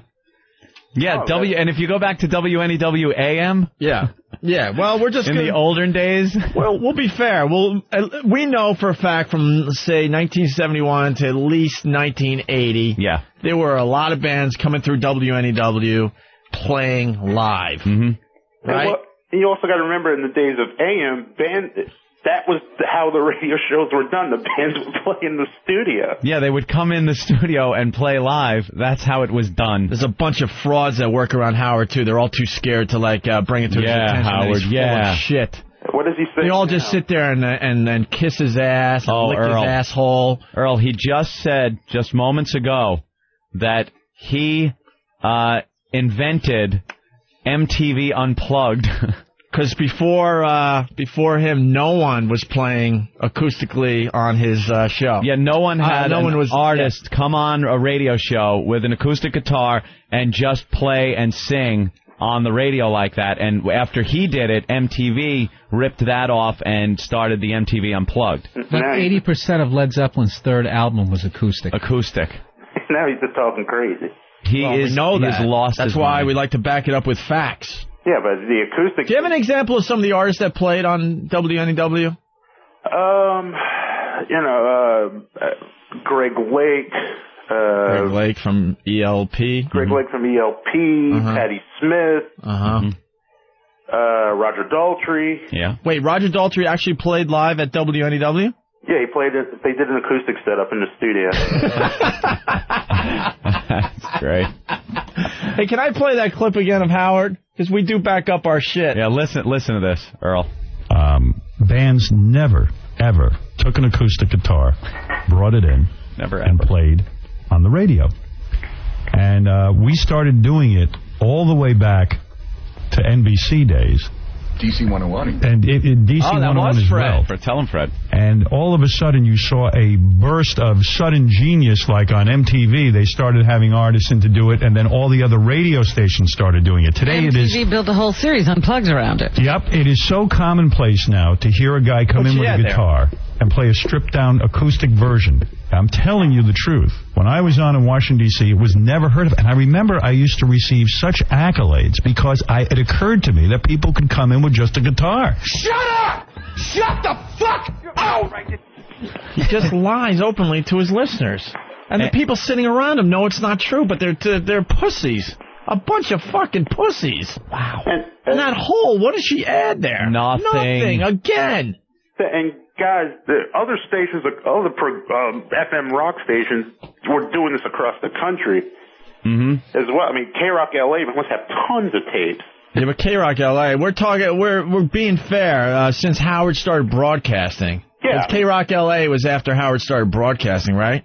Yeah, and if you go back to WNEW AM. Yeah. Yeah, well, we're just in the olden days. Well, we'll be fair. We know for a fact from, say, 1971 to at least 1980. Yeah. There were a lot of bands coming through WNEW playing live. Mm-hmm. Right? And you also got to remember in the days of AM, that was how the radio shows were done. The bands would play in the studio. Yeah, they would come in the studio and play live. That's how it was done. There's a bunch of frauds that work around Howard, too. They're all too scared to, bring it to his attention. Howard, Full of shit. What does he say? They all just sit there and kiss his ass and lick Earl. his asshole. Earl, he just said, just moments ago, that he invented MTV Unplugged. Because before him, no one was playing acoustically on his show. Yeah, no one had an artist come on a radio show with an acoustic guitar and just play and sing on the radio like that. And after he did it, MTV ripped that off and started the MTV Unplugged. But 80% of Led Zeppelin's third album was acoustic. Acoustic. Now he's just talking crazy. We know that. Lost That's his why mind. we like to back it up with facts. Yeah, but the acoustic... Do you have an example of some of the artists that played on WNEW? Greg Lake. Greg Lake from ELP. Greg Lake from ELP. Patti Smith. Roger Daltrey. Yeah. Wait, Roger Daltrey actually played live at WNEW? Yeah, he played it. They did an acoustic setup in the studio. That's great. Hey, can I play that clip again of Howard? Because we do back up our shit. Yeah, listen to this, Earl. Bands never, ever took an acoustic guitar, brought it in, and played on the radio. And we started doing it all the way back to NBC days. DC 101. And DC 101 as well. Tell him, Fred. And all of a sudden you saw a burst of sudden genius, like on MTV. They started having artists in to do it, and then all the other radio stations started doing it. Today MTV built a whole series, Unplugged, around it. Yep, it is so commonplace now to hear a guy come in with a guitar and play a stripped-down acoustic version. I'm telling you the truth. When I was on in Washington, D.C., it was never heard of. And I remember I used to receive such accolades because it occurred to me that people could come in with just a guitar. Shut up! Shut the fuck up! He just lies openly to his listeners. And the people sitting around him know it's not true, but they're pussies. A bunch of fucking pussies. Wow. And that hole, what does she add there? Nothing. Again. And guys, the other stations, other FM rock stations, were doing this across the country as well. I mean, K-Rock LA must have tons of tapes. Yeah, but K-Rock LA, we're being fair since Howard started broadcasting. Yeah. K-Rock LA was after Howard started broadcasting, right?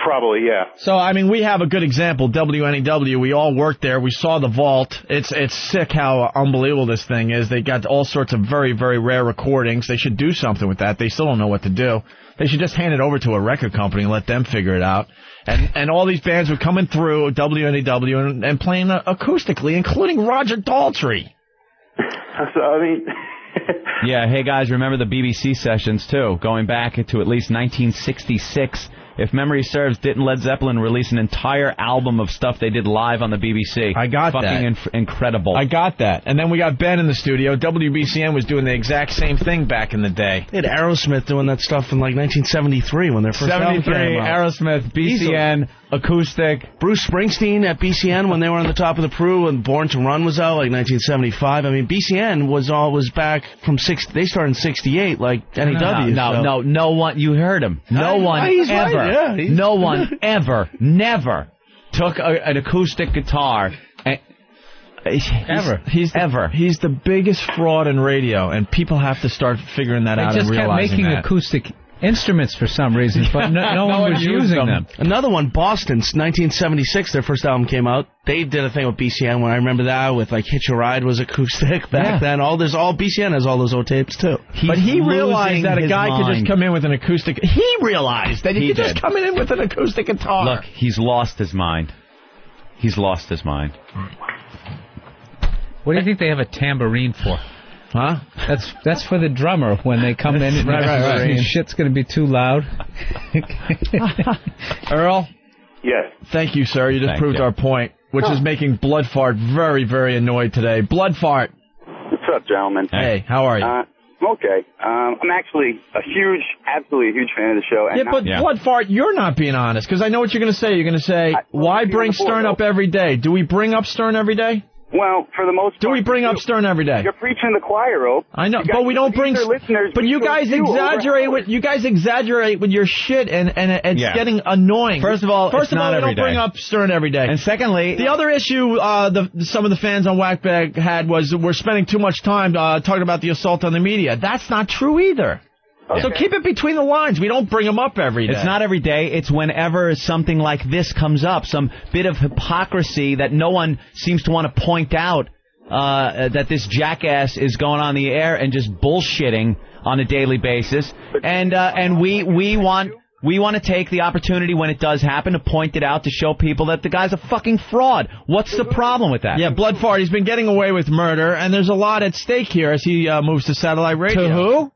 Probably, yeah. So, I mean, we have a good example, WNEW. We all worked there. We saw the vault. It's sick how unbelievable this thing is. They got all sorts of very, very rare recordings. They should do something with that. They still don't know what to do. They should just hand it over to a record company and let them figure it out. And all these bands were coming through WNEW and playing acoustically, including Roger Daltrey. So, I mean... Yeah, hey guys, remember the BBC sessions too, going back to at least 1966. If memory serves, didn't Led Zeppelin release an entire album of stuff they did live on the BBC? I got that. Fucking incredible. I got that. And then we got Ben in the studio. WBCN was doing the exact same thing back in the day. They had Aerosmith doing that stuff in like 1973 when their first album came out. Aerosmith, BCN, acoustic. Bruce Springsteen at BCN when they were on the top of the Peru and Born to Run was out, like 1975. I mean, BCN was back from They started in 68, like NEW. No one. You heard him. No one ever, never took an acoustic guitar. Ever. He's the biggest fraud in radio, and people have to start figuring that out and realizing that. They just kept making acoustic instruments for some reason, but no one was using them. Another one, Boston, 1976, their first album came out. They did a thing with BCN when I remember that with like Hitch a Ride was acoustic back then. BCN has all those old tapes too. But he realized that a guy could just come in with an acoustic. He realized that he could just come in with an acoustic guitar. Look, he's lost his mind. He's lost his mind. What do you think they have a tambourine for? Huh? That's for the drummer when they come in. Right. Shit's going to be too loud. Earl? Yes. Thank you, sir. You just proved our point, which is making Blood Fart very, very annoyed today. Blood Fart. What's up, gentlemen? Hey, how are you? I'm okay. I'm actually absolutely a huge fan of the show. And Blood Fart, you're not being honest, because I know what you're going to say. You're going to say, why bring Stern up every day? Do we bring up Stern every day? Well, for the most part, do we bring up Stern every day? You're preaching the choir, Ope. I know, but we don't bring. But you guys exaggerate with your shit, and it's getting annoying. First of all, we don't bring up Stern every day. And secondly, the other issue some of the fans on Whackbag had was we're spending too much time talking about the assault on the media. That's not true either. Okay. So keep it between the lines. We don't bring them up every day. It's not every day. It's whenever something like this comes up, some bit of hypocrisy that no one seems to want to point out, that this jackass is going on the air and just bullshitting on a daily basis. And we want to take the opportunity when it does happen to point it out, to show people that the guy's a fucking fraud. What's the problem with that? Yeah, Blood Fart, he's been getting away with murder, and there's a lot at stake here as he moves to satellite radio. To who?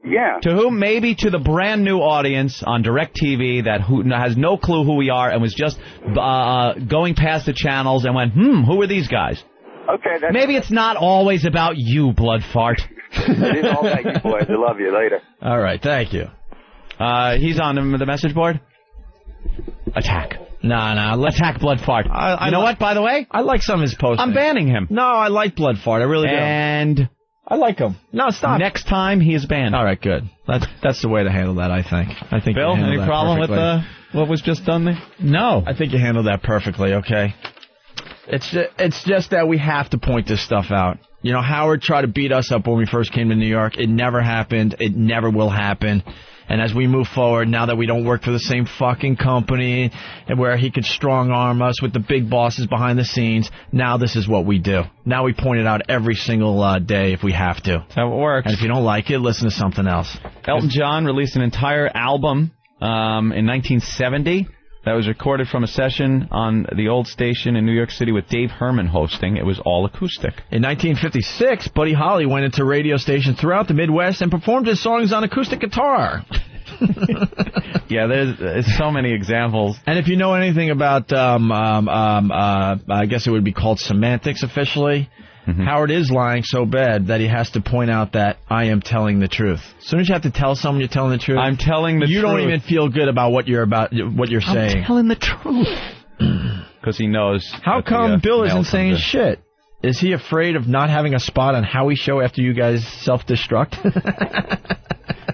Yeah. To whom? Maybe to the brand new audience on DirecTV that has no clue who we are and was just going past the channels and went, who are these guys? Okay. Maybe it's not always about you, Blood Fart. It is all about you, boys. I love you. Later. All right. Thank you. He's on the message board. Attack. Nah. Let's attack Blood Fart. You know what, by the way? I like some of his posts. I'm banning him. No, I like Blood Fart. I really do. And I like him. No, stop. Next time, he is banned. All right, good. That's the way to handle that, I think. Bill, any problem with what was just done there? No. I think you handled that perfectly, okay? It's just that we have to point this stuff out. You know, Howard tried to beat us up when we first came to New York. It never happened. It never will happen. And as we move forward, now that we don't work for the same fucking company and where he could strong-arm us with the big bosses behind the scenes, now this is what we do. Now we point it out every single day if we have to. That's how it works. And if you don't like it, listen to something else. Elton John released an entire album in 1970 that was recorded from a session on the old station in New York City with Dave Herman hosting. It was all acoustic. In 1956, Buddy Holly went into radio stations throughout the Midwest and performed his songs on acoustic guitar. Yeah, there's so many examples. And if you know anything about, I guess it would be called semantics officially, Howard is lying so bad that he has to point out that I am telling the truth. As soon as you have to tell someone you're telling the truth, I'm telling the truth. You don't even feel good about what you're saying. I'm telling the truth. Because he knows. How come Bill isn't saying shit? Is he afraid of not having a spot on Howie's show after you guys self-destruct?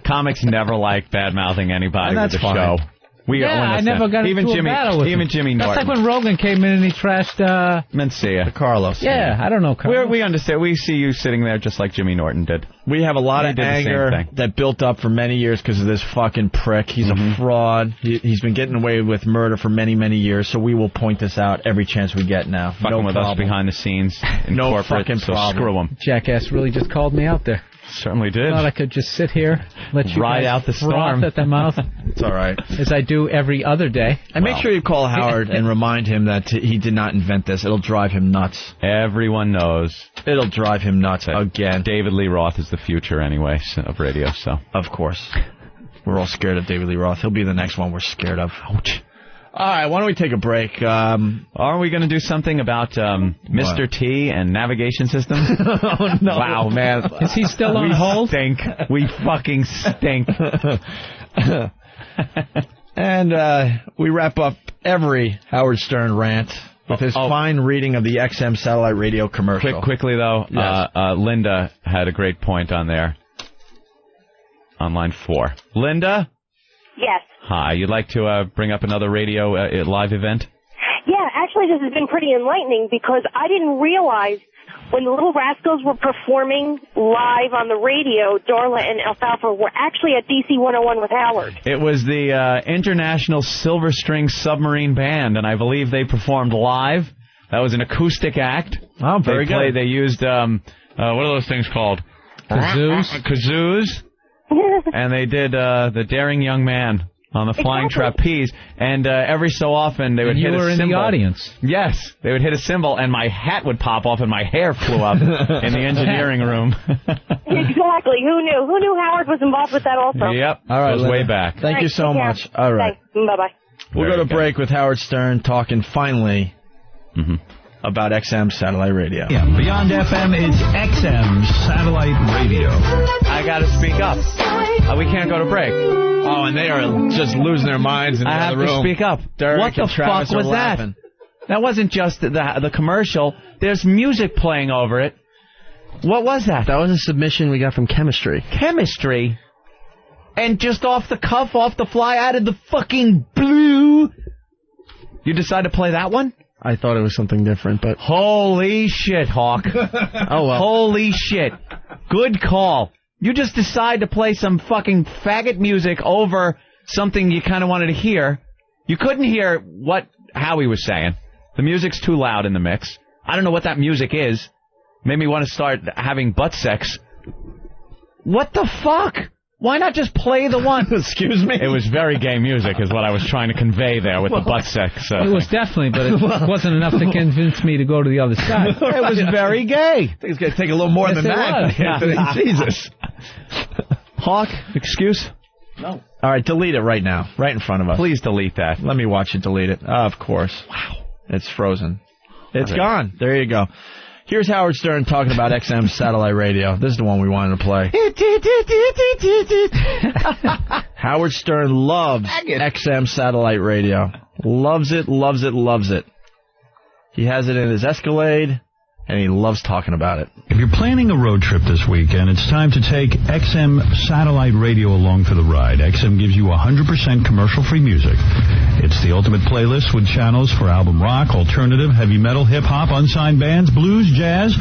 Comics never like bad-mouthing anybody with the show. I never got into a battle with him. Even Jimmy Norton. That's like when Rogan came in and he trashed Mencia. Carlos. Yeah, I don't know Carlos. We understand. We see you sitting there just like Jimmy Norton did. We have a lot of anger that built up for many years because of this fucking prick. He's a fraud. He's been getting away with murder for many, many years, so we will point this out every chance we get now. Fucking with us behind the scenes in corporate, fucking problem. Screw him. Jackass really just called me out there. Certainly did. Thought I could just sit here, let you ride out the storm at the mouth. It's all right. As I do every other day. And make sure you call Howard and remind him that he did not invent this. It'll drive him nuts. Everyone knows. It'll drive him nuts again. David Lee Roth is the future anyway of radio, so. Of course. We're all scared of David Lee Roth. He'll be the next one we're scared of. Ouch. All right, why don't we take a break? Aren't we going to do something about Mr. T and navigation systems? Oh, no. Wow, man. Is he still on hold? We fucking stink. And we wrap up every Howard Stern rant with his fine reading of the XM satellite radio commercial. Quickly, though, Yes. Linda had a great point on there. On line 4. Linda? Yes. Hi. You'd like to bring up another radio live event? Yeah, actually this has been pretty enlightening because I didn't realize when the Little Rascals were performing live on the radio, Darla and Alfalfa were actually at DC 101 with Howard. It was the International Silver String Submarine Band, and I believe they performed live. That was an acoustic act. Oh, very good. They used, what are those things called? Kazoos. And they did The Daring Young Man on the flying trapeze, and every so often they would hit a cymbal. You were in the audience. Yes, they would hit a cymbal, and my hat would pop off, and my hair flew up in the engineering room. Exactly. Who knew? Who knew Howard was involved with that also? Yep. All right, goes way back. Thank you so much. All right. Bye-bye. We'll go to break with Howard Stern talking finally about XM satellite radio. Yeah, Beyond FM is XM satellite radio. I got to speak up. We can't go to break. Oh, and they are just losing their minds in the other room. I have to speak up. Derek what the and Travis fuck was are laughing. that? That wasn't just the commercial. There's music playing over it. What was that? That was a submission we got from Chemistry. Chemistry? And just off the cuff, off the fly, out of the fucking blue, you decide to play that one? I thought it was something different, but... Holy shit, Hawk. Oh, well. Holy shit. Good call. You just decide to play some fucking faggot music over something you kind of wanted to hear. You couldn't hear what Howie was saying. The music's too loud in the mix. I don't know what that music is. Made me want to start having butt sex. What the fuck? Why not just play the one? Excuse me? It was very gay music is what I was trying to convey there with the butt sex. It was definitely, but it wasn't enough to convince me to go to the other side. It was very gay. I think it's going to take a little more than that. Yeah. Jesus. Hawk, excuse? No. All right, delete it right now, right in front of us. Please delete that. Let me watch you delete it. Of course. Wow. It's frozen. It's gone. There you go. Here's Howard Stern talking about XM satellite radio. This is the one we wanted to play. Howard Stern loves XM satellite radio. Loves it, loves it, loves it. He has it in his Escalade, and he loves talking about it. If you're planning a road trip this weekend, it's time to take XM satellite radio along for the ride. XM gives you 100% commercial-free music. It's the ultimate playlist with channels for album rock, alternative, heavy metal, hip-hop, unsigned bands, blues, jazz.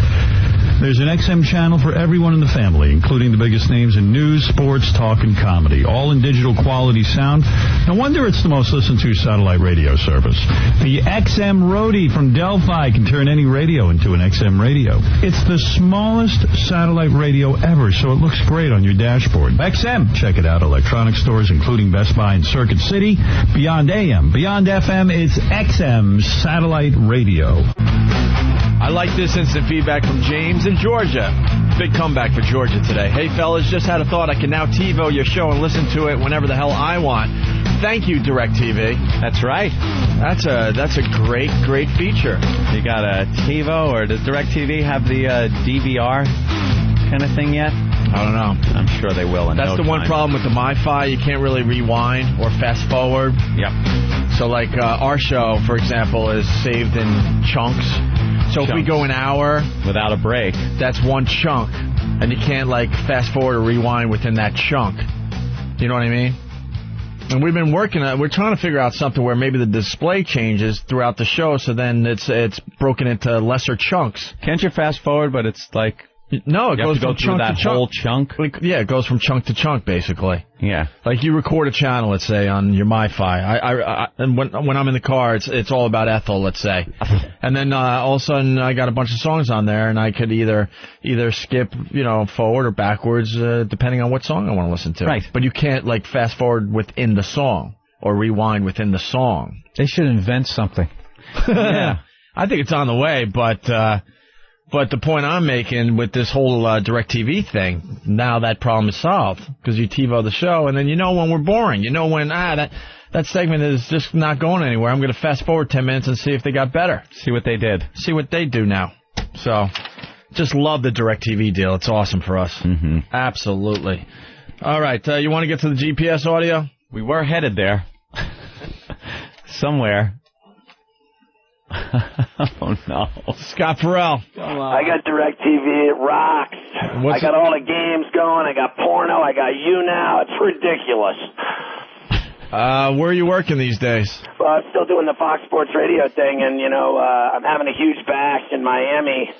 There's an XM channel for everyone in the family, including the biggest names in news, sports, talk, and comedy, all in digital quality sound. No wonder it's the most listened to satellite radio service. The XM Roadie from Delphi can turn any radio into an XM radio. It's the smallest satellite radio ever, so it looks great on your dashboard. XM, check it out. Electronic stores, including Best Buy and Circuit City. Beyond AM, Beyond FM, it's XM satellite radio. I like this instant feedback from James in Georgia. Big comeback for Georgia today. Hey, fellas, just had a thought. I can now TiVo your show and listen to it whenever the hell I want. Thank you, DirecTV. That's right. That's a great, great feature. You got a TiVo, or does DirecTV have the DVR kind of thing yet? I don't know. I'm sure they will in That's the one problem with the MiFi. You can't really rewind or fast forward. Yep. So, like, our show, for example, is saved in chunks. So if we go an hour without a break, that's one chunk, and you can't like fast forward or rewind within that chunk. You know what I mean? And we've been working on. We're trying to figure out something where maybe the display changes throughout the show, so then it's broken into lesser chunks. Can't you fast forward? But it's like no, it goes from chunk to chunk. Whole chunk. Yeah, it goes from chunk to chunk, basically. Yeah. Like you record a channel, let's say, on your MiFi. And when I'm in the car, it's all about Ethel, let's say. And then all of a sudden, I got a bunch of songs on there, and I could either skip, forward or backwards, depending on what song I want to listen to. Right. But you can't like fast forward within the song or rewind within the song. They should invent something. Yeah. I think it's on the way, but the point I'm making with this whole DirecTV thing, now that problem is solved because you TiVo the show, and then when we're boring. When that segment is just not going anywhere. I'm going to fast forward 10 minutes and see if they got better. See what they did. See what they do now. So, just love the DirecTV deal. It's awesome for us. Mm-hmm. Absolutely. All right, you want to get to the GPS audio? We were headed there. somewhere. Oh, no. Scott Ferrall. I got DirecTV. It rocks. I got all the games going. I got porno. I got you now. It's ridiculous. Where are you working these days? Well, I'm still doing the Fox Sports Radio thing, and, I'm having a huge bash in Miami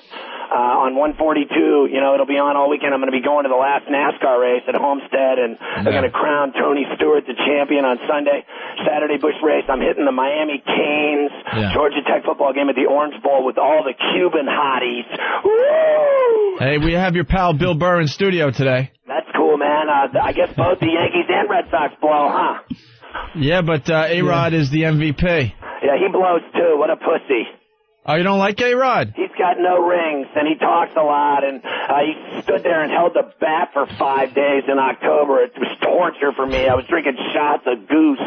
on 142. It'll be on all weekend. I'm going to be going to the last NASCAR race at Homestead, and they're going to crown Tony Stewart the champion on Sunday. Saturday Busch race, I'm hitting the Miami Canes, Georgia Tech football game at the Orange Bowl with all the Cuban hotties. Woo! Hey, we have your pal Bill Burr in studio today. That's cool, man. I guess both the Yankees and Red Sox blow, huh? Yeah, but A-Rod is the MVP. Yeah, he blows too. What a pussy. Oh, you don't like A-Rod? He's got no rings, and he talks a lot, and he stood there and held the bat for 5 days in October. It was torture for me. I was drinking shots of goose.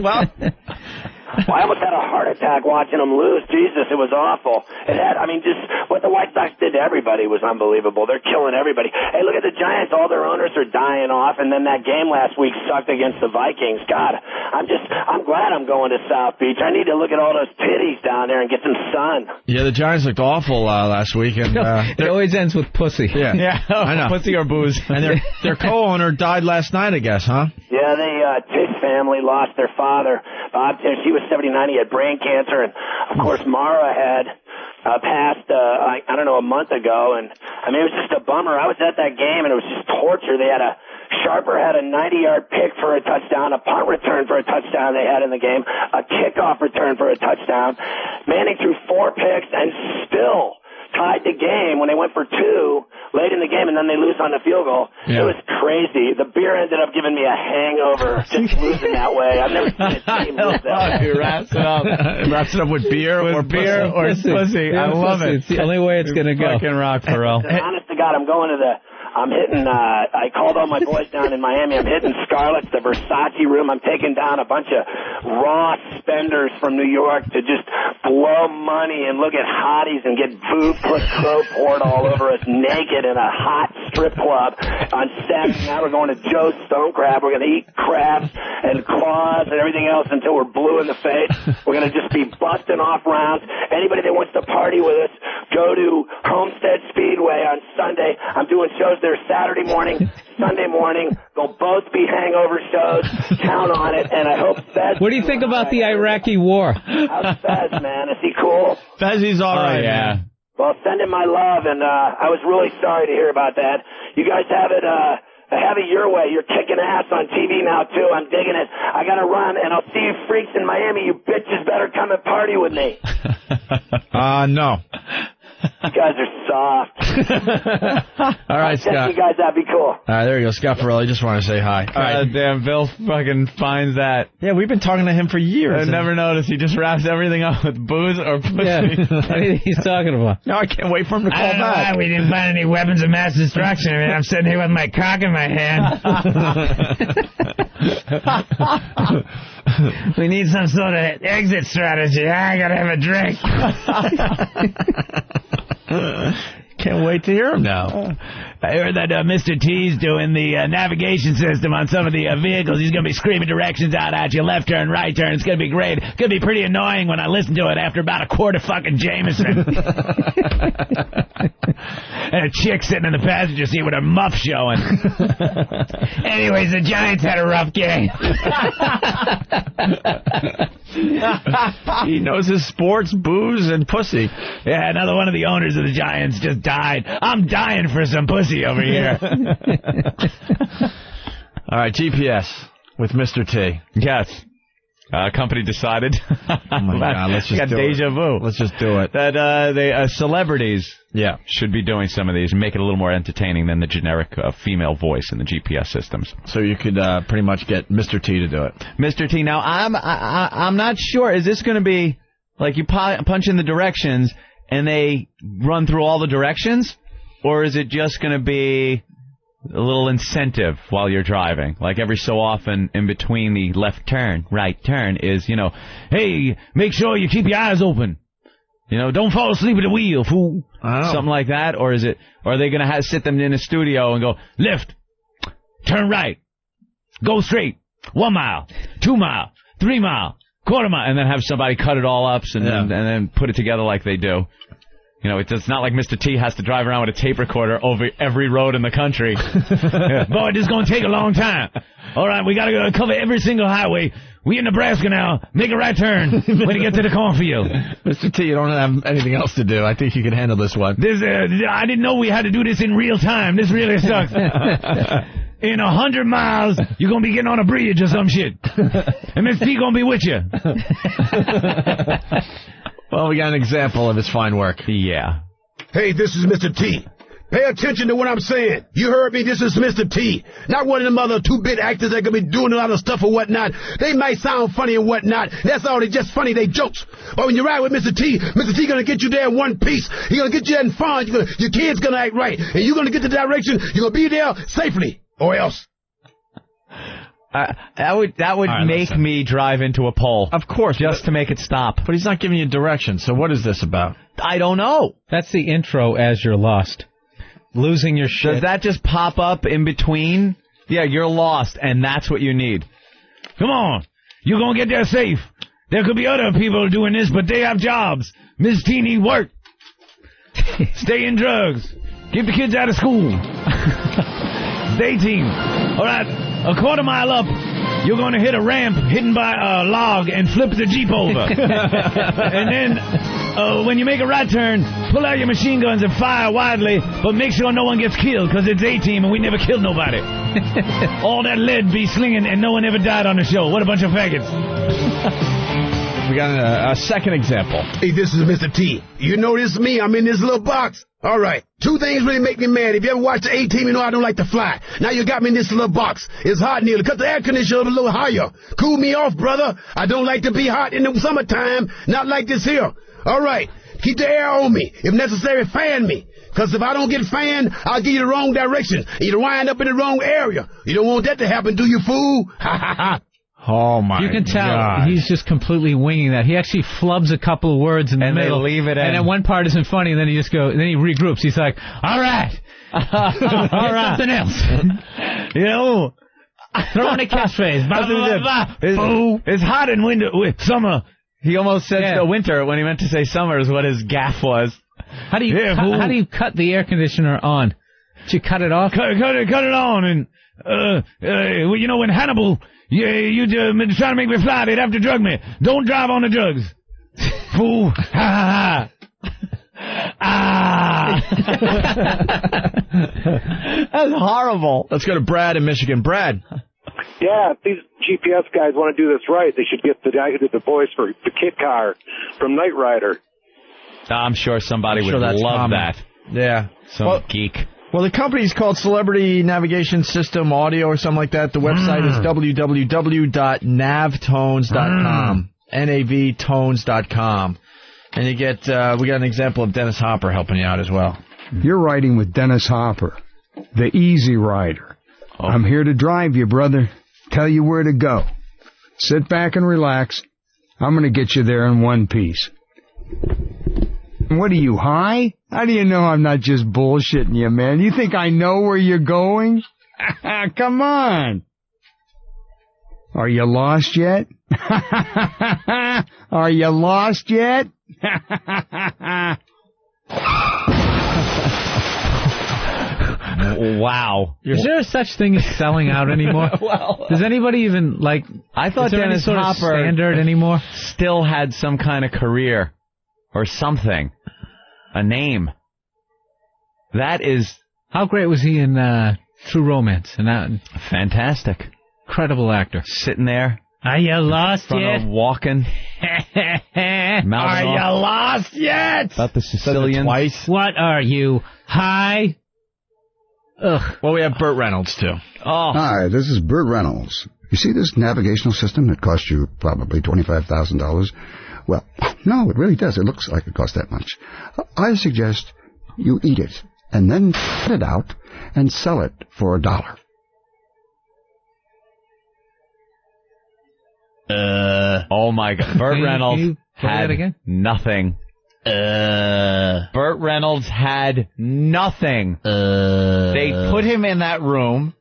Well, I almost had a heart attack watching them lose. Jesus, it was awful. Just what the White Sox did to everybody was unbelievable. They're killing everybody. Hey, look at the Giants. All their owners are dying off, and then that game last week sucked against the Vikings. God, I'm glad I'm going to South Beach. I need to look at all those titties down there and get some sun. Yeah, the Giants looked awful last week. And, it always ends with pussy. Yeah, I know. Pussy or booze. And their co-owner died last night, I guess, huh? Yeah, Tish family lost their father, Bob Tish. He was 79. He had brain cancer, and of course Mara had passed. I don't know, a month ago, and it was just a bummer. I was at that game, and it was just torture. Sharper had a 90-yard pick for a touchdown, a punt return for a touchdown they had in the game, a kickoff return for a touchdown. Manning threw 4 picks and still tied the game when they went for 2 late in the game, and then they lose on the field goal. Yeah. It was crazy. The beer ended up giving me a hangover just losing that way. I've never seen a team lose that way. He wraps it up. Wraps it up with beer or pussy. I love it. It's the only way it's going to go. Fucking rock, Ferrall. Honest to God, I called all my boys down in Miami. I'm hitting Scarlett's, the Versace room. I'm taking down a bunch of raw spenders from New York to just blow money and look at hotties and get boob pro poured all over us naked in a hot strip club on Saturday. Now we're going to Joe's Stone Crab. We're going to eat crabs and claws and everything else until we're blue in the face. We're going to just be busting off rounds. Anybody that wants to party with us, go to Homestead Speedway on Sunday. I'm doing shows there Saturday morning, Sunday morning. They'll both be hangover shows. Count on it, and I hope Fez... What do you think about the Iraqi war? How's Fez, man? Is he cool? Fezzy's all right, yeah. Well, send him my love, and I was really sorry to hear about that. You guys have it your way. You're kicking ass on TV now, too. I'm digging it. I got to run, and I'll see you freaks in Miami. You bitches better come and party with me. No. You guys are soft. All right, Scott. You guys, that'd be cool. All right, there you go. Scott Ferrall, I just want to say hi. All right. Damn, Bill fucking finds that. Yeah, we've been talking to him for years. I never noticed. He just wraps everything up with booze or pussy. Yeah. What do you think he's talking about? No, I can't wait for him to call back. We didn't find any weapons of mass destruction. I'm sitting here with my cock in my hand. We need some sort of exit strategy. I gotta have a drink. Can't wait to hear him now. I heard that Mr. T's doing the navigation system on some of the vehicles. He's going to be screaming directions out at you, left turn, right turn. It's going to be great. It's going to be pretty annoying when I listen to it after about a quart of fucking Jameson. And a chick sitting in the passenger seat with her muff showing. Anyways, the Giants had a rough game. He knows his sports, booze, and pussy. Yeah, another one of the owners of the Giants just died. I'm dying for some pussy over here. All right, GPS with Mr. T. Yes. Company decided. Oh my God, let's just got do deja it. vu. Let's just do it. That celebrities should be doing some of these and make it a little more entertaining than the generic female voice in the GPS systems. So you could pretty much get Mr. T to do it. Mr. T. Now, I'm not sure. Is this going to be like you punch in the directions and they run through all the directions? Or is it just going to be a little incentive while you're driving? Like every so often in between the left turn, right turn is, hey, make sure you keep your eyes open. Don't fall asleep at the wheel, fool. Something like that. Or is it? Or are they going to sit them in a studio and go, left, turn right, go straight, 1 mile, 2 mile, 3 mile, quarter mile, and then have somebody cut it all up and then put it together like they do. You know, it's not like Mr. T has to drive around with a tape recorder over every road in the country. Boy, this is going to take a long time. All right, we got to cover every single highway. We in Nebraska now. Make a right turn when you get to the cornfield. Mr. T, you don't have anything else to do. I think you can handle this one. I didn't know we had to do this in real time. This really sucks. In 100 miles, you're going to be getting on a bridge or some shit. And Mr. T going to be with you. Well, we got an example of his fine work. Yeah. Hey, this is Mr. T. Pay attention to what I'm saying. You heard me. This is Mr. T. Not one of them other 2-bit actors that could be doing a lot of stuff or whatnot. They might sound funny and whatnot. That's all. They just funny. They jokes. But when you ride with Mr. T gonna get you there in one piece. He gonna get you in fun. Your kid's gonna act right. And you're gonna get the direction. You're gonna be there safely. Or else. That would make me drive into a pole. Of course. Just to make it stop. But he's not giving you direction, so what is this about? I don't know. That's the intro as you're lost. Losing your shit. Does that just pop up in between? Yeah, you're lost, and that's what you need. Come on. You're going to get there safe. There could be other people doing this, but they have jobs. Miss T need work. Stay in drugs. Keep the kids out of school. Day team. All right, a quarter mile up, you're going to hit a ramp hidden by a log and flip the Jeep over. And then when you make a right turn, pull out your machine guns and fire widely, but make sure no one gets killed, because it's A-Team and we never killed nobody. All that lead be slinging and no one ever died on the show. What a bunch of faggots. We got a second example. Hey, this is Mr. T. You know this is me. I'm in this little box. All right. 2 things really make me mad. If you ever watch the A-Team, you know I don't like to fly. Now you got me in this little box. It's hot nearly. Cut the air conditioner up a little higher. Cool me off, brother. I don't like to be hot in the summertime. Not like this here. All right. Keep the air on me. If necessary, fan me. Because if I don't get fanned, I'll give you the wrong direction. And you'll wind up in the wrong area. You don't want that to happen, do you, fool? Ha, ha, ha. Oh, my God. You can tell he's just completely winging that. He actually flubs a couple of words in the middle. And they leave it in. And then one part isn't funny, and then he just then he regroups. He's like, all right. All right. Something else. You know, throw in a catchphrase. It's hot in summer. He almost said winter when he meant to say summer is what his gaff was. How do you cut the air conditioner on? Did you cut it off? Cut it on, and you know, when Hannibal, you trying to make me fly, they'd have to drug me. Don't drive on the drugs, fool. Ha ha ha. That's horrible. Let's go to Brad in Michigan. Brad. Yeah, if these GPS guys want to do this right, they should get the guy who did the voice for the Kit Car from Knight Rider. I'm sure somebody would love that. Yeah. Some geek. Well, the company's called Celebrity Navigation System Audio or something like that. The website is www.navtones.com. navtones.com. And you get, we got an example of Dennis Hopper helping you out as well. You're riding with Dennis Hopper, the Easy Rider. Oh. I'm here to drive you, brother. Tell you where to go. Sit back and relax. I'm going to get you there in one piece. What are you, high? How do you know I'm not just bullshitting you, man? You think I know where you're going? Come on. Are you lost yet? Are you lost yet? Wow. Is there such thing as selling out anymore? Does anybody even, like... I thought Dennis Hopper standard anymore? Still had some kind of career or something. A name. That is... How great was he in True Romance? Fantastic. Incredible actor. Sitting there. Are you lost yet? Walking. Are you lost yet? About the Sicilians. Twice. What are you, high? Ugh. Well, we have Burt Reynolds, too. Oh. Hi, this is Burt Reynolds. You see this navigational system that cost you probably $25,000? Well, no, it really does. It looks like it costs that much. I suggest you eat it and then cut it out and sell it for $1. Oh my God. Burt Reynolds had nothing. Burt Reynolds had nothing. They put him in that room,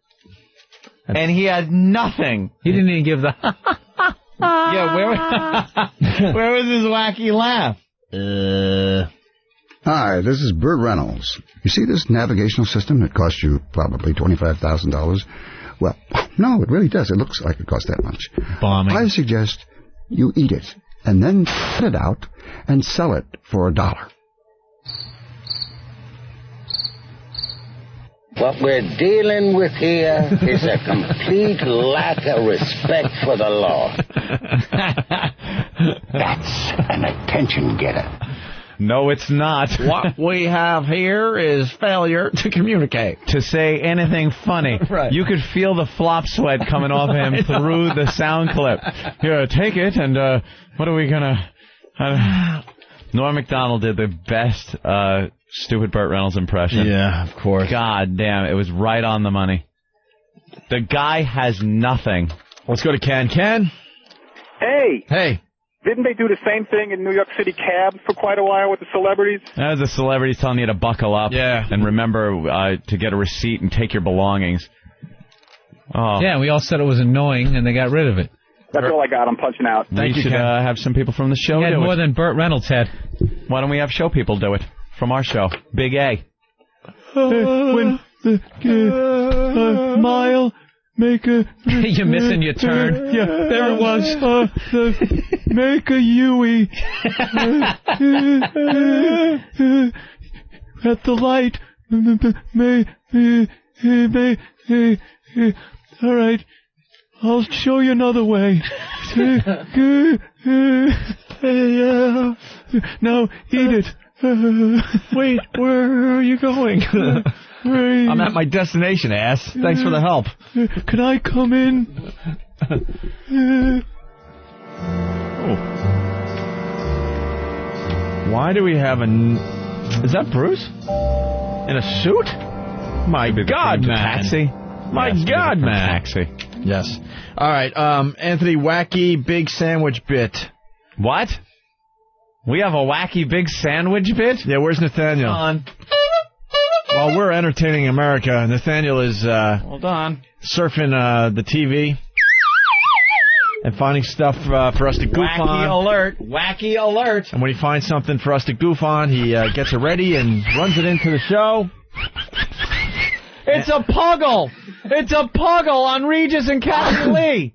and he had nothing. He didn't even give the... Yeah, where was his wacky laugh? Hi, this is Burr Reynolds. You see this navigational system that cost you probably $25,000? Well, no, it really does. It looks like it cost that much. Bombing. I suggest you eat it and then cut it out and sell it for $1. What we're dealing with here is a complete lack of respect for the law. That's an attention getter. No, it's not. What we have here is failure to communicate. To say anything funny. Right. You could feel the flop sweat coming off him through the sound clip. Here, take it, and what are we going to... Norm Macdonald did the best stupid Burt Reynolds impression. Yeah, of course. God damn, it was right on the money. The guy has nothing. Let's go to Ken. Ken? Hey. Hey. Didn't they do the same thing in New York City cabs for quite a while with the celebrities? That was the celebrities telling you to buckle up. Yeah. And remember to get a receipt and take your belongings. Oh. Yeah, we all said it was annoying, and they got rid of it. That's all I got. I'm punching out. We should have some people from the show He had do more it. than Burt Reynolds had. Why don't we have show people do it from our show? Big A. When the mile make a... You're missing your turn. Yeah, there it was. Make a Yui. At the light. All right. I'll show you another way. Now eat it. Wait, where are you going? I'm at my destination, ass. Thanks for the help. Can I come in? Why do we have Is that Bruce? In a suit? My God, man. Taxi? My God, man. Taxi. Yes. All right, Anthony, wacky big sandwich bit. What? We have a wacky big sandwich bit? Yeah, where's Nathaniel? Hold on. While we're entertaining America, Nathaniel is Hold on. surfing the TV and finding stuff for us to goof on. Wacky alert. Wacky alert. And when he finds something for us to goof on, he gets it ready and runs it into the show. It's a puggle. It's a puggle on Regis and Kathy Lee.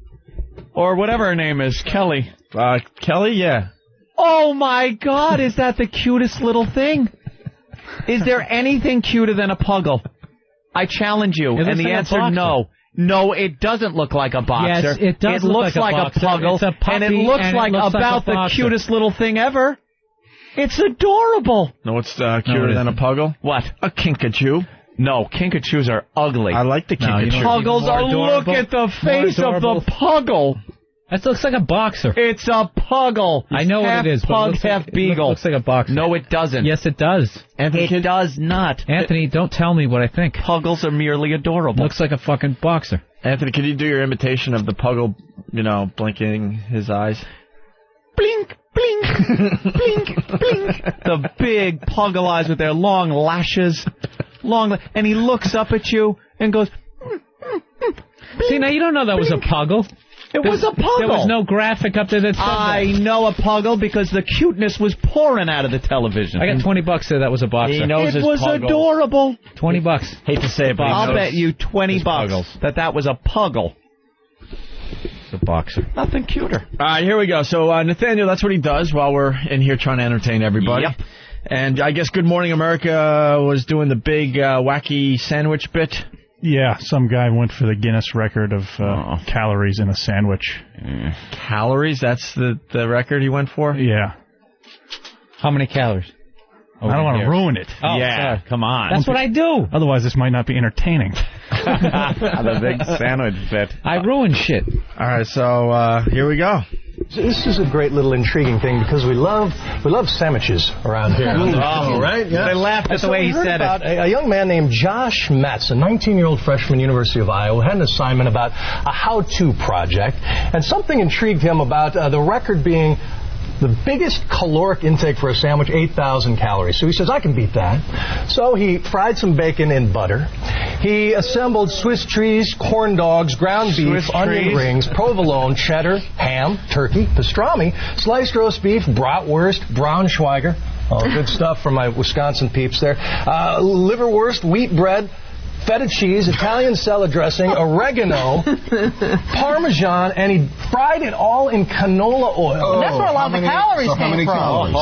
Or whatever her name is, Kelly. Kelly, yeah. Oh, my God. Is that the cutest little thing? Is there anything cuter than a puggle? I challenge you. And the answer, no. No, it doesn't look like a boxer. Yes, it does. It looks like a puggle. It's a puppy, and it looks like about the cutest little thing ever. It's adorable. No, it's cuter than a puggle? What? A kinkajou. No, kinkajous are ugly. I like the kinkajou. Puggles are, look at the face of the puggle. That looks like a boxer. It's a puggle. I know what it is. Pug, half beagle. It looks like a boxer. No, it doesn't. Yes, it does. Anthony, it does not. Anthony, don't tell me what I think. Puggles are merely adorable. Looks like a fucking boxer. Anthony, can you do your imitation of the puggle, blinking his eyes? Blink, blink, blink, blink. The big puggle eyes with their long lashes. And he looks up at you and goes... See, now you don't know that was a puggle. It was a puggle. There was no graphic up there that said I know a puggle because the cuteness was pouring out of the television. I got $20 there. That was a boxer. He knows it was puggles. Adorable. $20. Hate to say it, but I'll bet you $20 that was a puggle. It's a boxer. Nothing cuter. All right, here we go. So, Nathaniel, that's what he does while we're in here trying to entertain everybody. Yep. And I guess Good Morning America was doing the big wacky sandwich bit. Yeah, some guy went for the Guinness record of calories in a sandwich. Calories? That's the record he went for? Yeah. How many calories? I don't want to ruin it. Oh, yeah, sorry. come on. That's what I do. Otherwise, this might not be entertaining. The big sandwich bit. I ruin shit. All right, so here we go. This is a great little intriguing thing because we love sandwiches around here. Right? Yeah. They laughed at the way he said it. A young man named Josh Metz, a 19-year-old freshman, University of Iowa, had an assignment about a how-to project, and something intrigued him about the record being the biggest caloric intake for a sandwich, 8,000 calories. So he says, I can beat that. So he fried some bacon in butter. He assembled Swiss cheese, corn dogs, ground beef, onion rings, provolone, cheddar, ham, turkey, pastrami, sliced roast beef, bratwurst, Braunschweiger. Oh, good stuff from my Wisconsin peeps there. Liverwurst, wheat bread, feta cheese, Italian salad dressing, oregano, Parmesan, and he fried it all in canola oil. Oh, that's where a lot of the calories came from.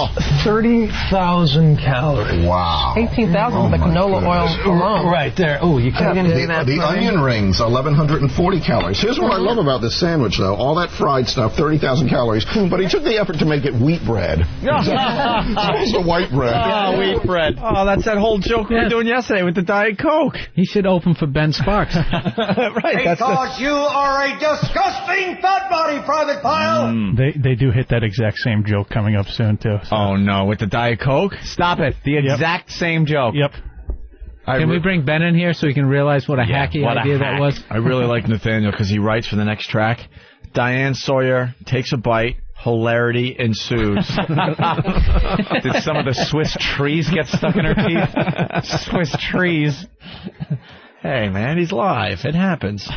30,000 calories. Wow. 18,000 with the canola oil alone. Right there. Oh, you can't do that. The onion rings, 1,140 calories. Here's what I love about this sandwich, though. All that fried stuff, 30,000 calories. But he took the effort to make it wheat bread. It's supposed to white bread. Oh, wheat bread. Oh, that's that whole joke we were doing yesterday with the Diet Coke. He should open for Ben Sparks. Right. Because you are a disgusting fat body, Private Pile. They do hit that exact same joke coming up soon, too. So. Oh, no. With the Diet Coke? Stop it. The exact same joke. Yep. Can we bring Ben in here so he can realize what a hacky idea that was? I really like Nathaniel because he writes for the next track. Diane Sawyer takes a bite. Hilarity ensues. Did some of the Swiss trees get stuck in her teeth? Swiss trees. Hey, man, he's live. It happens.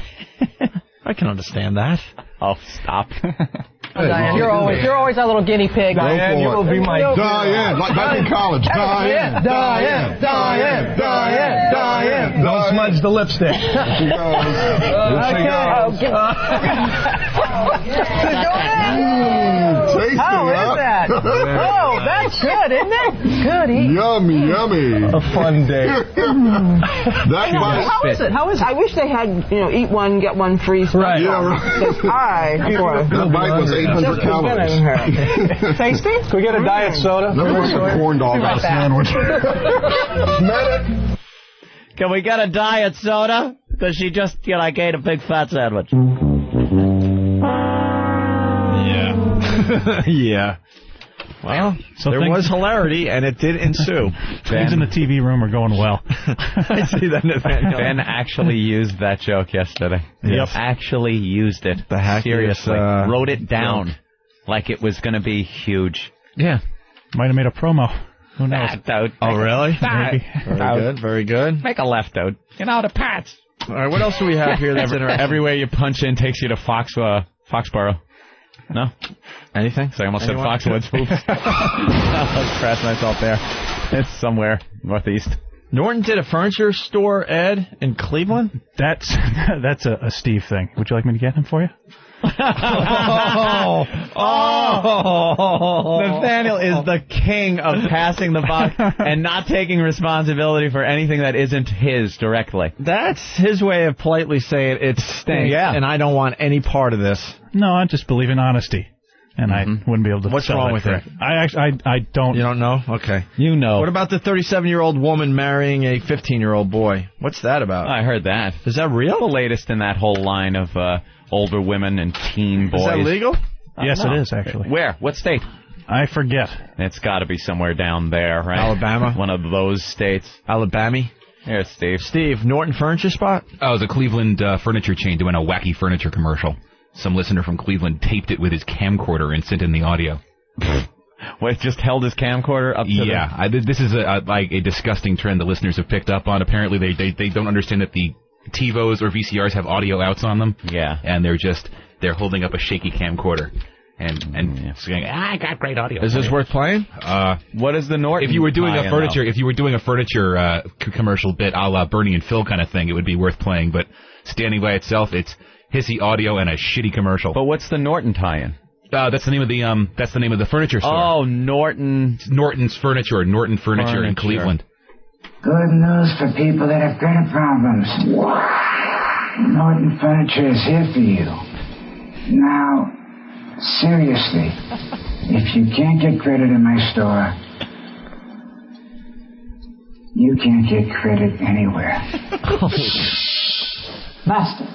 I can understand that. Oh, stop. Diane, you're always our little guinea pig. Diane, you will be my Diane, like back in college. Diane. Don't smudge the lipstick. How is that? Oh, that's good, isn't it? Good eating. Yummy. A fun day. How is it? I wish they had, eat one, get one free. Right. Yeah, right. That bite was 800 calories. Tasty? Can we get a diet soda? Never want a corn dog on a sandwich. Can we get a diet soda? Because she just, ate a big fat sandwich. Yeah. Well, there was hilarity, and it did ensue. Things in the TV room are going well. I see that, Nathaniel. Ben actually used that joke yesterday. Yep. Actually used it. Seriously. Wrote it down like it was going to be huge. Yeah. Might have made a promo. Who knows? Oh, really? Maybe. Very good, very good. Make a left out. Get out of Pats. All right, what else do we have here? That's everywhere you punch in takes you to Foxborough. No? Anything? So I almost said Foxwoods. Oops. I'll scratch myself there. It's somewhere northeast. Norton did a furniture store, Ed, in Cleveland? That's a Steve thing. Would you like me to get him for you? Nathaniel is the king of passing the buck and not taking responsibility for anything that isn't his directly. That's his way of politely saying it stinks, and I don't want any part of this. No, I just believe in honesty, and I wouldn't be able to. What's wrong with it? I don't. You don't know? Okay. You know. What about the 37-year-old woman marrying a 15-year-old boy? What's that about? I heard that. Is that real? The latest in that whole line of older women and teen boys. Is that legal? Yes, it is, actually. Where? What state? I forget. It's got to be somewhere down there, right? Alabama? One of those states. Alabama? Here's Steve. Steve, Norton Furniture Spot? Oh, it was a Cleveland furniture chain doing a wacky furniture commercial. Some listener from Cleveland taped it with his camcorder and sent in the audio. Wait, just held his camcorder up to this is a disgusting trend the listeners have picked up on. Apparently, they don't understand that the TiVos or VCRs have audio outs on them. Yeah. And they're holding up a shaky camcorder and saying, I got great audio. Is this worth playing? What is the Norton? If you were doing a furniture commercial bit a la Bernie and Phil kind of thing, it would be worth playing. But standing by itself, it's hissy audio and a shitty commercial. But what's the Norton tie-in? That's the name of the furniture store. Oh, Norton's Furniture in Cleveland. Good news for people that have credit problems. Norton Furniture is here for you. Now, seriously, if you can't get credit in my store, you can't get credit anywhere. Master,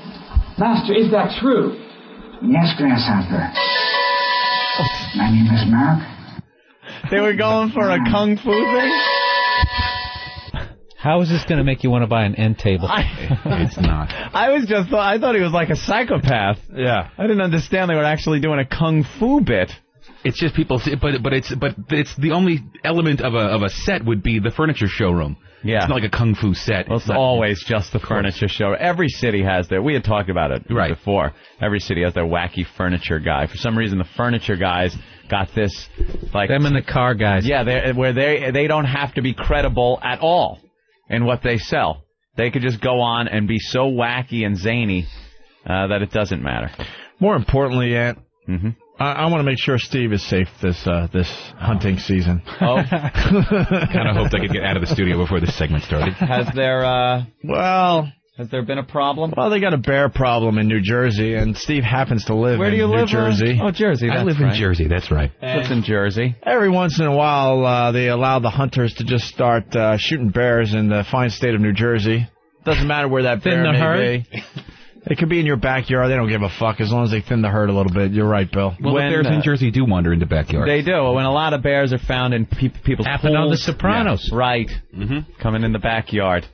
is that true? Yes, Grasshopper. My name is Mark. They were going for a kung fu thing? How is this going to make you want to buy an end table? It's not. I thought he was like a psychopath. Yeah. I didn't understand they were actually doing a kung fu bit. It's just people, but it's the only element of a set would be the furniture showroom. Yeah. It's not like a kung fu set. Well, it's always just the furniture show. Every city has their. We had talked about it before. Every city has their wacky furniture guy. For some reason, the furniture guys got this, like them and the car guys. Yeah, where they don't have to be credible at all in what they sell. They could just go on and be so wacky and zany that it doesn't matter. More importantly, Ant, I want to make sure Steve is safe this hunting season. Oh, kind of hoped I could get out of the studio before this segment started. Has there been a problem? Well, they got a bear problem in New Jersey, and Steve happens to live in New Jersey. Oh, Jersey. I live in Jersey. That's right. Lives in Jersey. Every once in a while, they allow the hunters to just start shooting bears in the fine state of New Jersey. Doesn't matter where that bear may be. It could be in your backyard. They don't give a fuck as long as they thin the herd a little bit. You're right, Bill. Well, the bears in Jersey do wander into backyards. They do. When a lot of bears are found in people's Happened pools. on The Sopranos. Yeah. Right. Coming in the backyard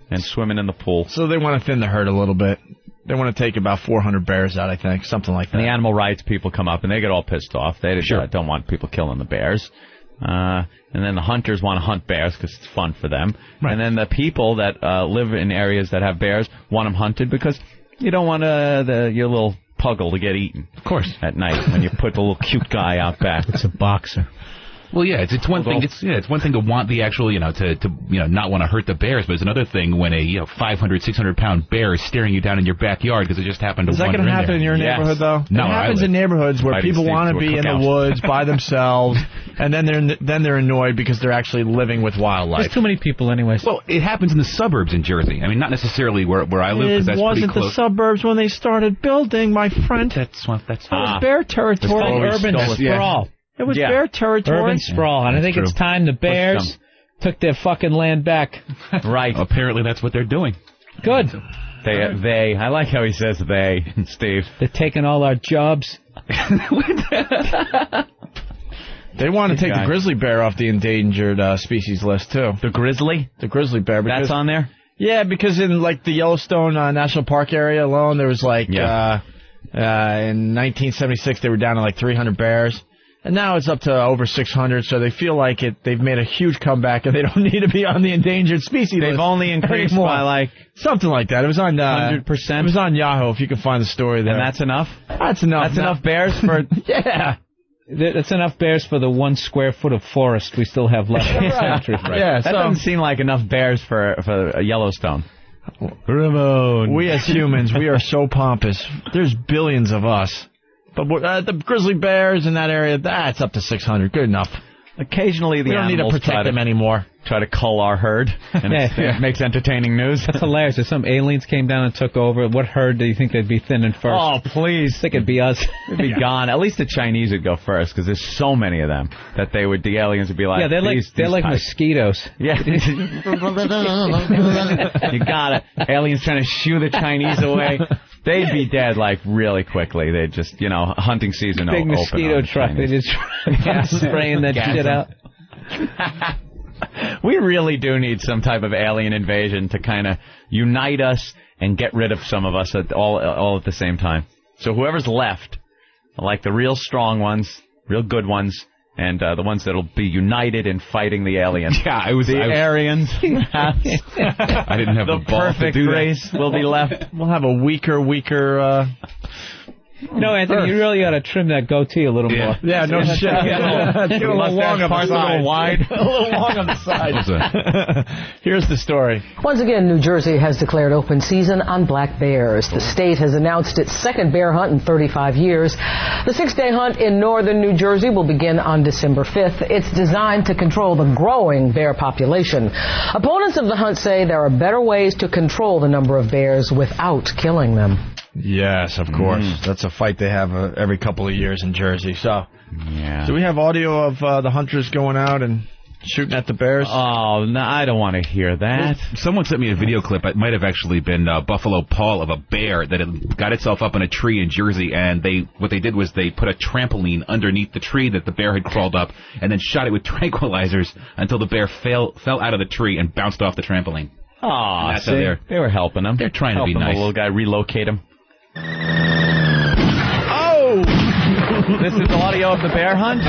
and swimming in the pool. So they want to thin the herd a little bit. They want to take about 400 bears out, I think. Something like that. And the animal rights people come up, and they get all pissed off. They don't want people killing the bears. And then the hunters want to hunt bears because it's fun for them. Right. And then the people that live in areas that have bears want them hunted because you don't want your little puggle to get eaten. Of course. At night when you put the little cute guy out back. It's a boxer. Well, yeah, it's one thing. It's one thing to want the actual, to not want to hurt the bears, but it's another thing when a 500, 600-pound bear is staring you down in your backyard because it just happened to. Is that going to happen in your neighborhood though? No, it happens in neighborhoods where people want to be in the woods by themselves, and then they're annoyed because they're actually living with wildlife. There's too many people, anyways. Well, it happens in the suburbs in Jersey. I mean, not necessarily where I live because that's pretty close. It wasn't the suburbs when they started building, my friend. That's it was bear territory. Urban sprawl. It was bear territory. Urban sprawl, and I think it's time the bears took their fucking land back. Right. Apparently that's what they're doing. Good. They. I like how he says they, Steve. They're taking all our jobs. They want to take the grizzly bear off the endangered species list, too. The grizzly? The grizzly bear. That's on there? Yeah, because in the Yellowstone National Park area alone, there was in 1976 they were down to 300 bears. And now it's up to over 600, so they feel like they've made a huge comeback and they don't need to be on the endangered species list. They've only increased by something like that. It was on 100%. It was on Yahoo if you can find the story there. And that's enough? That's enough. That's enough bears for yeah. That's enough bears for the 1 square foot of forest we still have left in the country. Right. Yeah, that doesn't seem like enough bears for Yellowstone. Ramon. We as humans, we are so pompous. There's billions of us. But the grizzly bears in that area, that's up to 600. Good enough. Occasionally the animals we don't need to protect them anymore. Try to cull our herd, and it makes entertaining news. That's hilarious. If some aliens came down and took over, what herd do you think they'd be thinning first? Oh, please. I think it'd be us. It'd be gone. At least the Chinese would go first, because there's so many of them that the aliens would be like, yeah, they're like mosquitoes. Yeah. You got it. Aliens trying to shoo the Chinese away. They'd be dead really quickly. They'd just, hunting season big mosquito truck. They just spraying that shit out. We really do need some type of alien invasion to kind of unite us and get rid of some of us all at the same time. So whoever's left, like the real strong ones, real good ones, and the ones that'll be united in fighting the aliens. Yeah, the Aryans. I didn't have the balls perfect to do race that. will be left. We'll have a weaker. No, Anthony, you really ought to trim that goatee a little more. Yeah, no shit. Get a little long on the side. A little wide. A little long on the side. Here's the story. Once again, New Jersey has declared open season on black bears. The state has announced its second bear hunt in 35 years. The 6-day hunt in northern New Jersey will begin on December 5th. It's designed to control the growing bear population. Opponents of the hunt say there are better ways to control the number of bears without killing them. Yes, of course. That's a fight they have every couple of years in Jersey. So, do we have audio of the hunters going out and shooting at the bears? Oh, no, I don't want to hear that. Someone sent me a video clip. It might have actually been Buffalo Paul of a bear that had got itself up in a tree in Jersey, and what they did was they put a trampoline underneath the tree that the bear had crawled up, and then shot it with tranquilizers until the bear fell out of the tree and bounced off the trampoline. Oh, they were helping him. They're trying to be nice. The little guy relocate him. Oh! This is audio of the bear hunt?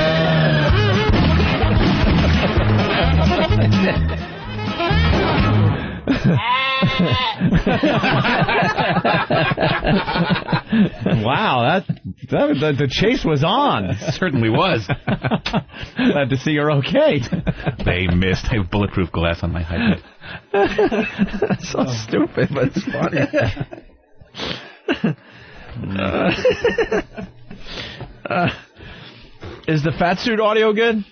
Wow, the chase was on. Certainly was. Glad to see you're okay. They missed. I have bulletproof glass on my hydrant. So stupid, but it's funny. Is the fat suit audio good?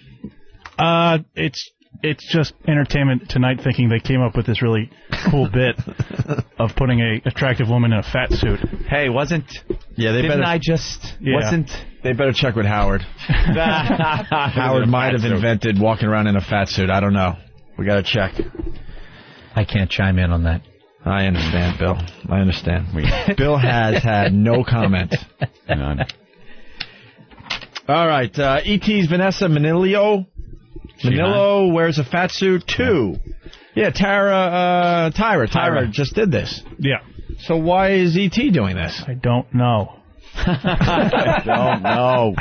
It's just Entertainment Tonight thinking they came up with this really cool bit of putting a attractive woman in a fat suit. Hey, wasn't They better check with Howard. Howard might have invented walking around in a fat suit. I don't know. We got to check. I can't chime in on that. I understand, Bill. I understand. Bill has had no comment. All right. E.T.'s Vanessa Manillo wears a fat suit, too. Yeah, Tyra just did this. Yeah. So why is E.T. doing this? I don't know. I don't know.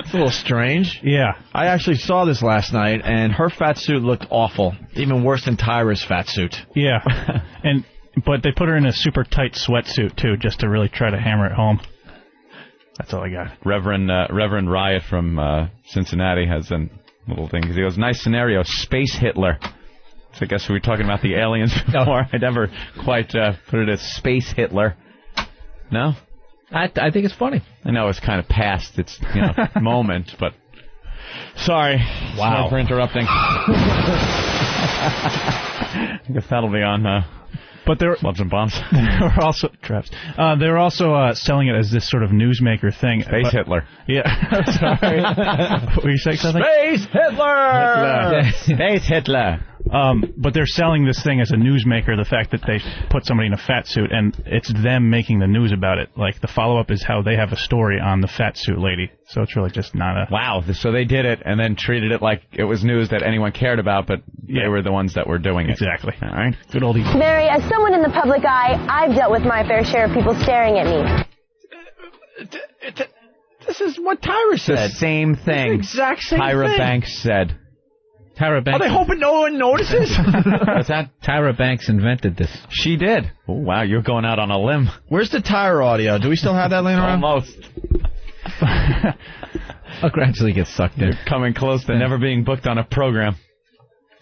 It's a little strange. Yeah. I actually saw this last night, and her fat suit looked awful. Even worse than Tyra's fat suit. Yeah. But they put her in a super tight sweatsuit, too, just to really try to hammer it home. That's all I got. Reverend Riot from Cincinnati has a little thing. He goes, nice scenario, Space Hitler. So I guess we were talking about the aliens before. I never quite put it as Space Hitler. No? I think it's funny. I know it's kind of past its moment, but sorry. Wow. Sorry for interrupting. I guess that'll be on but Slugs and Bombs. They were also selling it as this sort of newsmaker thing. Space Hitler. Yeah. Sorry. Were you saying something? Space Hitler! Space Hitler. But they're selling this thing as a newsmaker, the fact that they put somebody in a fat suit, and it's them making the news about it. Like, the follow-up is how they have a story on the fat suit lady. So it's really just not a... Wow, so they did it and then treated it like it was news that anyone cared about, but they were the ones that were doing it. Exactly. All right. Good old E.T. Mary, as someone in the public eye, I've dealt with my fair share of people staring at me. This is what Tyra said. The same thing. It's the exact same Tyra thing. Banks said. Tyra Banks. Are they hoping no one notices? What's that? Tyra Banks invented this. She did. Oh, wow, you're going out on a limb. Where's the Tyra audio? Do we still have that laying around? Almost. I'll gradually get sucked in. You're coming close to never being booked on a program.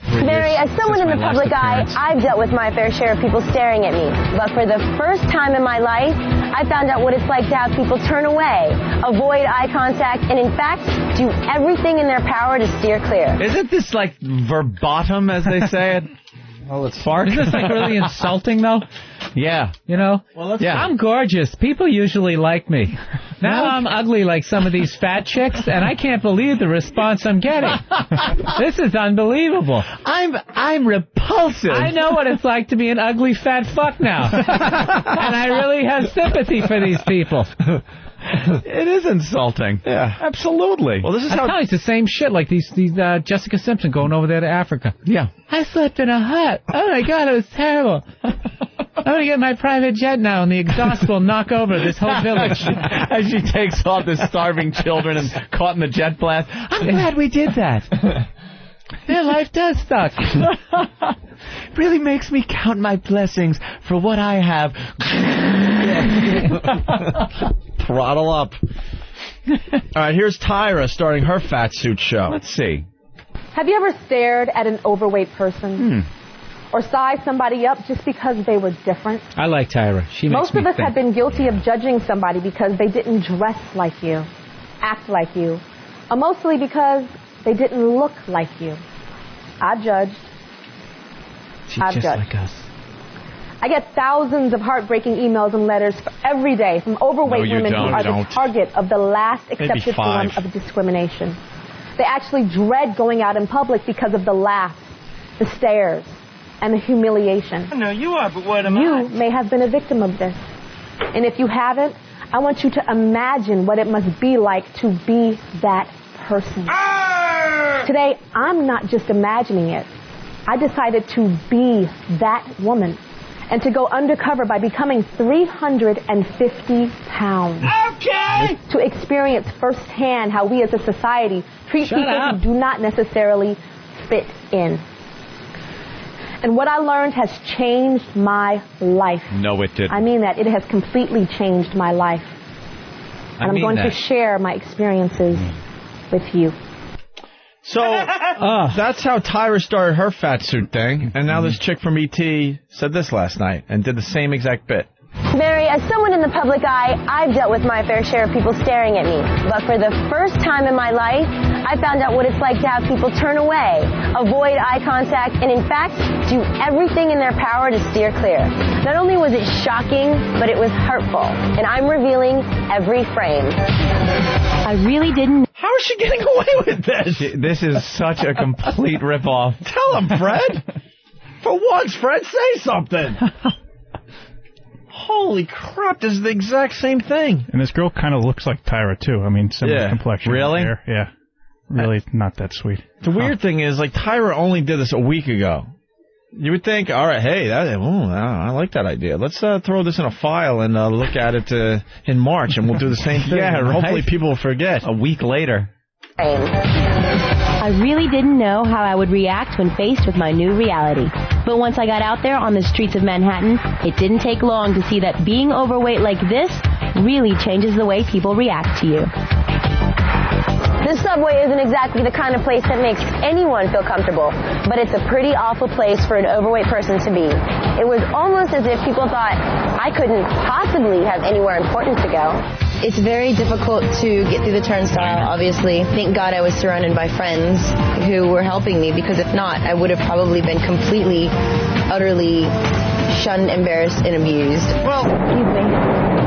Mary, as someone in the public eye, I've dealt with my fair share of people staring at me. But for the first time in my life, I found out what it's like to have people turn away, avoid eye contact, and in fact, do everything in their power to steer clear. Isn't this like verbatim, as they say it? Well, it's far. Isn't this like really insulting, though? Yeah. You know? Well, I'm gorgeous. People usually like me. Now I'm ugly like some of these fat chicks, and I can't believe the response I'm getting. This is unbelievable. I'm repulsive. I know what it's like to be an ugly fat fuck now. And I really have sympathy for these people. It is insulting. Yeah. Absolutely. Well, this is how it's the same shit like these Jessica Simpson going over there to Africa. Yeah. I slept in a hut. Oh my God, it was terrible. I'm going to get my private jet now, and the exhaust will knock over this whole village. As she takes off the starving children and caught in the jet blast. I'm glad we did that. Their life does suck. Really makes me count my blessings for what I have. Throttle up. All right, here's Tyra starting her fat suit show. Let's see. Have you ever stared at an overweight person? Or sized somebody up just because they were different? I like Tyra. She makes Most me of us think. have been guilty of judging somebody because they didn't dress like you, act like you, or mostly because they didn't look like you. I judged. I've just judged. like us. I get thousands of heartbreaking emails and letters every day from overweight women who are the target of the last accepted form of discrimination. They actually dread going out in public because of the laughs, the stares, and the humiliation. I know you are, but what am I? You may have been a victim of this. And if you haven't, I want you to imagine what it must be like to be that person. Today, I'm not just imagining it. I decided to be that woman. and to go undercover by becoming 350 pounds. Okay! To experience firsthand how we as a society treat people who do not necessarily fit in. And what I learned has changed my life. No, it didn't. I mean that. It has completely changed my life. And I'm going to share my experiences with you. So, that's how Tyra started her fat suit thing. And now this chick from E.T. said this last night and did the same exact bit. Mary, as someone in the public eye, I've dealt with my fair share of people staring at me. But for the first time in my life, I found out what it's like to have people turn away, avoid eye contact, and in fact, do everything in their power to steer clear. Not only was it shocking, but it was hurtful. And I'm revealing every frame. I really didn't... How is she getting away with this? This is such a complete ripoff. Tell him, Fred. For once, Fred, say something. Holy crap, this is the exact same thing. And this girl kind of looks like Tyra, too. I mean, similar complexion. Really? Hair. Yeah. Really not that sweet. The weird thing is, like, Tyra only did this a week ago. You would think, all right, hey, I like that idea. Let's throw this in a file and look at it in March, and we'll do the same thing. Yeah, right? Hopefully people will forget. A week later. I really didn't know how I would react when faced with my new reality. But once I got out there on the streets of Manhattan, it didn't take long to see that being overweight like this really changes the way people react to you. The subway isn't exactly the kind of place that makes anyone feel comfortable, but it's a pretty awful place for an overweight person to be. It was almost as if people thought I couldn't possibly have anywhere important to go. It's very difficult to get through the turnstile, obviously. Thank God I was surrounded by friends who were helping me, because if not, I would have probably been completely, utterly shunned, embarrassed, and abused. Well, excuse me.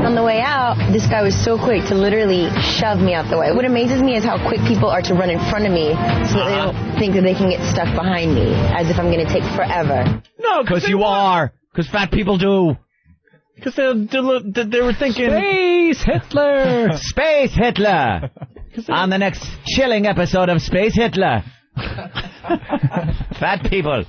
On the way out, this guy was so quick to literally shove me out the way. What amazes me is how quick people are to run in front of me so that they don't think that they can get stuck behind me, as if I'm going to take forever. No, because you are. Because fat people do. Because they were thinking... Space Hitler! Space Hitler! On the next chilling episode of Space Hitler. Fat people.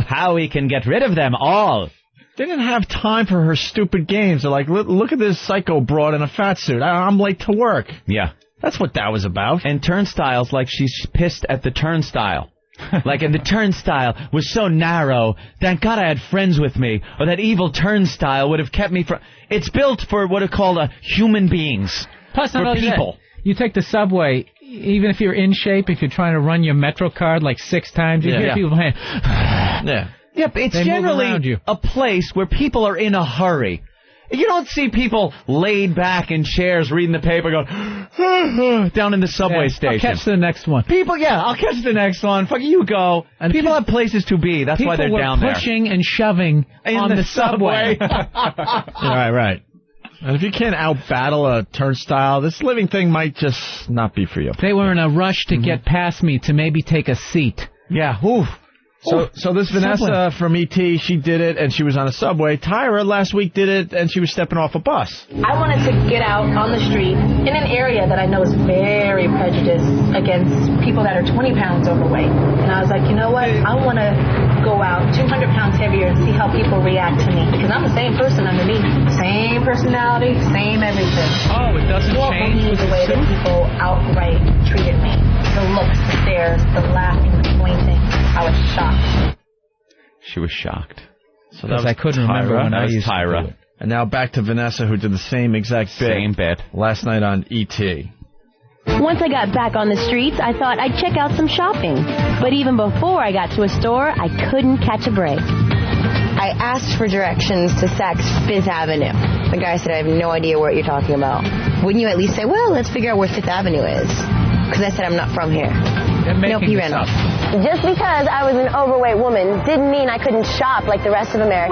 How we can get rid of them all. They didn't have time for her stupid games. They're like, look at this psycho broad in a fat suit. I'm late to work. Yeah. That's what that was about. And turnstiles like she's pissed at the turnstile. Like, and the turnstile was so narrow, thank God I had friends with me, or that evil turnstile would have kept me from... It's built for what are called human beings. Plus, for people. You take the subway, even if you're in shape, if you're trying to run your Metro card like 6 times, you hear people saying... Yeah, but it's generally a place where people are in a hurry. You don't see people laid back in chairs reading the paper going down in the subway station. I'll catch the next one. People, I'll catch the next one. Fuck you, go. And people have places to be. That's why they're down there. People were pushing and shoving on the subway. Right. And if you can't out-battle a turnstile, this living thing might just not be for you. They were in a rush to get past me to maybe take a seat. Yeah, oof. So this Vanessa from E.T., she did it, and she was on a subway. Tyra last week did it, and she was stepping off a bus. I wanted to get out on the street in an area that I know is very prejudiced against people that are 20 pounds overweight. And I was like, you know what? I want to go out 200 pounds heavier and see how people react to me. Because I'm the same person underneath. Same personality, same everything. Oh, it doesn't change the way that people outright treated me. The looks, the stares, the laughing, the pointing. I was shocked. She was shocked. So that was I couldn't remember when I used Tyra. to do it. And now back to Vanessa, who did the same exact bit. Same bit. Last night on E.T. Once I got back on the streets, I thought I'd check out some shopping. But even before I got to a store, I couldn't catch a break. I asked for directions to Saks Fifth Avenue. The guy said, I have no idea what you're talking about. Wouldn't you at least say, well, let's figure out where Fifth Avenue is? Because I said, I'm not from here. Nope, he ran off. Just because I was an overweight woman didn't mean I couldn't shop like the rest of America.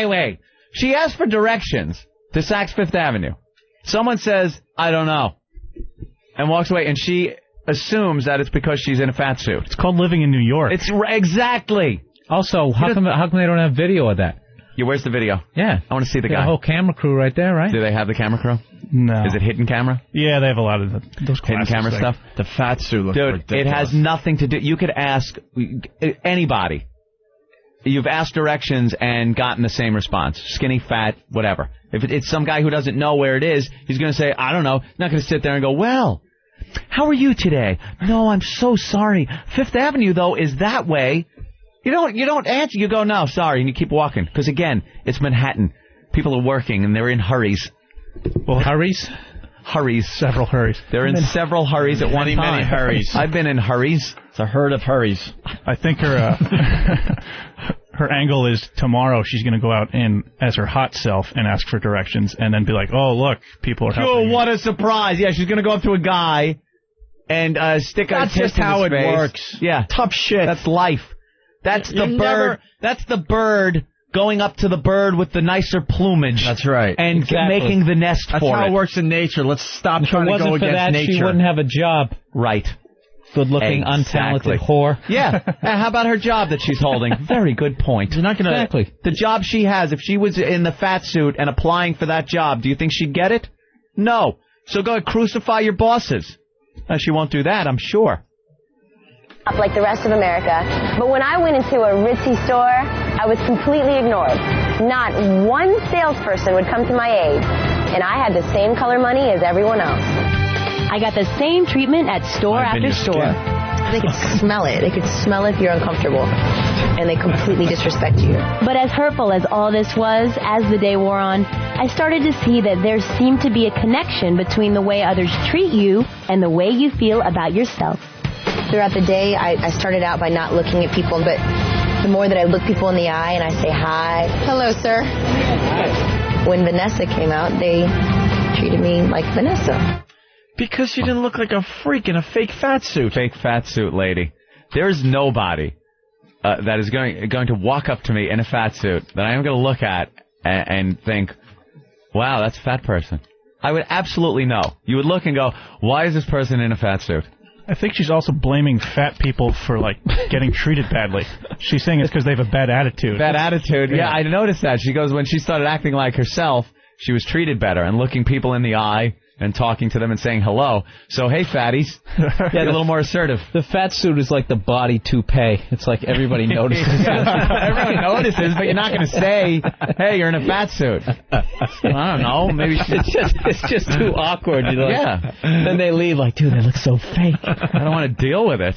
Wait. She asked for directions to Saks Fifth Avenue. Someone says, I don't know, and walks away, and she assumes that it's because she's in a fat suit. It's called living in New York. It's exactly. Also, how come they don't have video of that? Yeah, where's the video? Yeah. I want to see the guy. The whole camera crew right there, right? Do they have the camera crew? No. Is it hidden camera? Yeah, they have a lot of those hidden camera stuff. The fat suit looks ridiculous. It has nothing to do. You could ask anybody. you've asked directions and gotten the same response. Skinny, fat, whatever. If it's some guy who doesn't know where it is, he's going to say, I don't know. He's not going to sit there and go, well, how are you today? No, I'm so sorry. Fifth Avenue, though, is that way. You don't answer. You go, no, sorry, and you keep walking. Because, again, it's Manhattan. People are working, and they're in hurries. Well, hurries? Hurries. Several hurries. They're in several hurries at one time. Many hurries. I've been in hurries. It's a herd of hurries. I think her her angle is tomorrow she's going to go out in as her hot self and ask for directions and then be like, oh, look, people are helping. Oh, what a surprise. Yeah, she's going to go up to a guy and stick a That's tip just in how his it face. works. Yeah. Tough shit. That's life. That's the bird. Never... That's the bird going up to the bird with the nicer plumage. That's right. And making the nest That's for how it. it works in nature. Let's stop trying to go against nature. She wouldn't have a job. Right. Good-looking, untalented whore. Yeah. How about her job that she's holding? Very good point. You're not gonna... Exactly. The job she has, if she was in the fat suit and applying for that job, do you think she'd get it? No. So go crucify your bosses. She won't do that, I'm sure. Like the rest of America. But when I went into a ritzy store, I was completely ignored. Not one salesperson would come to my aid. And I had the same color money as everyone else. I got the same treatment at store after store. They could smell it. They could smell if you're uncomfortable. And they completely disrespect you. But as hurtful as all this was, as the day wore on, I started to see that there seemed to be a connection between the way others treat you and the way you feel about yourself. Throughout the day, I started out by not looking at people, but the more that I look people in the eye and I say hi. Hello, sir. Hi. When Vanessa came out, they treated me like Vanessa. Because she didn't look like a freak in a fake fat suit. Fake fat suit lady. There's nobody that is going to walk up to me in a fat suit that I am going to look at and think, wow, that's a fat person. I would absolutely know. You would look and go, why is this person in a fat suit? I think she's also blaming fat people for, like, getting treated badly. She's saying it's because they have a bad attitude. Bad attitude. Yeah, I noticed that. She goes, when she started acting like herself, she was treated better and looking people in the eye and talking to them and saying hello. So, hey, fatties. Get a little more assertive. The fat suit is like the body toupee. It's like everybody notices. Everyone notices, but you're not going to say, hey, you're in a fat suit. I don't know. Maybe it's just too awkward. You know? Yeah. Then they leave like, dude, they look so fake. I don't want to deal with it.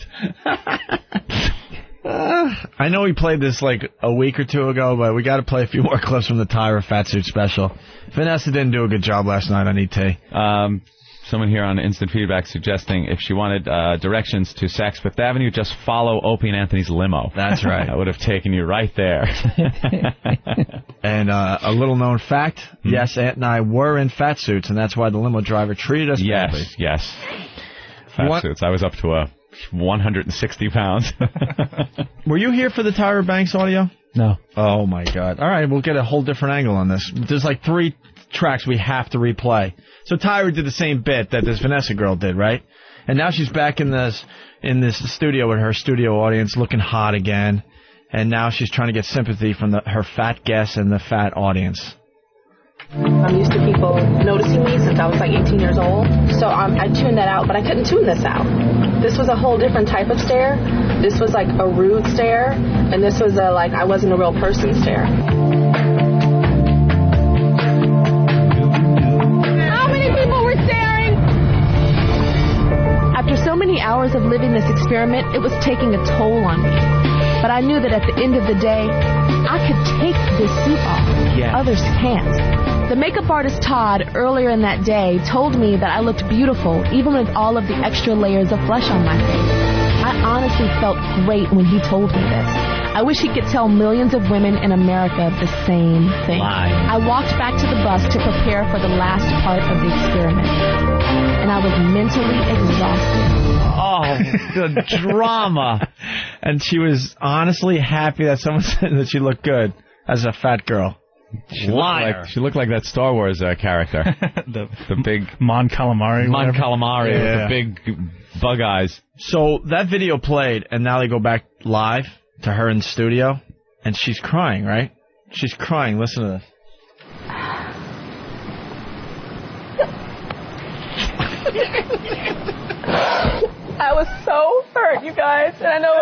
I know we played this like a week or two ago, but we got to play a few more clips from the Tyra Fat Suit special. Vanessa didn't do a good job last night on ET. Someone here on Instant Feedback suggesting if she wanted directions to Saks Fifth Avenue, just follow Opie and Anthony's limo. That's right. That would have taken you right there. And a little known fact, yes, Aunt and I were in fat suits, and that's why the limo driver treated us badly. Yes. Fat suits. I was up to 160 pounds. Were you here for the Tyra Banks audio? No. Oh, my God. All right, we'll get a whole different angle on this. There's like 3 tracks we have to replay. So Tyra did the same bit that this Vanessa girl did, right? And now she's back in this studio with her studio audience looking hot again. And now she's trying to get sympathy from her fat guests and the fat audience. I'm used to people noticing me since I was like 18 years old. So I tuned that out, but I couldn't tune this out. This was a whole different type of stare. This was like a rude stare, and this was a like I wasn't a real person stare. How many people were staring? After so many hours of living this experiment, it was taking a toll on me. But I knew that at the end of the day, I could take this suit off. Yes. Others can't. The makeup artist Todd, earlier in that day, told me that I looked beautiful, even with all of the extra layers of flesh on my face. I honestly felt great when he told me this. I wish he could tell millions of women in America the same thing. I walked back to the bus to prepare for the last part of the experiment, and I was mentally exhausted. Oh, the drama. And she was honestly happy that someone said that she looked good as a fat girl. She looked like that Star Wars character. the big Mon Calamari. Mon Calamari with the big bug eyes. So that video played, and now they go back live to her in the studio, and she's crying, right? She's crying. Listen to this. I was so hurt, you guys. And I know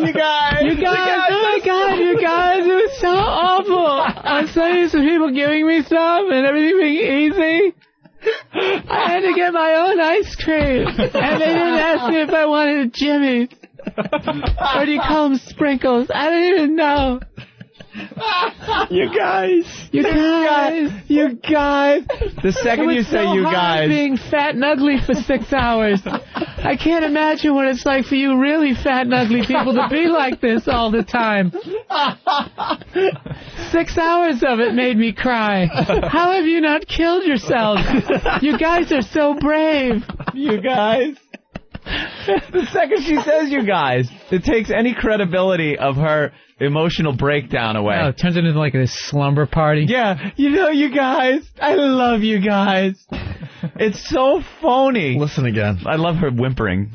you guys, oh my God, you guys, it was so awful. I'm so used to people giving me stuff and everything being easy. I had to get my own ice cream, and they didn't ask me if I wanted Jimmy's. Or do you call them sprinkles? I don't even know. You guys. The second you say you guys. Being fat and ugly for 6 hours. I can't imagine what it's like for you really fat and ugly people to be like this all the time. 6 hours of it made me cry. How have you not killed yourselves? You guys are so brave. You guys. The second she says you guys, it takes any credibility of her emotional breakdown away. No, it turns it into like a slumber party. Yeah, you guys. I love you guys. It's so phony. Listen again. I love her whimpering.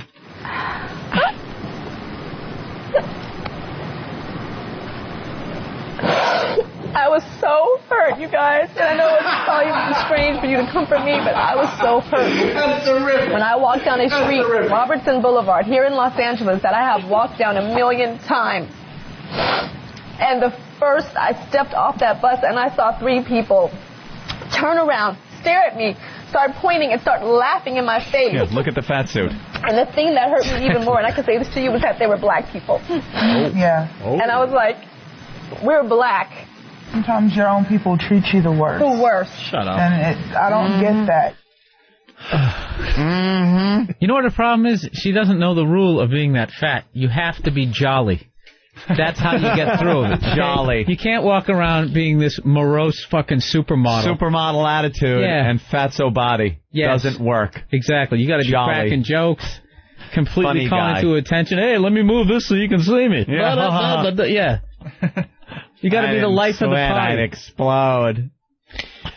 I was so hurt, you guys. And I know it's probably strange for you to comfort me, but I was so hurt. That's terrific. When I walked down a street, Robertson Boulevard, here in Los Angeles, that I have walked down 1,000,000 times. And the first I stepped off that bus and I saw 3 people turn around, stare at me, start pointing, and start laughing in my face. Yeah, look at the fat suit. And the thing that hurt me even more, and I can say this to you, was that they were black people. Yeah. And I was like, we're black. Sometimes your own people treat you the worst. The worst. Shut up. And I don't get that. You know what the problem is? She doesn't know the rule of being that fat. You have to be jolly. That's how you get through it. Jolly. You can't walk around being this morose fucking supermodel. Supermodel attitude and fatso body. Yes. Doesn't work. Exactly. You got to be cracking jokes. Completely Funny calling guy. to attention. Hey, let me move this so you can see me. Yeah. Yeah. You got to be the life of the party. I'd explode.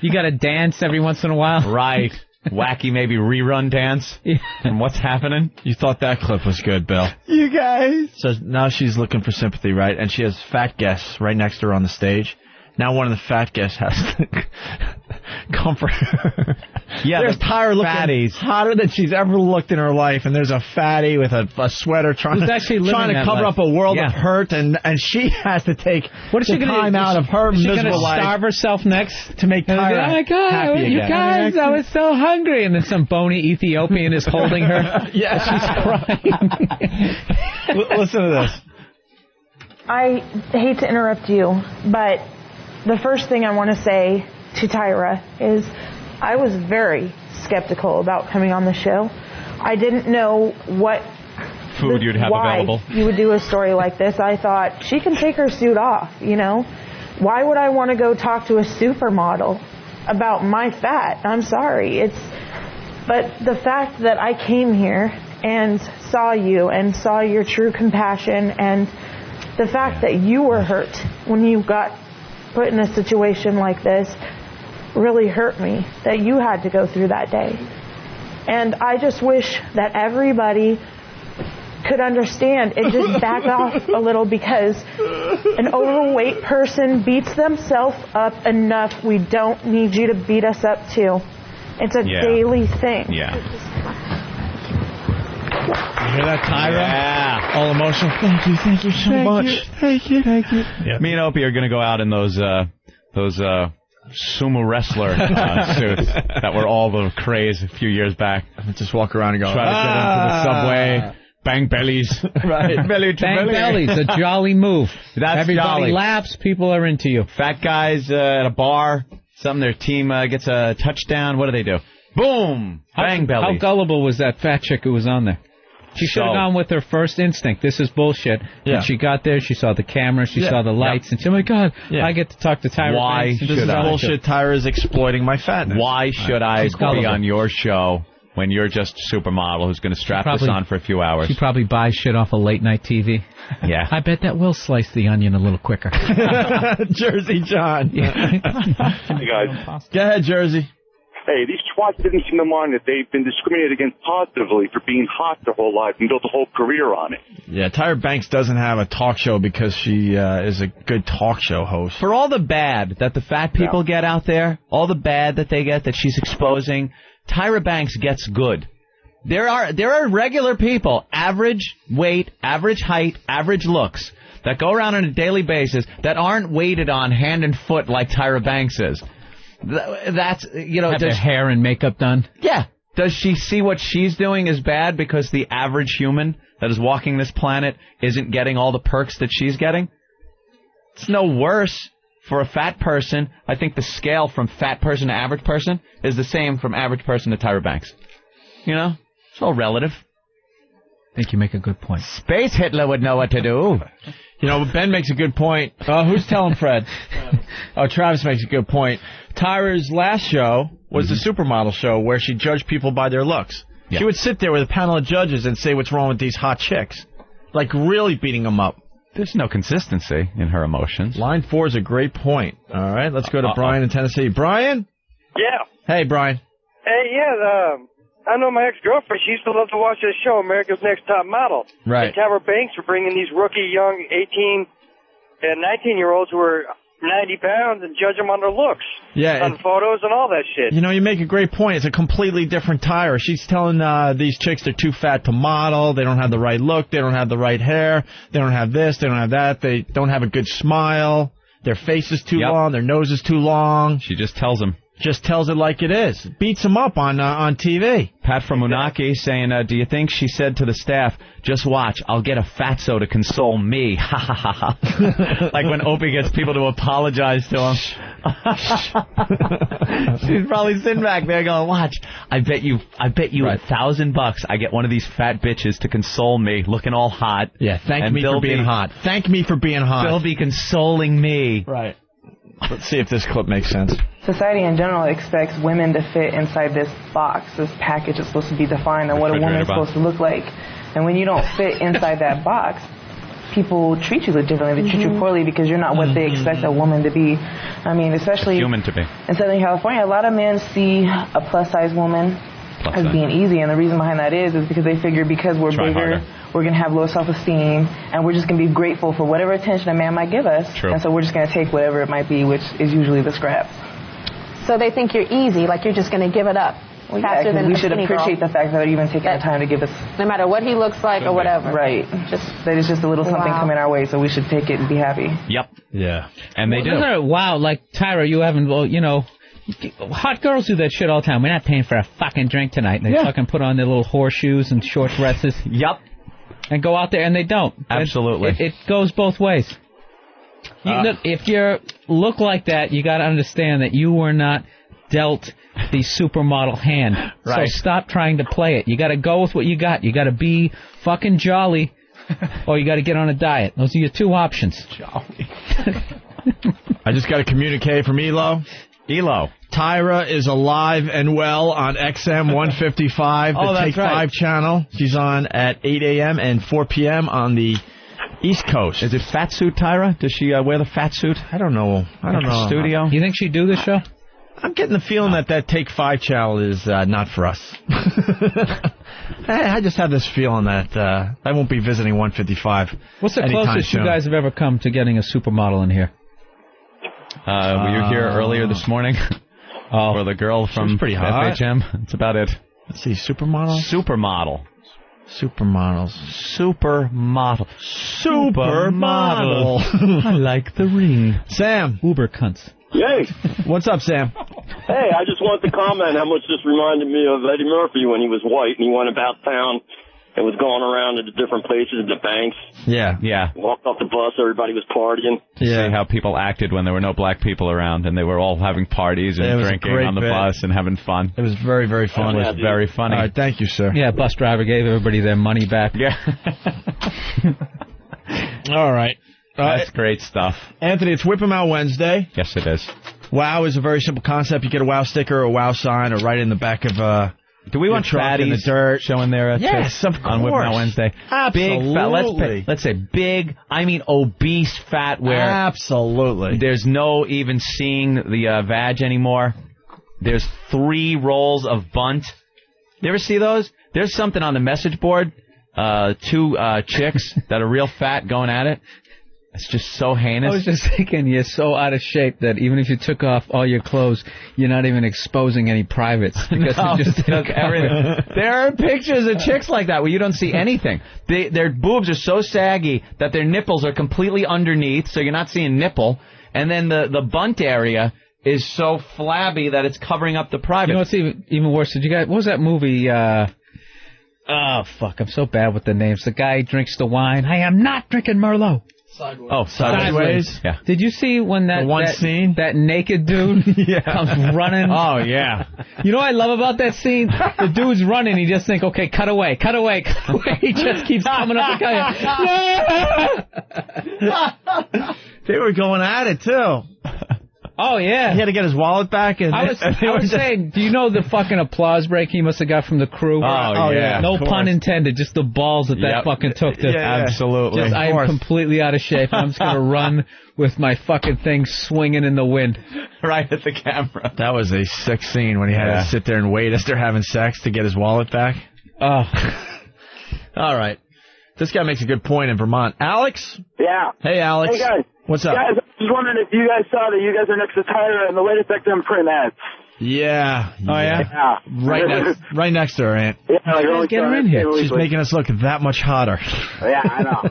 You got to dance every once in a while. Right. Wacky maybe rerun dance. And what's happening? You thought that clip was good, Bill. You guys. So now she's looking for sympathy, right? And she has fat guests right next to her on the stage. Now one of the fat guests has to comfort her. Yeah, there's Tyra looking hotter than she's ever looked in her life, and there's a fatty with a sweater trying to cover up a world of hurt, and she has to take what is she gonna time out of her is she miserable life. Starve herself next to make Tyra oh my God, happy you again. guys, I was so hungry, and then some bony Ethiopian is holding her. Yeah, she's crying. Listen to this. I hate to interrupt you, but the first thing I want to say to Tyra is I was very skeptical about coming on the show. I didn't know what food you'd have available. You would do a story like this. I thought she can take her suit off, you know. Why would I want to go talk to a supermodel about my fat? I'm sorry. But the fact that I came here and saw you and saw your true compassion, and the fact that you were hurt when you got put in a situation like this really hurt me, that you had to go through that day. And I just wish that everybody could understand and just back off a little, because an overweight person beats themselves up enough. We don't need you to beat us up too. It's a daily thing. Yeah. You hear that, Tyra? Yeah. All emotional. Thank you so much. Thank you. Yeah. Me and Opie are going to go out in those sumo wrestler suits that were all the craze a few years back. Just walk around and go, try to get into the subway, bang bellies. Right. Belly to Bang belly. bellies, a jolly move. That's Everybody jolly. laughs, people are into you. Fat guys at a bar, their team gets a touchdown. What do? Boom! Bang bellies. How gullible was that fat chick who was on there? She should have gone with her first instinct. This is bullshit. Yeah. And she got there, she saw the camera, she saw the lights, and she, oh my God, I get to talk to Tyra. Why Banks. should This is I? bullshit. Tyra's exploiting my fatness. Why should I She's be gullible. on your show when you're just a supermodel who's going to strap this on for a few hours? She probably buys shit off of late night TV. Yeah. I bet that will slice the onion a little quicker. Jersey John. Hey, guys. Go ahead, Jersey. Hey, these twats didn't seem to mind that they've been discriminated against positively for being hot their whole life and built a whole career on it. Yeah, Tyra Banks doesn't have a talk show because she is a good talk show host. For all the bad that the fat people get out there, all the bad that they get that she's exposing, Tyra Banks gets good. There are regular people, average weight, average height, average looks, that go around on a daily basis that aren't weighted on hand and foot like Tyra Banks is. That's, Have their hair and makeup done. Yeah. Does she see what she's doing is bad because the average human that is walking this planet isn't getting all the perks that she's getting? It's no worse for a fat person. I think the scale from fat person to average person is the same from average person to Tyra Banks. It's all relative. I think you make a good point. Space Hitler would know what to do. Ben makes a good point. Who's telling Fred? Travis makes a good point. Tyra's last show was the supermodel show where she judged people by their looks. Yeah. She would sit there with a panel of judges and say what's wrong with these hot chicks. Like really beating them up. There's no consistency in her emotions. Line 4 is a great point. All right, let's go to Brian in Tennessee. Brian? Yeah. Hey, Brian. Hey, yeah, I know my ex-girlfriend, she used to love to watch this show, America's Next Top Model. Right. And Tyra Banks were bringing these rookie, young 18 and 19-year-olds who were 90 pounds and judge them on their looks. Yeah. On photos and all that shit. You make a great point. It's a completely different Tyra. She's telling these chicks they're too fat to model. They don't have the right look. They don't have the right hair. They don't have this. They don't have that. They don't have a good smile. Their face is too long. Their nose is too long. She just tells them. Just tells it like it is. Beats them up on TV. Pat from Unaki saying, do you think she said to the staff, just watch, I'll get a fatso to console me. Ha ha ha ha. Like when Opie gets people to apologize to him. She's probably sitting back there going, watch, I bet you $1,000 I get one of these fat bitches to console me, looking all hot. Yeah, thank me for being hot. Thank me for being hot. They'll be consoling me. Right. Let's see if this clip makes sense. Society in general expects women to fit inside this box, this package is supposed to be defined on what a woman is supposed to look like. And when you don't fit inside that box, people treat you differently. They treat you poorly because you're not what they expect a woman to be. I mean, especially human to be. In Southern California, a lot of men see a plus-size woman as being easy, and the reason behind that is because they figure because we're bigger, we're going to have low self-esteem, and we're just going to be grateful for whatever attention a man might give us. True. And so we're just going to take whatever it might be, which is usually the scraps. So they think you're easy, like you're just going to give it up. Well, faster than we should appreciate the fact that they're even taking the time to give us. No matter what he looks like or whatever. Right. That is just a little something coming our way, so we should take it and be happy. Yep. Yeah. And they do. Wow, like Tyra, you haven't, hot girls do that shit all the time. We're not paying for a fucking drink tonight. And they fucking put on their little horseshoes and short dresses. Yep. And go out there, and they don't. Absolutely. It goes both ways. If you look like that, you got to understand that you were not dealt the supermodel hand. Right. So stop trying to play it. You got to go with what you got. You got to be fucking jolly, or you got to get on a diet. Those are your two options. Jolly. I just got a communique from Elo. Tyra is alive and well on XM 155, the Take 5 channel. She's on at 8 a.m. and 4 p.m. on the East Coast. Is it fat suit Tyra? Does she wear the fat suit? I don't know. Studio? You think she'd do this show? I'm getting the feeling that Take 5 channel is not for us. I just have this feeling that I won't be visiting 155. What's the closest you guys have ever come to getting a supermodel in here? Were you here earlier this morning? Or the girl from pretty hot. FHM? That's about it. Let's see, supermodel? Supermodel. Supermodels. Supermodel. I like the ring. Sam. Uber cunts. Yay. What's up, Sam? Hey, I just wanted to comment how much this reminded me of Eddie Murphy when he was white and he went about town and was going around to the different places, the banks. Yeah. Walked off the bus, everybody was partying. See how people acted when there were no black people around and they were all having parties and drinking on the bus and having fun. It was very, very fun. It was very funny. All right, thank you, sir. Yeah, bus driver gave everybody their money back. Yeah. All right. That's great stuff. Anthony, it's Whip 'em Out Wednesday. Yes, it is. WOW is a very simple concept. You get a WOW sticker or a WOW sign or right in the back of do we want fatties in the dirt showing their yes, of on Whip 'em Out Wednesday? Absolutely. Big fat, let's say big, I mean obese fat where absolutely there's no even seeing the vag anymore. There's 3 rolls of bunt. You ever see those? There's something on the message board. 2 chicks that are real fat going at it. It's just so heinous. I was just thinking, you're so out of shape that even if you took off all your clothes, you're not even exposing any privates. Because you just everything. There are pictures of chicks like that where you don't see anything. Their boobs are so saggy that their nipples are completely underneath, so you're not seeing nipple. And then the bunt area is so flabby that it's covering up the private. You know what's even worse? Did you guys? What was that movie? Oh fuck! I'm so bad with the names. The guy drinks the wine. I am not drinking Merlot. Sideways. Oh, Sideways. Yeah. Did you see when that naked dude comes running? Oh yeah. You know what I love about that scene? The dude's running. You just think, okay, cut away, cut away, cut away. He just keeps coming up the They were going at it too. Oh, yeah. He had to get his wallet back. And I was saying, do you know the fucking applause break he must have got from the crew? Oh yeah. No pun intended, just the balls that fucking took to... Absolutely. Just, I am completely out of shape. I'm just going to run with my fucking thing swinging in the wind. Right at the camera. That was a sick scene when he had to sit there and wait as they're having sex to get his wallet back. Oh. All right. This guy makes a good point in Vermont. Alex? Yeah. Hey, Alex. Hey, guys. What's up? Guys, I was wondering if you guys saw that you guys are next to Tyra in the latest XM print ads. Yeah. Oh, yeah? Right next to her, Aunt. Yeah, like get her in here. She's making us look that much hotter. Yeah, I know.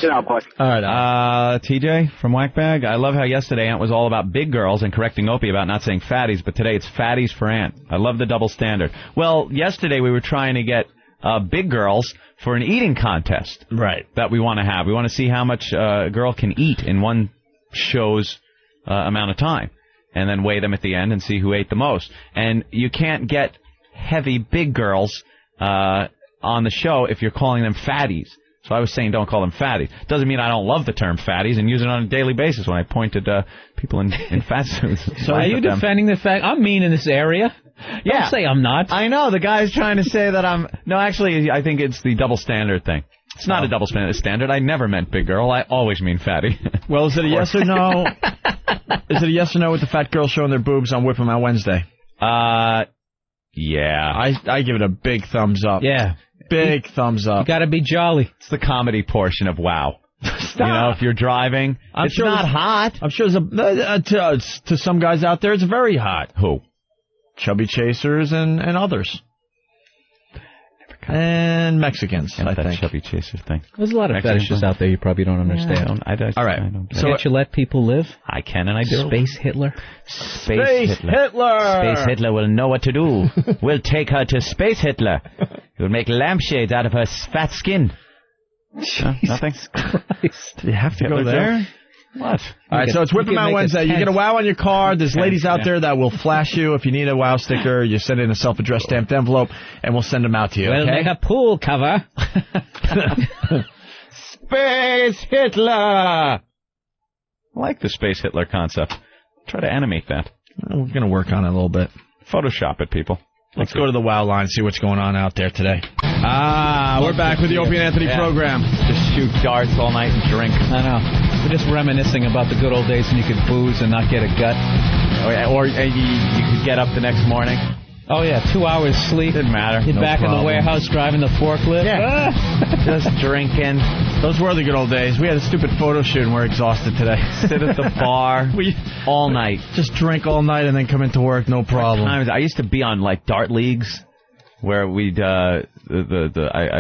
Get out, Buck. All right, TJ from Whackbag. I love how yesterday Aunt was all about big girls and correcting Opie about not saying fatties, but today it's fatties for Aunt. I love the double standard. Well, yesterday we were trying to get big girls for an eating contest. Right. That we want to have. We want to see how much a girl can eat in one show's amount of time. And then weigh them at the end and see who ate the most. And you can't get heavy big girls on the show if you're calling them fatties. So I was saying don't call them fatties. Doesn't mean I don't love the term fatties and use it on a daily basis when I point at people in fat suits. So are you defending the fact I'm mean in this area? Yeah. Don't say I'm not. I know. The guy's trying to say that I'm... No, actually, I think it's the double standard thing. It's not a double standard. I never meant big girl. I always mean fatty. Well, is it a yes or no? Is it a yes or no with the fat girls showing their boobs on Whip 'em Out Wednesday? Yeah. I give it a big thumbs up. Yeah. Big thumbs up. You gotta be jolly. It's the comedy portion of WOW. You know, if you're driving, it's sure not hot. I'm sure to some guys out there, it's very hot. Who? Chubby chasers and others. And Mexicans, I think. Chubby chaser thing. There's a lot of fetishes out there you probably don't understand. All right. So can't you let people live? I can and I do. Space Hitler? Space Hitler! Space Hitler will know what to do. We'll take her to Space Hitler. We'll make lampshades out of her fat skin. Nothing? Christ. You have to go there? What? All right, so it's Whip 'em Out Wednesday. You get a WOW on your car. There's ladies out there that will flash you. If you need a WOW sticker, you send in a self-addressed stamped envelope, and we'll send them out to you, We'll make a pool cover. Space Hitler! I like the Space Hitler concept. Try to animate that. We're going to work on it a little bit. Photoshop it, people. Let's go to the WOW line and see what's going on out there today. We're back with the Opie and Anthony program. Just shoot darts all night and drink. I know. We're just reminiscing about the good old days when you could booze and not get a gut. Or you could get up the next morning. Oh, yeah, 2 hours sleep. Didn't matter. You're back in the warehouse driving the forklift. Yeah. Just drinking. Those were the good old days. We had a stupid photo shoot and we're exhausted today. Sit at the bar all night. Just drink all night and then come into work, no problem. I used to be on, like, dart leagues where we'd, I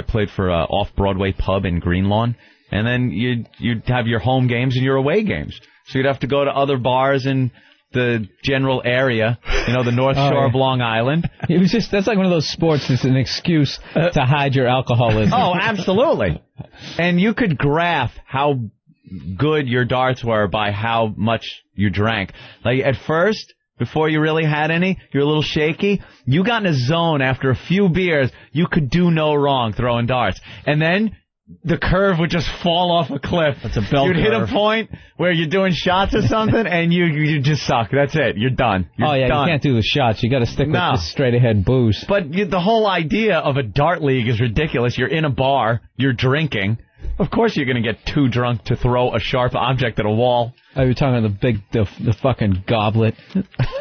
played for an off-Broadway pub in Greenlawn. And then you'd have your home games and your away games. So you'd have to go to other bars in the general area, the North Shore of Long Island. It was that's like one of those sports that's an excuse to hide your alcoholism. Oh, absolutely. And you could graph how good your darts were by how much you drank. Like, at first, before you really had any, you're a little shaky. You got in a zone after a few beers, you could do no wrong throwing darts. And then the curve would just fall off a cliff. That's a bell curve. You'd hit a point where you're doing shots or something, and you just suck. That's it. You're done. You're done. You can't do the shots. You got to stick with the straight-ahead booze. But the whole idea of a dart league is ridiculous. You're in a bar, you're drinking, Of course you're going to get too drunk to throw a sharp object at a wall. Oh, you're talking about the fucking goblet.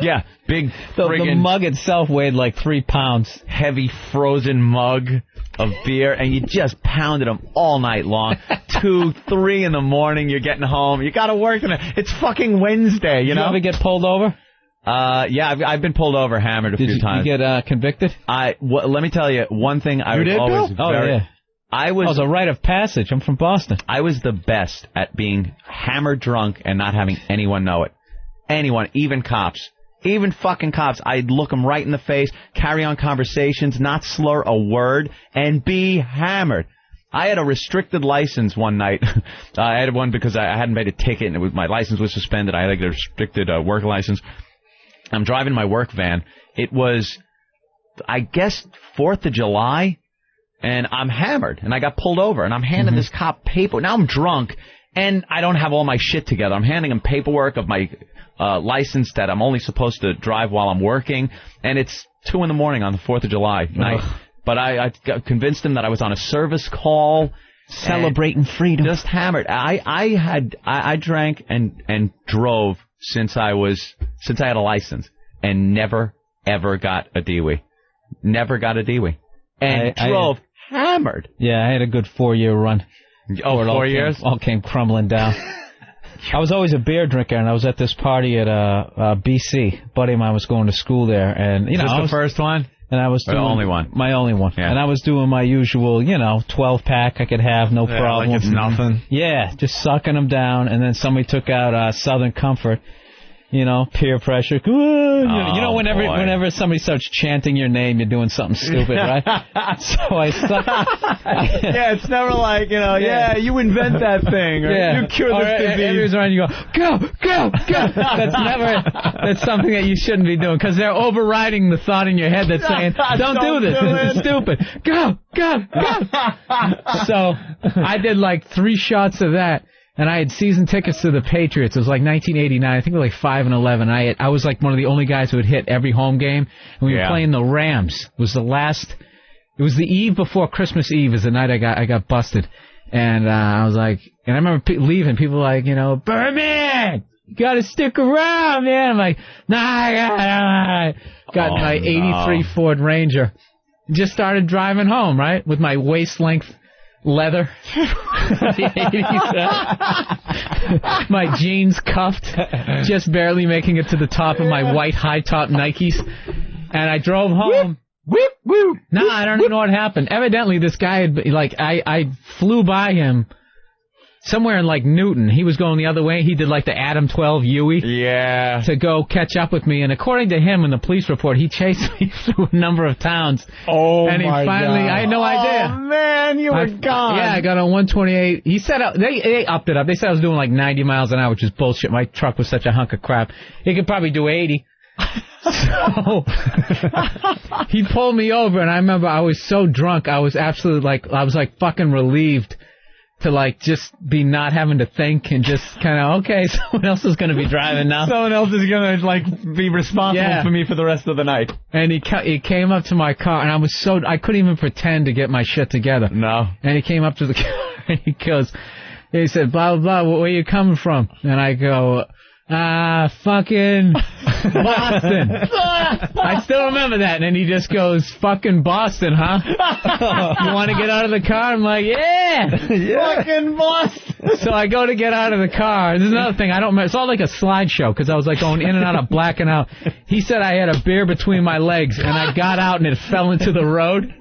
Yeah, big the mug itself weighed like 3 pounds. Heavy frozen mug of beer, and you just pounded them all night long. 2, 3 in the morning, you're getting home. You got to work in it. It's fucking Wednesday, you know? You ever get pulled over? Yeah, I've been pulled over, hammered a few times. Did you get convicted? Let me tell you, one thing I was always yeah. I was a rite of passage. I'm from Boston. I was the best at being hammered drunk and not having anyone know it. Anyone, even cops. Even fucking cops. I'd look them right in the face, carry on conversations, not slur a word, and be hammered. I had a restricted license one night. I had one because I hadn't paid a ticket, and my license was suspended. I had like a restricted work license. I'm driving my work van. It was, I guess, 4th of July. And I'm hammered, and I got pulled over, and I'm handing this cop paper. Now I'm drunk, and I don't have all my shit together. I'm handing him paperwork of my license that I'm only supposed to drive while I'm working, and it's 2 in the morning on the 4th of July night. But I convinced him that I was on a service call. Celebrating freedom. Just hammered. I drank and drove since I had a license, and never, ever got a DWI. Never got a DWI. And drove hammered. Yeah, I had a good 4-year run. Oh, 4 years? All came crumbling down. I was always a beer drinker, and I was at this party at BC. A buddy of mine was going to school there, and Is this the first one? And I was doing the only one. My only one. Yeah. And I was doing my usual, 12-pack I could have, no problem. Like it's nothing. Yeah, just sucking them down, and then somebody took out Southern Comfort. Peer pressure. Whenever somebody starts chanting your name, you're doing something stupid, right? So I suck. Yeah, it's never like, you invent that thing, or you cure this disease. Everyone's around, you go, go. That's something that you shouldn't be doing, because they're overriding the thought in your head that's saying, don't do this, this is stupid. Go. So I did like 3 shots of that. And I had season tickets to the Patriots. It was like 1989. I think it was like 5-11. I was like one of the only guys who had hit every home game. And we were playing the Rams. It was the eve before Christmas Eve is the night I got busted. And I was like, and I remember leaving. People were like, Birdman, you got to stick around, man. I'm like, nah, I got my 83 Ford Ranger. Just started driving home, right, with my waist length leather. My jeans cuffed, just barely making it to the top of my white high top Nikes, and I drove home. Whoop. Nah, I don't even know what happened. Evidently, this guy had I flew by him somewhere in like Newton. He was going the other way. He did like the Adam 12 Huey. Yeah. To go catch up with me. And according to him in the police report, he chased me through a number of towns. Oh, and he finally, God. I had no idea. Oh, man, you were gone. Yeah, I got on 128. He said, they upped it up. They said I was doing like 90 miles an hour, which is bullshit. My truck was such a hunk of crap. He could probably do 80. So he pulled me over, and I remember I was so drunk. I was absolutely I was fucking relieved to just be not having to think and just kind of, okay, someone else is going to be driving now. Someone else is going to be responsible for me for the rest of the night. And he came up to my car, and I couldn't even pretend to get my shit together. No. And he came up to the car, and he said, blah, blah, blah, where are you coming from? And I go, fucking Boston. I still remember that. And then he just goes, fucking Boston, huh? You want to get out of the car? I'm like, yeah. Fucking Boston. So I go to get out of the car. There's another thing. I don't remember. It's all like a slideshow because I was going in and out of blacking out. He said I had a beer between my legs, and I got out and it fell into the road.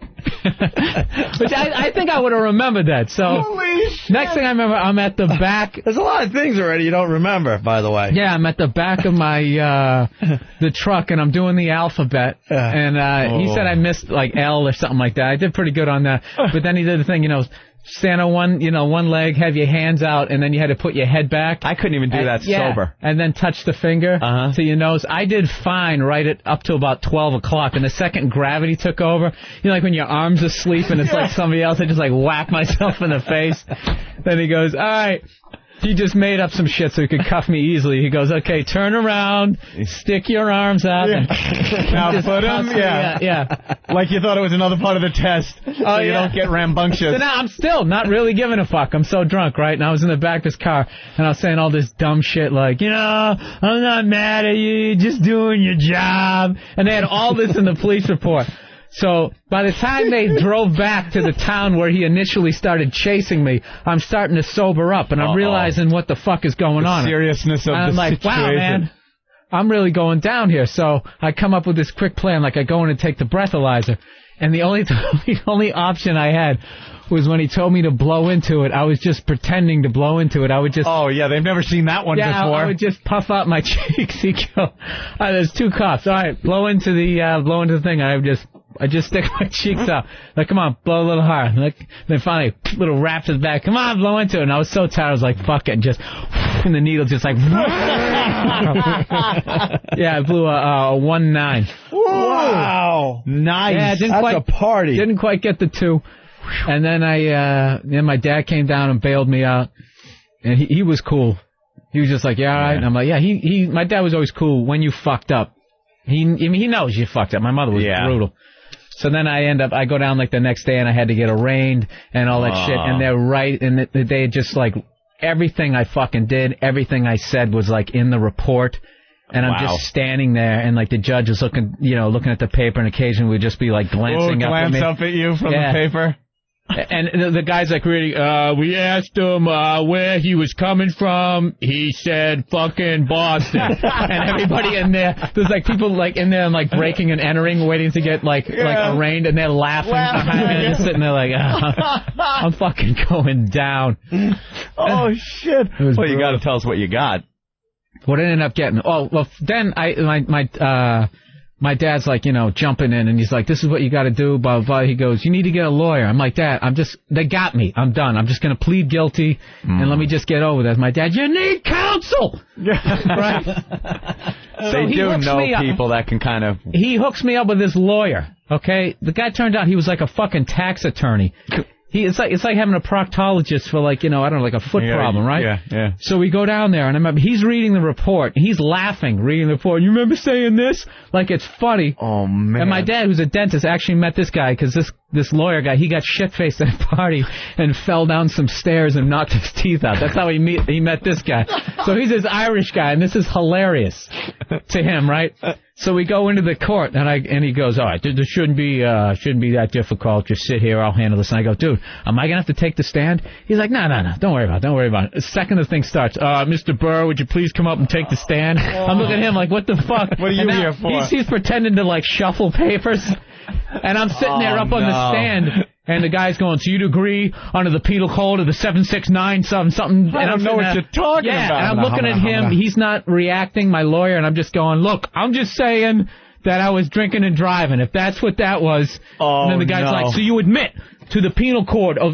Which I think I would have remembered that. So next thing I remember, I'm at the back. There's a lot of things already you don't remember, by the way. Yeah, I'm at the back of my the truck, and I'm doing the alphabet. And he said I missed L or something like that. I did pretty good on that. But then he did the thing, stand on one leg, have your hands out, and then you had to put your head back. I couldn't even do that sober. And then touch the finger to your nose. I did fine up to about 12 o'clock, and the second gravity took over, when your arm's asleep and it's like somebody else, I just whack myself in the face. Then he goes, all right, He just made up some shit so he could cuff me easily. He goes, okay, turn around, stick your arms out. And now put him, yeah. Like you thought it was another part of the test, so you don't get rambunctious. So now I'm still not really giving a fuck. I'm so drunk, right? And I was in the back of his car, and I was saying all this dumb shit like, I'm not mad at you, you're just doing your job. And they had all this in the police report. So by the time they drove back to the town where he initially started chasing me, I'm starting to sober up, and I'm realizing what the fuck is going on. The seriousness of and I'm the like, situation. wow, man, I'm really going down here. So I come up with this quick plan, like I go in and take the breathalyzer, and the only option I had was when he told me to blow into it. I was just pretending to blow into it. I would just... Oh, yeah, they've never seen that one before. I would just puff out my cheeks. He'd go, there's 2 coughs. All right, blow into the thing. I just stick my cheeks out. Like, come on, blow a little hard. Like, then finally, little rap to the back. Come on, blow into it. And I was so tired, I was like, fuck it. And just, and the needle just like, yeah, I blew a 1-9. Wow. Nice. Yeah, That's a party. Didn't quite get the 2. And then then my dad came down and bailed me out. And he was cool. He was just like, yeah, all right. And I'm like, yeah, my dad was always cool when you fucked up. He knows you fucked up. My mother was brutal. So then I go down like the next day and I had to get arraigned and all that shit. And they're right. And they just like everything I fucking did, everything I said was like in the report. And I'm just standing there and like the judge was looking at the paper and occasionally would just be like glancing up at me. Glance up at you from the paper. And the guy's like, really, we asked him where he was coming from. He said fucking Boston. And everybody in there's like people like in there and like breaking and entering, waiting to get like arraigned, and they're laughing behind me and sitting there like, I'm fucking going down. Oh shit! Well, you got to tell us what you got. What I ended up getting? Oh, well, then my dad's like, jumping in, and he's like, this is what you got to do, blah, blah, blah. He goes, you need to get a lawyer. I'm like, Dad, they got me. I'm done. I'm just going to plead guilty, and let me just get over this. My dad, you need counsel! Right? They do know people that can kind of... He hooks me up with this lawyer, okay? The guy turned out he was like a fucking tax attorney. It's like having a proctologist for like, I don't know, like a foot problem, right? Yeah. So we go down there, and I remember he's reading the report. He's laughing, reading the report. You remember saying this? Like it's funny. Oh, man. And my dad, who's a dentist, actually met this guy because this lawyer guy, he got shit-faced at a party and fell down some stairs and knocked his teeth out. That's how he met this guy. So he's this Irish guy, and this is hilarious to him, right? So we go into the court, and he goes, all right, this shouldn't be that difficult. Just sit here, I'll handle this. And I go, dude, am I going to have to take the stand? He's like, no, don't worry about it. The second the thing starts, Mr. Burr, would you please come up and take the stand? I'm looking at him like, what the fuck? What are you here for? He's pretending to, like, shuffle papers. And I'm sitting there up on the stand, and the guy's going, so you'd agree under the penal code of the 769 something. I don't know what you're talking about. And I'm looking at him. He's not reacting, my lawyer, and I'm just going, look, I'm just saying that I was drinking and driving. If that's what that was. And then the guy's like, so you admit to the penal code of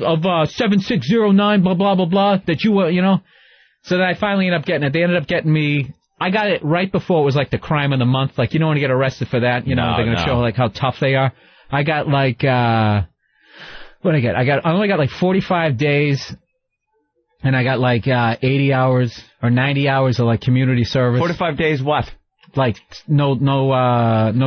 7609, blah, blah, blah, blah, that you were, So then I finally ended up getting it. They ended up getting me. I got it right before it was like the crime of the month. Like, you don't want to get arrested for that. They're going to show like how tough they are. I got like, what did I get? I only got like 45 days, and I got like 80 hours or 90 hours of like community service. 45 days what? Like no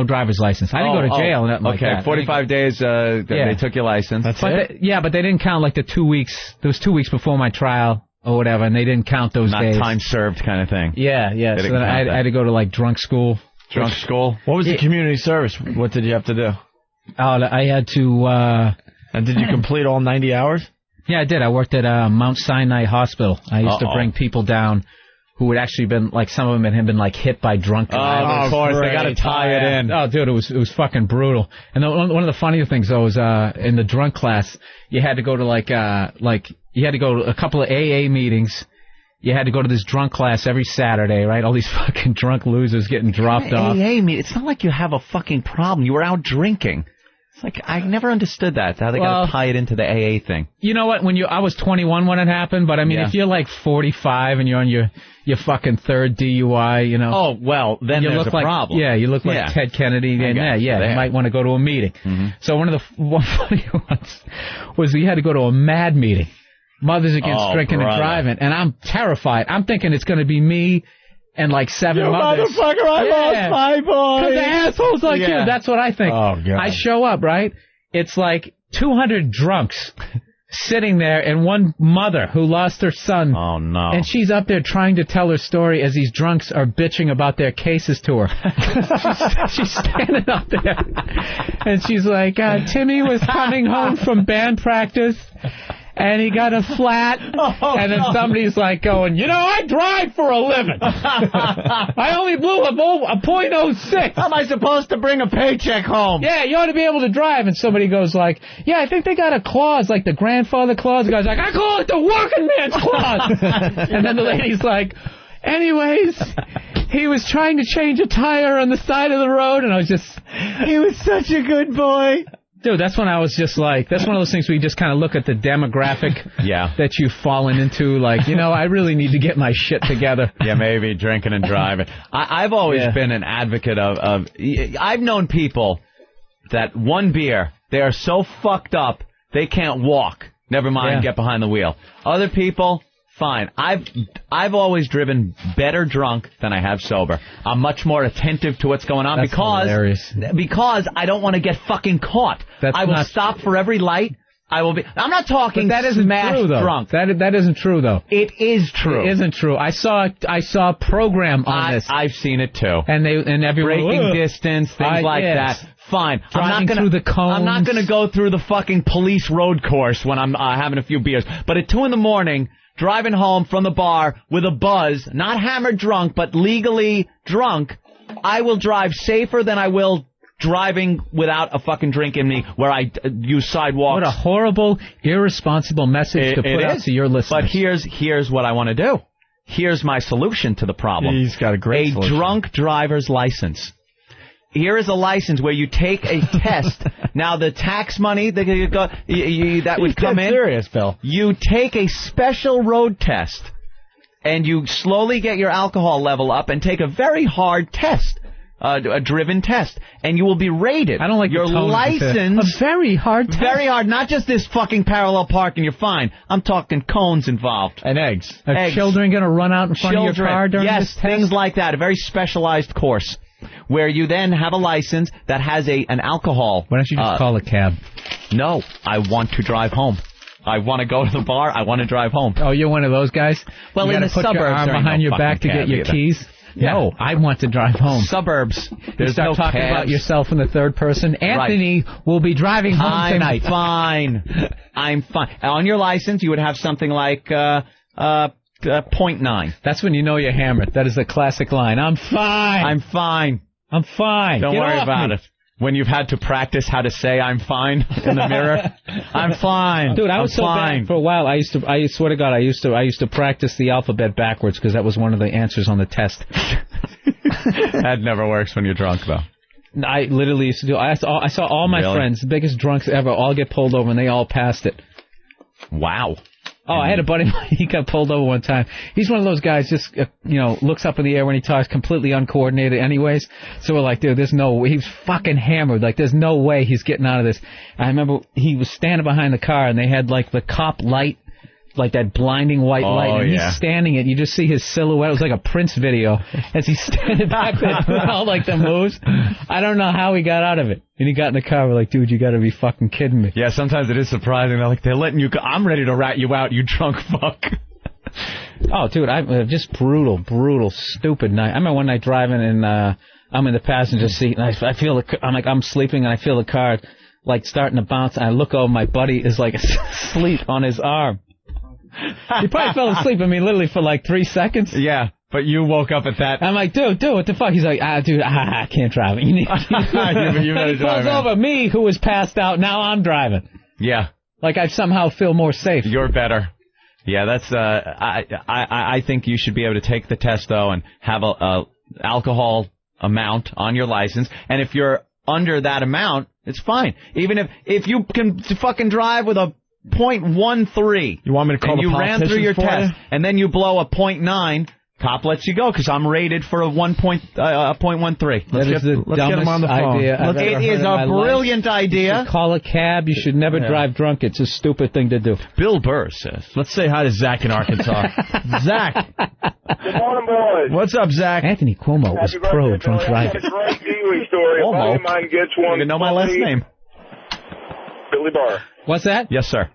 driver's license. I didn't go to jail. Or like that. 45 days. They took your license. That's it. But they didn't count like the 2 weeks. There was 2 weeks before my trial. Or whatever, and they didn't count those days. Not time served kind of thing. Yeah. So then I had to go to, like, drunk school. Drunk school? What was the community service? What did you have to do? I had to... And did you complete all 90 hours? Yeah, I did. I worked at Mount Sinai Hospital. I used to bring people down who had actually been, like, some of them had been, like, hit by drunk drivers. Of course, they got to tie it in. Oh, dude, it was fucking brutal. And one of the funnier things, though, was in the drunk class, you had to go to, you had to go to a couple of AA meetings. You had to go to this drunk class every Saturday, right? All these fucking drunk losers getting dropped off. AA meeting. It's not like you have a fucking problem. You were out drinking. It's like, I never understood that, how they got to tie it into the AA thing. You know what? I was 21 when it happened, but I mean, if you're like 45 and you're on your fucking third DUI, Oh, well, then there's a problem. Yeah, you look like Ted Kennedy. You might want to go to a meeting. Mm-hmm. So one funny ones was we had to go to a MAD meeting. Mothers Against Drinking and Driving, and I'm terrified. I'm thinking it's going to be me and like 7 mothers. Motherfucker, I lost my boy. Because the assholes like you. That's what I think. Oh, God. I show up, right? It's like 200 drunks sitting there and one mother who lost her son. Oh, no. And she's up there trying to tell her story as these drunks are bitching about their cases to her. she's standing up there. And she's like, Timmy was coming home from band practice. And he got a flat, and then somebody's like going, I drive for a living. I only blew a .06. How am I supposed to bring a paycheck home? Yeah, you ought to be able to drive. And somebody goes like, yeah, I think they got a clause, like the grandfather clause. The guy's like, I call it the working man's clause. And then the lady's like, anyways, he was trying to change a tire on the side of the road, and I was just, he was such a good boy. Dude, that's when I was just like, that's one of those things where you just kind of look at the demographic that you've fallen into, like, I really need to get my shit together. Yeah, maybe drinking and driving. I've always been an advocate of I've known people that one beer, they are so fucked up, they can't walk. Never mind, get behind the wheel. Other people, fine. I've always driven better drunk than I have sober. I'm much more attentive to what's going on because I don't want to get fucking caught. I will stop for every light. I will be. I'm not talking. But that isn't true, though. Drunk. That isn't true, though. It is true. It isn't true. I saw a program on this. I've seen it too. And everyone breaking distance, things like that. Fine. Driving through the cones. I'm not going to go through the fucking police road course when I'm having a few beers. But at 2 a.m, driving home from the bar with a buzz, not hammered drunk, but legally drunk, I will drive safer than I will driving without a fucking drink in me where I use sidewalks. What a horrible, irresponsible message to put out to your listeners. But here's what I want to do. Here's my solution to the problem. He's got a great solution. Drunk driver's license. Here is a license where you take a test. Now, the tax money that would come in. Serious, Bill. You take a special road test, and you slowly get your alcohol level up and take a very hard test, a driven test, and you will be rated. I don't like your license. A very hard test. Very hard. Not just this fucking parallel park and you're fine. I'm talking cones involved. And eggs. Are children going to run out in front of your car during this test? Yes, things like that. A very specialized course. Where you then have a license that has an alcohol. Why don't you just call a cab? No, I want to drive home. I want to go to the bar. I want to drive home. Oh, you're one of those guys? Well, in the suburbs, your arm behind your back to get your keys? Yeah. No, I want to drive home. Suburbs. You start talking about yourself in the third person. Anthony will be driving home tonight. I'm fine. On your license, you would have something like 0.9. That's when you know you're hammered. That is a classic line. I'm fine. I'm fine. I'm fine. Don't worry about it. When you've had to practice how to say I'm fine in the mirror, I'm fine. Dude, I was so bad for a while. I swear to God, I used to practice the alphabet backwards because that was one of the answers on the test. That never works when you're drunk, though. I literally used to do. I saw all my friends, the biggest drunks ever, all get pulled over, and they all passed it. Wow. Oh, I had a buddy, he got pulled over one time. He's one of those guys just, looks up in the air when he talks, completely uncoordinated anyways. So we're like, dude, there's no way. He was fucking hammered. Like, there's no way he's getting out of this. I remember he was standing behind the car, and they had, like, the cop light, like that blinding white light, and he's standing and you just see his silhouette. It was like a Prince video as he's standing back there doing all like the moves. I don't know how he got out of it. And he got in the car. We're like, dude, you got to be fucking kidding me. Yeah, sometimes it is surprising. They're like, they're letting you go. I'm ready to rat you out, you drunk fuck. Oh, dude, just brutal, stupid night. I remember one night driving and I'm in the passenger seat and I feel I'm sleeping and I feel the car like starting to bounce and I look over, my buddy is like asleep on his arm. He probably fell asleep, literally for like 3 seconds. Yeah, but you woke up at that. I'm like, dude, what the fuck? He's like, dude, I can't drive it. You need he pulls over me, who was passed out. Now I'm driving. Yeah. Like I somehow feel more safe. You're better. Yeah, that's, I think you should be able to take the test, though, and have a alcohol amount on your license. And if you're under that amount, it's fine. Even if you can fucking drive with a .13. You want me to call the politicians ran through your for test, you? and then you blow a .9, Cop lets you go because I'm rated for a 1.13. Let's get him on the phone. It is a brilliant idea. You should call a cab. You should never drive drunk. It's a stupid thing to do. Bill Burr says. Let's say hi to Zach in Arkansas. Zach. Good morning, boys. What's up, Zach? Anthony Cuomo was pro drunk driving. It's a great Pee-wee story. A buddy of mine gets one. You know my last name. Billy Burr. What's that? Yes, sir.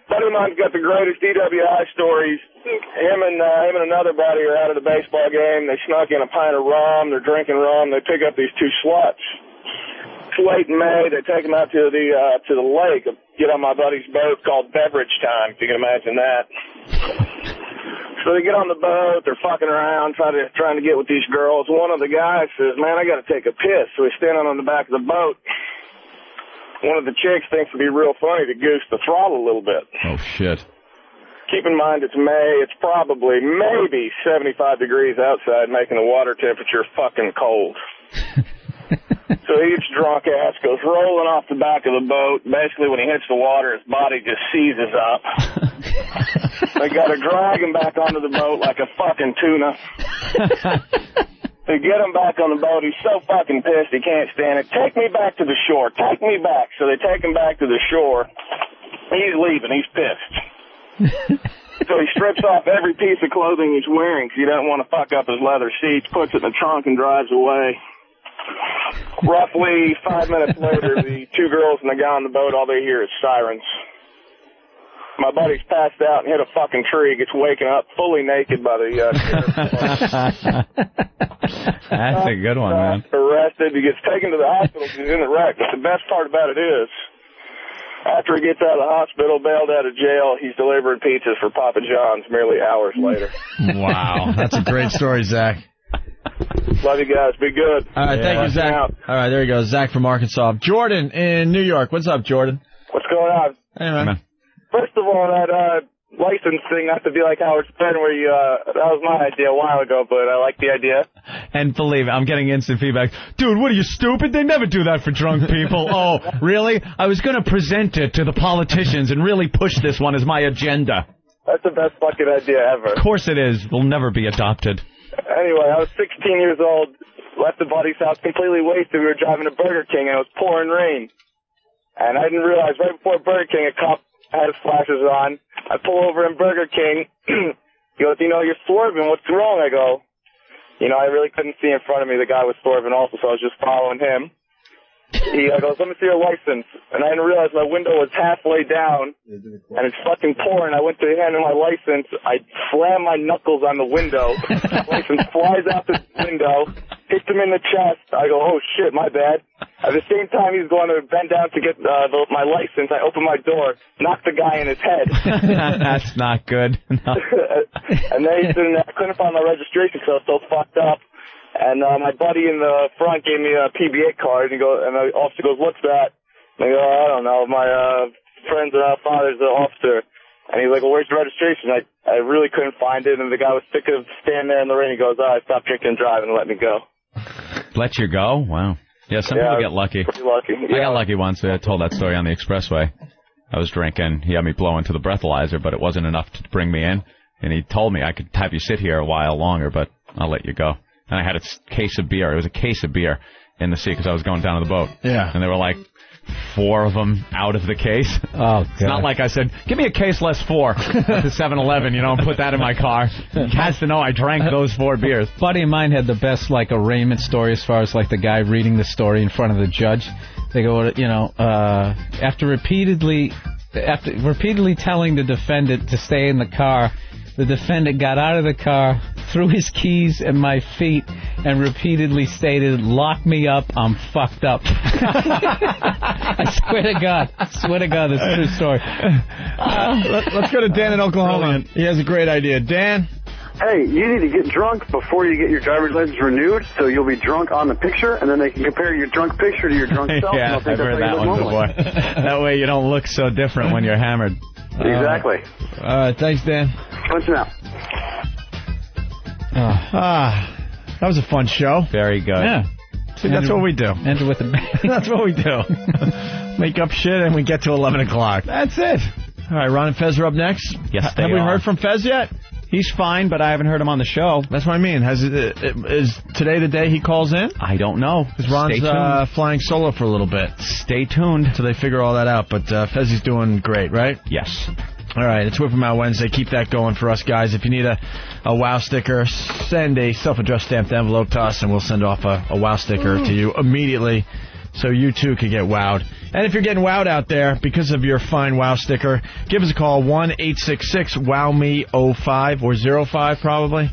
Buddy of mine's got the greatest DWI stories. Him and another buddy are out at a baseball game. They snuck in a pint of rum. They're drinking rum. They pick up these two sluts. It's late in May. They take them out to the lake. Get on my buddy's boat called Beverage Time, if you can imagine that. So they get on the boat. They're fucking around, trying to get with these girls. One of the guys says, "Man, I got to take a piss." So he's standing on the back of the boat. One of the chicks thinks it'd be real funny to goose the throttle a little bit. Oh, shit. Keep in mind it's May. It's probably maybe 75 degrees outside, making the water temperature fucking cold. So each drunk ass goes rolling off the back of the boat. Basically, when he hits the water, his body just seizes up. They got to drag him back onto the boat like a fucking tuna. They get him back on the boat. He's so fucking pissed he can't stand it. Take me back to the shore. Take me back. So they take him back to the shore. He's leaving. He's pissed. So he strips off every piece of clothing he's wearing because he doesn't want to fuck up his leather seats, puts it in the trunk and drives away. Roughly 5 minutes later, the two girls and the guy on the boat, all they hear is sirens. My buddy's passed out and hit a fucking tree, gets waken up fully naked by the That's a good one, man. Arrested. He gets taken to the hospital because he's in the wreck. But the best part about it is, after he gets out of the hospital, bailed out of jail, he's delivering pizzas for Papa John's merely hours later. Wow. That's a great story, Zach. Love you guys. Be good. All right, thank you, Zach. All right, there you go. Zach from Arkansas. Jordan in New York. What's up, Jordan? What's going on? Hey, man. First of all, that license thing, not to be like Howard Stern, where you, that was my idea a while ago, but I like the idea. And believe it, I'm getting instant feedback. Dude, what are you, stupid? They never do that for drunk people. Oh, really? I was going to present it to the politicians and really push this one as my agenda. That's the best fucking idea ever. Of course it is. It'll never be adopted. Anyway, I was 16 years old, left the buddy's house completely wasted. We were driving to Burger King, and it was pouring rain. And I didn't realize right before Burger King, a cop had his flashes on. I pull over in Burger King. He goes, "You know, you're swerving. What's wrong?" I go, "You know, I really couldn't see in front of me. The guy was swerving also, so I was just following him." He goes, "Let me see your license." And I didn't realize my window was halfway down, and it's fucking pouring. I went to hand him my license. I slammed my knuckles on the window. License flies out the window, hits him in the chest. I go, "Oh, shit, my bad." At the same time he's going to bend down to get my license, I open my door, knock the guy in his head. That's not good. No. And then I couldn't find my registration, so I was so fucked up. And my buddy in the front gave me a PBA card, and the officer goes, "What's that?" And I go, "I don't know. My friend's father's the officer." And he's like, "Well, where's the registration?" I really couldn't find it, and the guy was sick of standing there in the rain. He goes, "All right, stop drinking and driving and let me go." Let you go? Wow. Yeah, some people get lucky. Pretty lucky. Yeah. I got lucky once. I told that story on the expressway. I was drinking. He had me blow into the breathalyzer, but it wasn't enough to bring me in. And he told me I could have you sit here a while longer, but I'll let you go. And I had a case of beer. It was a case of beer in the seat because I was going down to the boat. Yeah. And there were like 4 of them out of the case. Oh, God. It's not like I said, "Give me a case less 4 at the 7-Eleven, and put that in my car." He has to know I drank those 4 beers. A buddy of mine had the best, arraignment story as far as, the guy reading the story in front of the judge. They go, after repeatedly telling the defendant to stay in the car, the defendant got out of the car, threw his keys at my feet, and repeatedly stated, "Lock me up, I'm fucked up." I swear to God, that's a true story. Let's go to Dan in Oklahoma. He has a great idea. Dan? Hey, you need to get drunk before you get your driver's license renewed, so you'll be drunk on the picture, and then they can compare your drunk picture to your drunk self. Yeah, I've heard that one before. That way you don't look so different when you're hammered. Exactly. All right, thanks, Dan. Punch him out. That was a fun show. Very good. Yeah. See, that's what we do. Enter with a bang. That's what we do. Make up shit and we get to 11 o'clock. That's it. All right, Ron and Fez are up next. Yes, they Have we are. heard from Fez yet? He's fine, but I haven't heard him on the show. That's what I mean. Is today the day he calls in? I don't know. Because Ron's flying solo for a little bit. Stay tuned. So they figure all that out. But Fezzi's doing great, right? Yes. All right, it's Whip 'em Out Wednesday. Keep that going for us, guys. If you need a WOW sticker, send a self-addressed stamped envelope to us, and we'll send off a WOW sticker to you immediately so you, too, can get wowed. And if you're getting wowed out there because of your fine WOW sticker, give us a call, 1-866-WOW-ME-05, or 05 probably.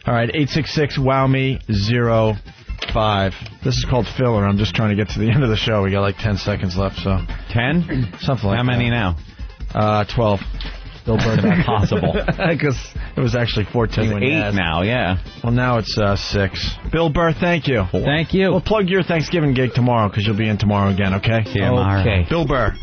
All right, 866-WOW-ME-05. This is called filler. I'm just trying to get to the end of the show. We got like 10 seconds left, so. 10? Something like that. How many now? 12. Bill Burr, about possible. Because it was actually 14 when 8 now, yeah. Well, now it's 6. Bill Burr, thank you. Thank you. Well, plug your Thanksgiving gig tomorrow, because you'll be in tomorrow again, okay? TMR. Okay. Bill Burr.